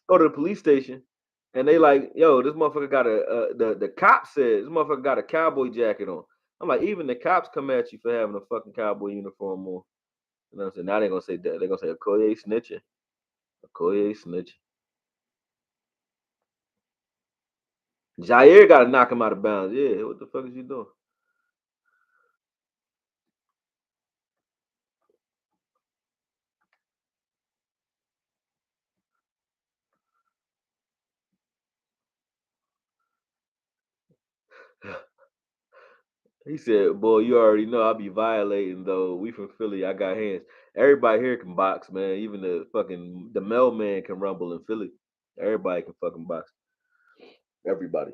go to the police station, and they like, yo, this motherfucker got the cop said this motherfucker got a cowboy jacket on. I'm like, even the cops come at you for having a fucking cowboy uniform on. You know what I'm saying? Now they're gonna say that. They're gonna say AKOYE snitching. AKOYE snitching. Jair gotta knock him out of bounds. Yeah, what the fuck is you doing? He said, "Boy, you already know I be violating though. We from Philly. I got hands. Everybody here can box, man. Even the mailman can rumble in Philly. Everybody can fucking box. Everybody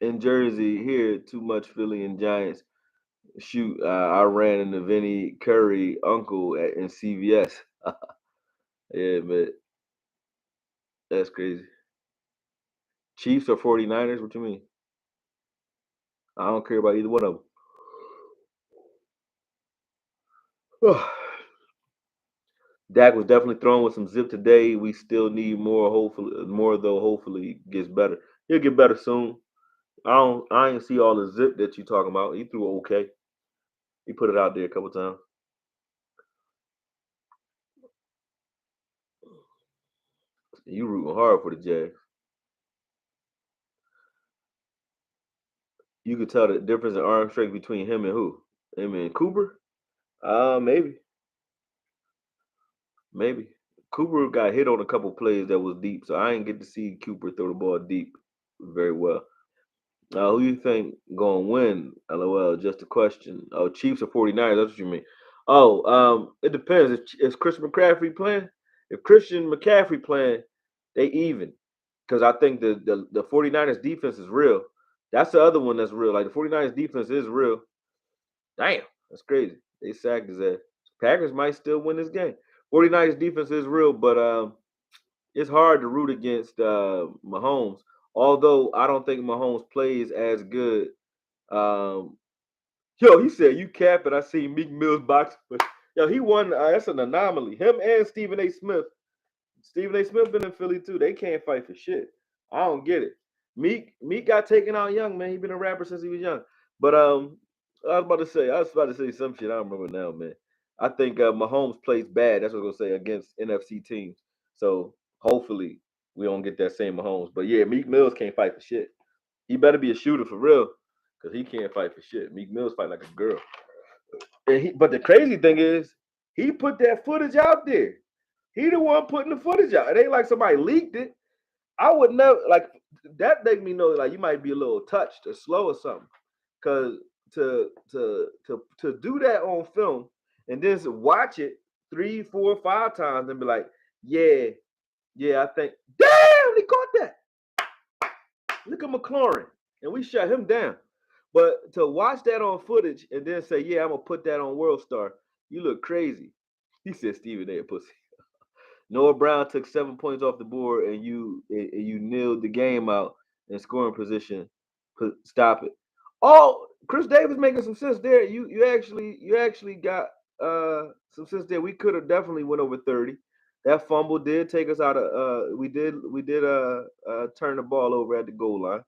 in Jersey here. Too much Philly and Giants. Shoot, I ran into Vinny Curry uncle in CVS. Yeah, man, that's crazy. Chiefs or 49ers? What you mean? I don't care about either one of them. Dak was definitely throwing with some zip today. We still need more. Hopefully, more though. Hopefully, it gets better. He'll get better soon. I ain't see all the zip that you talking about. He threw okay. He put it out there a couple times. You rooting hard for the Jags. You could tell the difference in arm strength between him and who? Him and Cooper? Maybe, maybe. Cooper got hit on a couple plays that was deep, so I didn't get to see Cooper throw the ball deep very well. Who you think gonna win? LOL, just a question. Oh, Chiefs or 49ers, that's what you mean. Oh, it depends. Is Christian McCaffrey playing? If Christian McCaffrey playing, they even. Because I think the 49ers defense is real. That's the other one that's real. Like the 49ers defense is real. Damn, that's crazy. They sacked his ass. Packers might still win this game. 49ers defense is real, but it's hard to root against Mahomes. Although I don't think Mahomes plays as good. Um, he said you cap it. I see Meek Mill's box, but yo, he won. That's an anomaly. Him and Stephen A. Smith. Stephen A. Smith been in Philly too. They can't fight for shit. I don't get it. Meek got taken out young, man. He been a rapper since he was young. But I was about to say some shit. I don't remember now, man. I think Mahomes plays bad. That's what I was gonna say against NFC teams. So hopefully we don't get that same Mahomes. But yeah, Meek Mills can't fight for shit. He better be a shooter for real, cause he can't fight for shit. Meek Mills fight like a girl. But the crazy thing is, he put that footage out there. He the one putting the footage out. It ain't like somebody leaked it. I would never like that. Make me know like you might be a little touched or slow or something. Cause to do that on film and then watch it 3, 4, 5 times and be like, yeah, I think, damn, he caught that. Look at McLaurin, and we shut him down. But to watch that on footage and then say, yeah, I'm gonna put that on World Star, you look crazy. He said Stephen A. pussy. Noah Brown took 7 points off the board, and you nailed the game out in scoring position. Stop it. Oh, Chris Davis making some sense there. You actually got some sense there. We could have definitely went over 30. That fumble did take us out of we did turn the ball over at the goal line.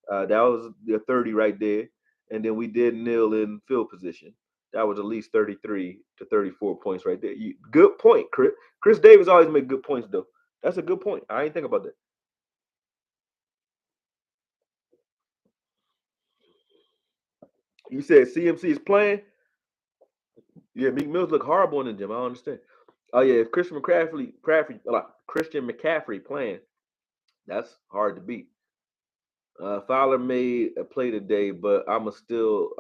That was the 30 right there. And then we did kneel in field position. That was at least 33 to 34 points right there. Good point, Chris. Chris Davis always make good points, though. That's a good point. I ain't think about that. You said CMC is playing? Yeah, Meek Mills look horrible in the gym. I don't understand. Oh, yeah, if Christian McCaffrey playing, that's hard to beat. Fowler made a play today, but I'm still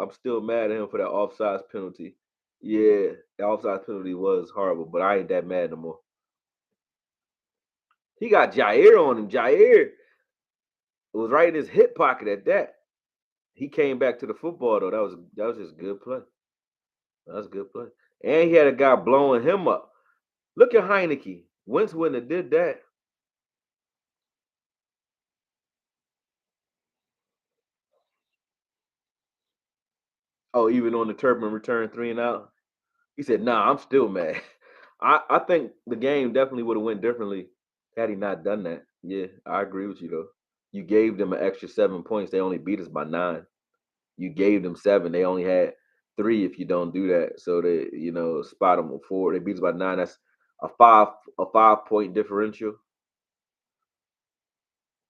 mad at him for that offsides penalty. Yeah, the offsides penalty was horrible, but I ain't that mad no more. He got Jair on him. Jair was right in his hip pocket at that. He came back to the football though. That was just good play. That was good play. And he had a guy blowing him up. Look at Heineke. Wentz wouldn't have did that. Oh, even on the Turpin return 3 and out. He said, "Nah, I'm still mad." I think the game definitely would have went differently had he not done that. Yeah, I agree with you though. You gave them an extra 7 points. They only beat us by 9. You gave them 7. They only had 3 if you don't do that. So they, spot them with 4. They beat us by 9. That's a 5 point differential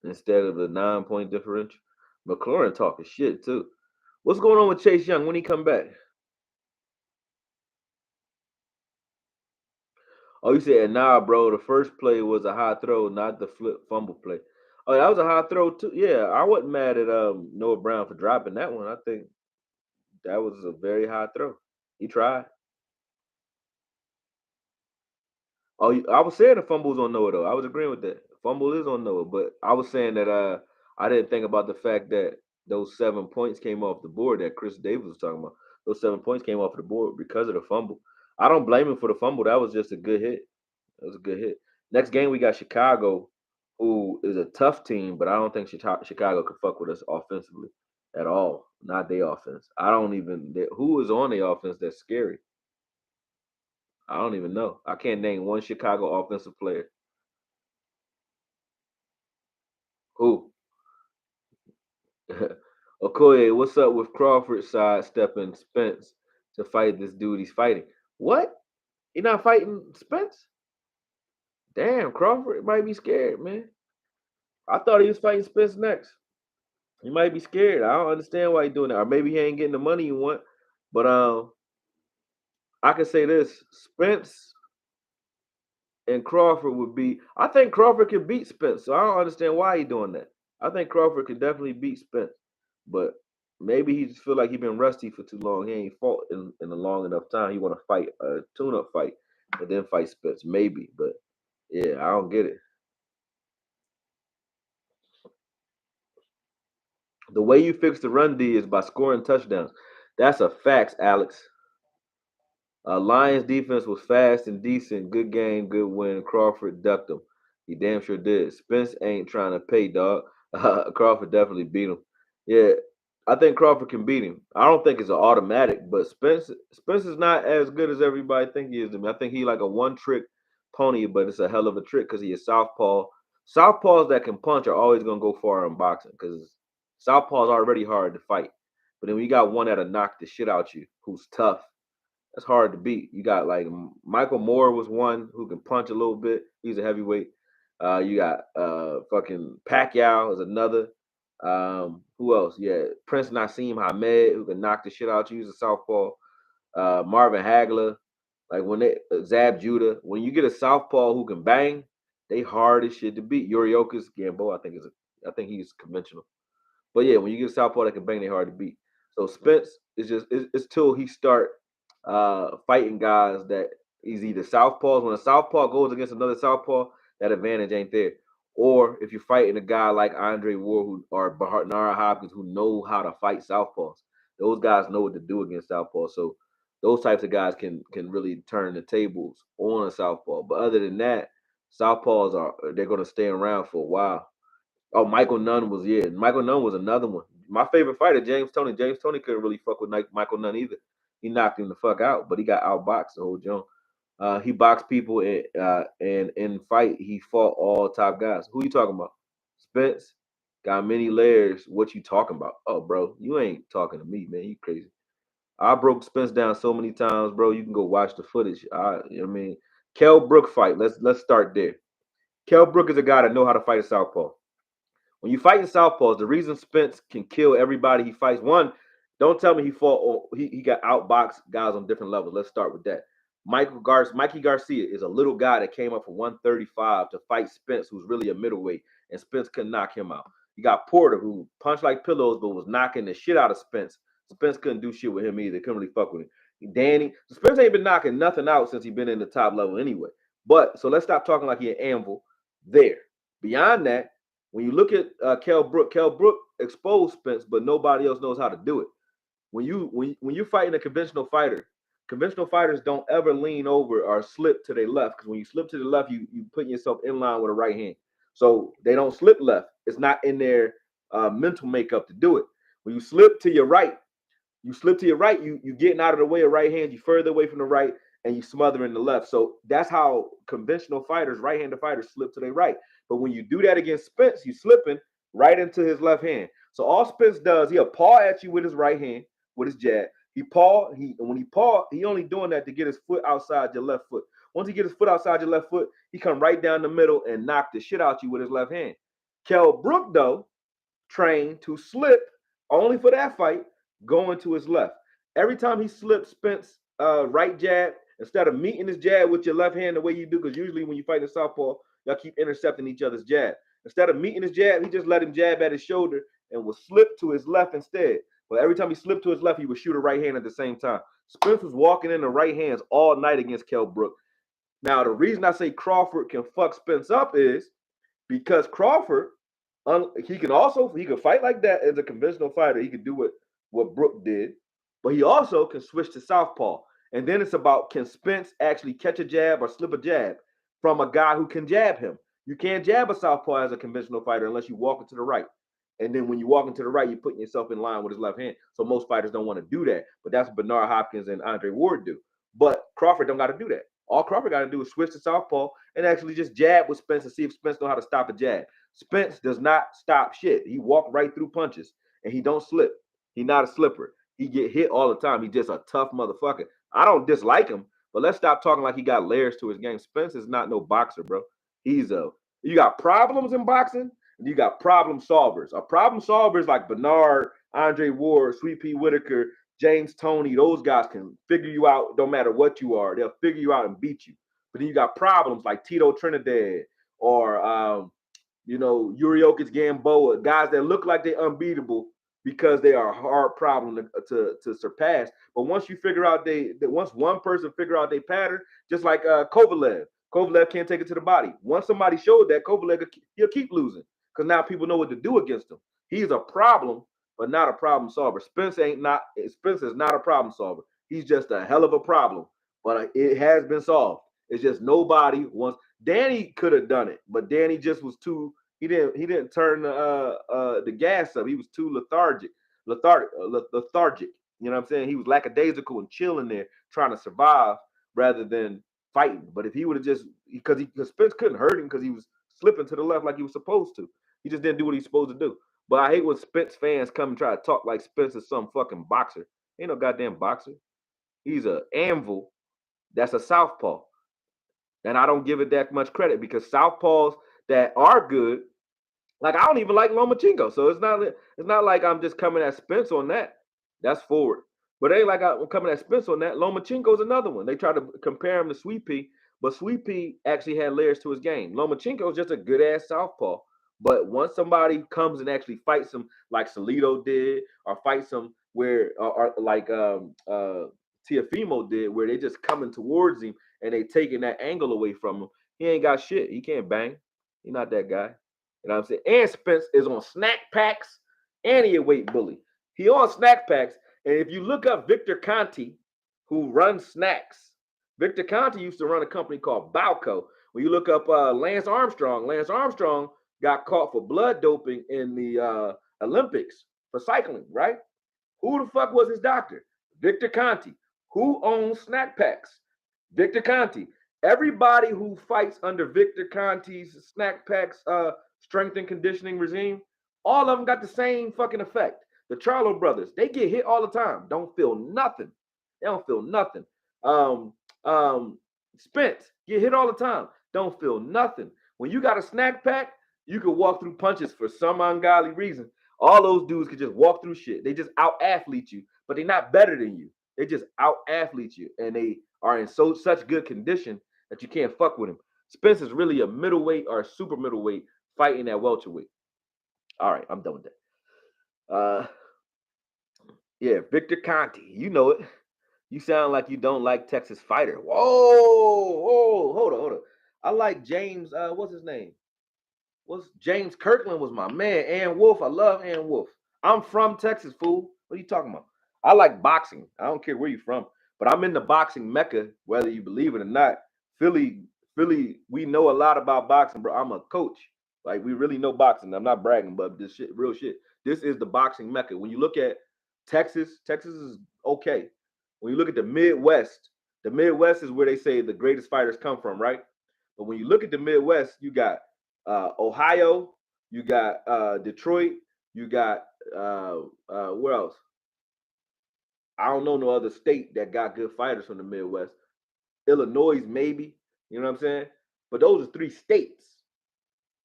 instead of the 9 point differential. McLaurin talking shit too. What's going on with Chase Young when he come back? Oh, you said nah, bro. The first play was a high throw, not the flip fumble play. Oh, that was a high throw too. Yeah, I wasn't mad at Noah Brown for dropping that one. I think that was a very high throw. He tried. Oh, I was saying the fumble was on Noah though. I was agreeing with that. Fumble is on Noah, but I was saying that I didn't think about the fact that those 7 points came off the board that Chris Davis was talking about. Those 7 points came off the board because of the fumble. I don't blame him for the fumble. That was just a good hit. That was a good hit. Next game we got Chicago, who is a tough team, but I don't think Chicago could fuck with us offensively at all. Not their offense. I don't even who is on the offense that's scary. I don't even know. I can't name one Chicago offensive player. Who? Okoye, what's up with Crawford sidestepping Spence to fight this dude he's fighting? What? He not fighting Spence? Damn, Crawford might be scared, man. I thought he was fighting Spence next. He might be scared. I don't understand why he's doing that. Or maybe he ain't getting the money he want. But I can say this: Spence and Crawford would be. I think Crawford could beat Spence. So I don't understand why he's doing that. I think Crawford could definitely beat Spence, but maybe he just feel like he been rusty for too long. He ain't fought in a long enough time. He want to fight a tune-up fight and then fight Spence. Maybe, but yeah, I don't get it. The way you fix the run D is by scoring touchdowns. That's a fact, Alex. Lions defense was fast and decent. Good game, good win. Crawford ducked him. He damn sure did. Spence ain't trying to pay, dog. Crawford definitely beat him. Yeah, I think Crawford can beat him. I don't think it's an automatic, but Spence is not as good as everybody think he is to me. I think he like a one trick pony, but it's a hell of a trick because he is southpaw. Southpaws that can punch are always gonna go far in boxing because southpaws are already hard to fight. But then when you got one that'll knock the shit out you, who's tough, that's hard to beat. You got like Michael Moore was one who can punch a little bit. He's a heavyweight. You got fucking Pacquiao is another. Who else? Yeah, Prince Nassim Hamed who can knock the shit out you. He's a southpaw. Marvin Hagler. Like when they Zab Judah. When you get a southpaw who can bang, they hard as shit to beat. Yoriokas Gambo, I think he's conventional. But yeah, when you get a southpaw that can bang, they hard to beat. So Spence is just it's till he start fighting guys that he's either southpaws. When a southpaw goes against another southpaw, that advantage ain't there. Or if you're fighting a guy like Andre Ward or Nara Hopkins who know how to fight southpaws, those guys know what to do against southpaws. So those types of guys can really turn the tables on a southpaw. But other than that, southpaws they're gonna stay around for a while. Oh, Michael Nunn was Michael Nunn was another one. My favorite fighter, James Toney. James Toney couldn't really fuck with Michael Nunn either. He knocked him the fuck out, but he got outboxed the whole jump. He boxed people and in fight he fought all top guys. Who you talking about? Spence got many layers. What you talking about? Oh, bro, you ain't talking to me, man. You crazy. I broke Spence down so many times, bro. You can go watch the footage. I mean, Kell Brook fight. Let's start there. Kell Brook is a guy that know how to fight a southpaw. When you fight in southpaws, the reason Spence can kill everybody he fights, one, don't tell me he fought or he got outboxed guys on different levels. Let's start with that. Mikey Garcia is a little guy that came up from 135 to fight Spence, who's really a middleweight, and Spence couldn't knock him out. You got Porter, who punched like pillows, but was knocking the shit out of Spence. Spence couldn't do shit with him either. Couldn't really fuck with him. Danny, Spence ain't been knocking nothing out since he been in the top level anyway. But so let's stop talking like he an anvil there. Beyond that, when you look at Kell Brook exposed Spence, but nobody else knows how to do it. When you fighting a conventional fighters don't ever lean over or slip to their left because when you slip to the left, you putting yourself in line with a right hand. So they don't slip left. It's not in their mental makeup to do it. When you slip to your right, You slip to your right, you getting out of the way of right hand, you further away from the right, and you smothering the left. So that's how conventional fighters, right-handed fighters, slip to their right. But when you do that against Spence, you slipping right into his left hand. So all Spence does, he'll paw at you with his right hand, with his jab. When he paw, he only doing that to get his foot outside your left foot. Once he get his foot outside your left foot, he come right down the middle and knock the shit out you with his left hand. Kell Brook, though, trained to slip only for that fight, going to his left. Every time he slips Spence right jab, instead of meeting his jab with your left hand the way you do, because usually when you fight in southpaw, y'all keep intercepting each other's jab. Instead of meeting his jab, he just let him jab at his shoulder and will slip to his left instead. But every time he slipped to his left, he would shoot a right hand at the same time. Spence was walking in the right hands all night against Kell Brook. Now, the reason I say Crawford can fuck Spence up is because Crawford, he can fight like that as a conventional fighter. He can do what Brook did, but he also can switch to southpaw. And then it's about, can Spence actually catch a jab or slip a jab from a guy who can jab him? You can't jab a southpaw as a conventional fighter unless you walk into the right. And then when you walk into the right, you're putting yourself in line with his left hand. So most fighters don't want to do that. But that's what Bernard Hopkins and Andre Ward do. But Crawford don't got to do that. All Crawford got to do is switch to southpaw and actually just jab with Spence and see if Spence know how to stop a jab. Spence does not stop shit. He walk right through punches and he don't slip. He not a slipper. He get hit all the time. He just a tough motherfucker. I don't dislike him, but let's stop talking like he got layers to his game. Spence is not no boxer, bro. You got problems in boxing, and you got problem solvers. A problem solver is like Bernard, Andre Ward, Sweet Pea Whitaker, James Toney. Those guys can figure you out no matter what you are. They'll figure you out and beat you. But then you got problems like Tito Trinidad or Yuriokic Gamboa, guys that look like they're unbeatable because they are a hard problem to surpass. But once you figure out once one person figure out their pattern, just like Kovalev can't take it to the body. Once somebody showed that, Kovalev, he'll keep losing because now people know what to do against him. He's a problem, but not a problem solver. Spence is not a problem solver. He's just a hell of a problem, but it has been solved. It's just nobody wants. Danny could have done it, but Danny just was too. He didn't turn the gas up. He was too lethargic. You know what I'm saying? He was lackadaisical and chilling there, trying to survive rather than fighting. But if he would have just because Spence couldn't hurt him because he was slipping to the left like he was supposed to. He just didn't do what he's supposed to do. But I hate when Spence fans come and try to talk like Spence is some fucking boxer. Ain't no goddamn boxer. He's an anvil. That's a southpaw. And I don't give it that much credit because southpaws that are good, like I don't even like Lomachenko. So it's not like I'm just coming at Spence on that. That's forward. But it ain't like I'm coming at Spence on that. Lomachenko's another one. They try to compare him to Sweet Pea, but Sweet Pea actually had layers to his game. Lomachenko's just a good ass southpaw. But once somebody comes and actually fights him like Salido did, or fights him where, or like Teofimo did, where they just coming towards him and they taking that angle away from him, he ain't got shit. He can't bang. He's not that guy. You know what I'm saying? And Spence is on snack packs and he a weight bully. He on snack packs. And if you look up Victor Conti, who runs snacks, Victor Conti used to run a company called Balco. When you look up Lance Armstrong got caught for blood doping in the Olympics for cycling, right? Who the fuck was his doctor? Victor Conti. Who owns snack packs? Victor Conti. Everybody who fights under Victor Conti's snack packs strength and conditioning regime, all of them got the same fucking effect. The Charlo brothers, they get hit all the time. Don't feel nothing. They don't feel nothing. Spence get hit all the time. Don't feel nothing. When you got a snack pack, you can walk through punches for some ungodly reason. All those dudes can just walk through shit. They just out athlete you, but they're not better than you. They just out athlete you, and they are in such good condition that you can't fuck with him. Spence is really a middleweight or a super middleweight fighting at welterweight. All right, I'm done with that. Yeah, Victor Conti, you know it. You sound like you don't like Texas Fighter. Whoa, hold on. I like James. What's his name? James Kirkland was my man. Ann Wolf, I love Ann Wolf. I'm from Texas, fool. What are you talking about? I like boxing. I don't care where you're from, but I'm in the boxing mecca, whether you believe it or not. Philly, we know a lot about boxing, bro. I'm a coach. Like, we really know boxing. I'm not bragging, but this shit, real shit. This is the boxing mecca. When you look at Texas is okay. When you look at the Midwest is where they say the greatest fighters come from, right? But when you look at the Midwest, you got Ohio, you got Detroit, you got where else? I don't know no other state that got good fighters from the Midwest. Illinois, maybe. You know what I'm saying? But those are 3 states.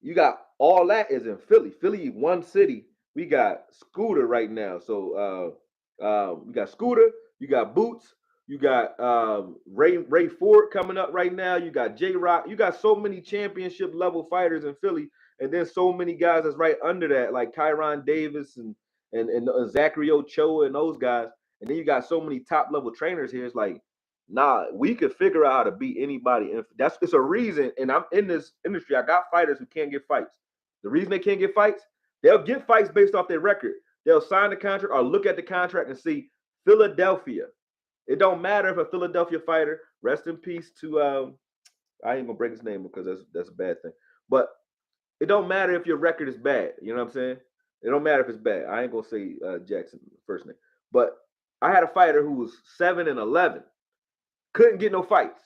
You got all that is in Philly. Philly, one city. We got Scooter right now. So we got Scooter. You got Boots. You got Ray Ford coming up right now. You got J Rock. You got so many championship level fighters in Philly, and then so many guys that's right under that, like Kyron Davis and Zachary Ochoa and those guys. And then you got so many top level trainers here. It's like, nah, we could figure out how to beat anybody. And it's a reason. And I'm in this industry. I got fighters who can't get fights. The reason they can't get fights, they'll get fights based off their record. They'll sign the contract or look at the contract and see Philadelphia. It don't matter if a Philadelphia fighter, rest in peace to I ain't gonna break his name because that's a bad thing. But it don't matter if your record is bad. You know what I'm saying? It don't matter if it's bad. I ain't gonna say Jackson first name. But I had a fighter who was 7-11. Couldn't get no fights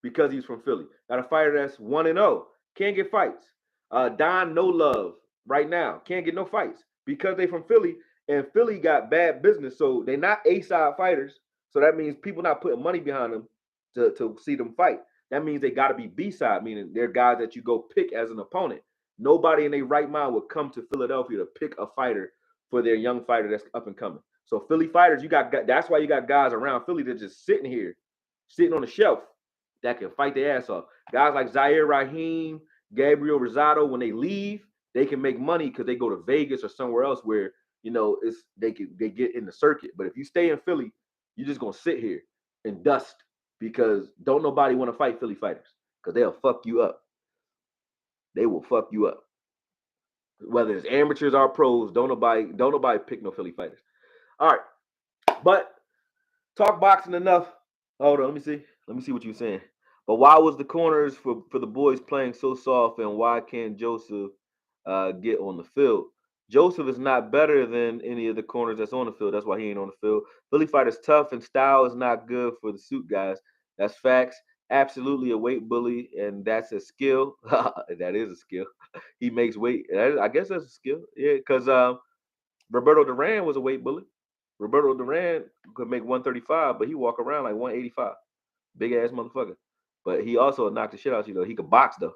because he's from Philly. Got a fighter that's 1-0. Can't get fights. Don No Love right now can't get no fights because they from Philly, and Philly got bad business. So they're not A-side fighters. So that means people not putting money behind them to see them fight. That means they got to be B-side, meaning they're guys that you go pick as an opponent. Nobody in their right mind would come to Philadelphia to pick a fighter for their young fighter that's up and coming. So Philly fighters, that's why you got guys around Philly that just sitting here, sitting on the shelf that can fight their ass off. Guys like Zaire Raheem, Gabriel Rosado, when they leave, they can make money because they go to Vegas or somewhere else where they get in the circuit. But if you stay in Philly, you're just gonna sit here and dust because don't nobody want to fight Philly fighters because they'll fuck you up. They will fuck you up. Whether it's amateurs or pros, don't nobody pick no Philly fighters. All right, but talk boxing enough. Hold on, let me see what you're saying. But why was the corners for the boys playing so soft, and why can't Joseph get on the field? Joseph is not better than any of the corners that's on the field. That's why he ain't on the field. Philly fighter's tough, and style is not good for the suit guys. That's facts. Absolutely a weight bully, and that's a skill. That is a skill. He makes weight. I guess that's a skill. Yeah, because Roberto Duran was a weight bully. Roberto Duran could make 135, but he walk around like 185. Big ass motherfucker. But he also knocked the shit out of you though. He could box though.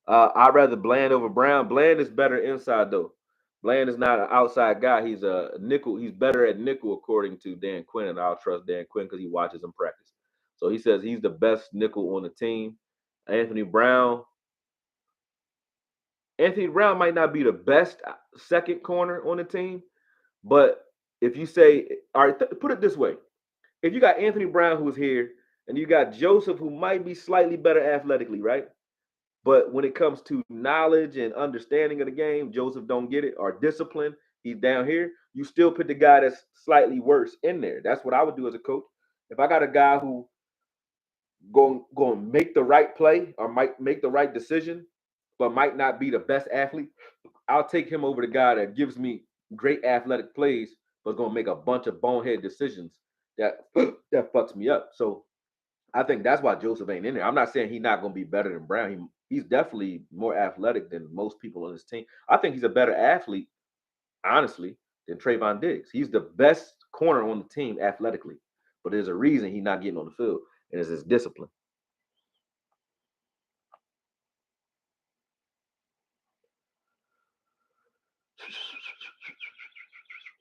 I'd rather Bland over Brown. Bland is better inside though. Bland is not an outside guy. He's a nickel. He's better at nickel according to Dan Quinn, and I'll trust Dan Quinn because he watches him practice. So he says he's the best nickel on the team. Anthony Brown. Anthony Brown might not be the best second corner on the team, but if you say, all right, put it this way. If you got Anthony Brown who's here, and you got Joseph who might be slightly better athletically, right? But when it comes to knowledge and understanding of the game, Joseph don't get it, or discipline, he's down here. You still put the guy that's slightly worse in there. That's what I would do as a coach. If I got a guy who going to make the right play or might make the right decision, but might not be the best athlete, I'll take him over the guy that gives me great athletic plays, but is going to make a bunch of bonehead decisions that fucks me up. So I think that's why Joseph ain't in there. I'm not saying he's not going to be better than Brown. He's definitely more athletic than most people on his team. I think he's a better athlete, honestly, than Trayvon Diggs. He's the best corner on the team athletically, but there's a reason he's not getting on the field, and it's his discipline.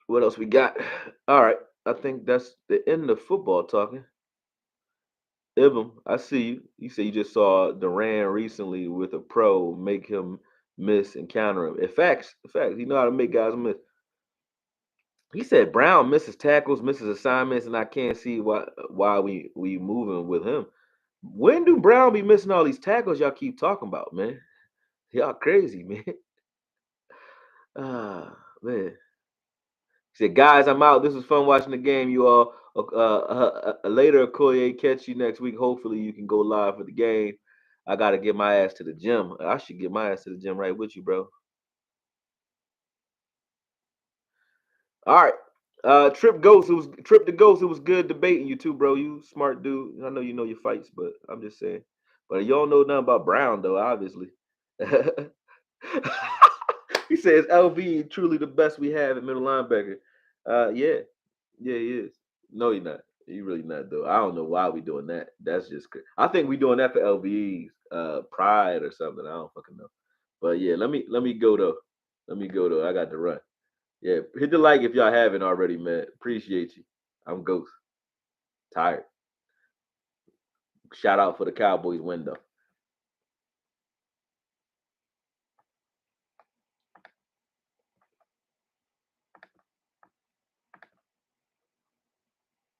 What else we got? All right, I think that's the end of football talking. Ibum, I see you. You say you just saw Duran recently with a pro make him miss and counter him. In fact, he know how to make guys miss. He said Brown misses tackles, misses assignments, and I can't see why we moving with him. When do Brown be missing all these tackles y'all keep talking about, man? Y'all crazy, man. Man. He said, guys, I'm out. This was fun watching the game. You all later, AKOYE, catch you next week. Hopefully you can go live for the game. I got to get my ass to the gym. I should get my ass to the gym right with you, bro. All right. Trip Ghost, it was good debating you too, bro. You smart dude. I know you know your fights, but I'm just saying. But you don't know nothing about Brown though, obviously. He says LV truly the best we have at middle linebacker. Yeah, yeah, he is. No, you're not. You really not though. I don't know why we doing that. That's just. I think we doing that for LV's pride or something. I don't fucking know. But yeah, let me go though. Let me go though. I got to run. Yeah, hit the like if y'all haven't already, man. Appreciate you. I'm Ghost. Tired. Shout out for the Cowboys window.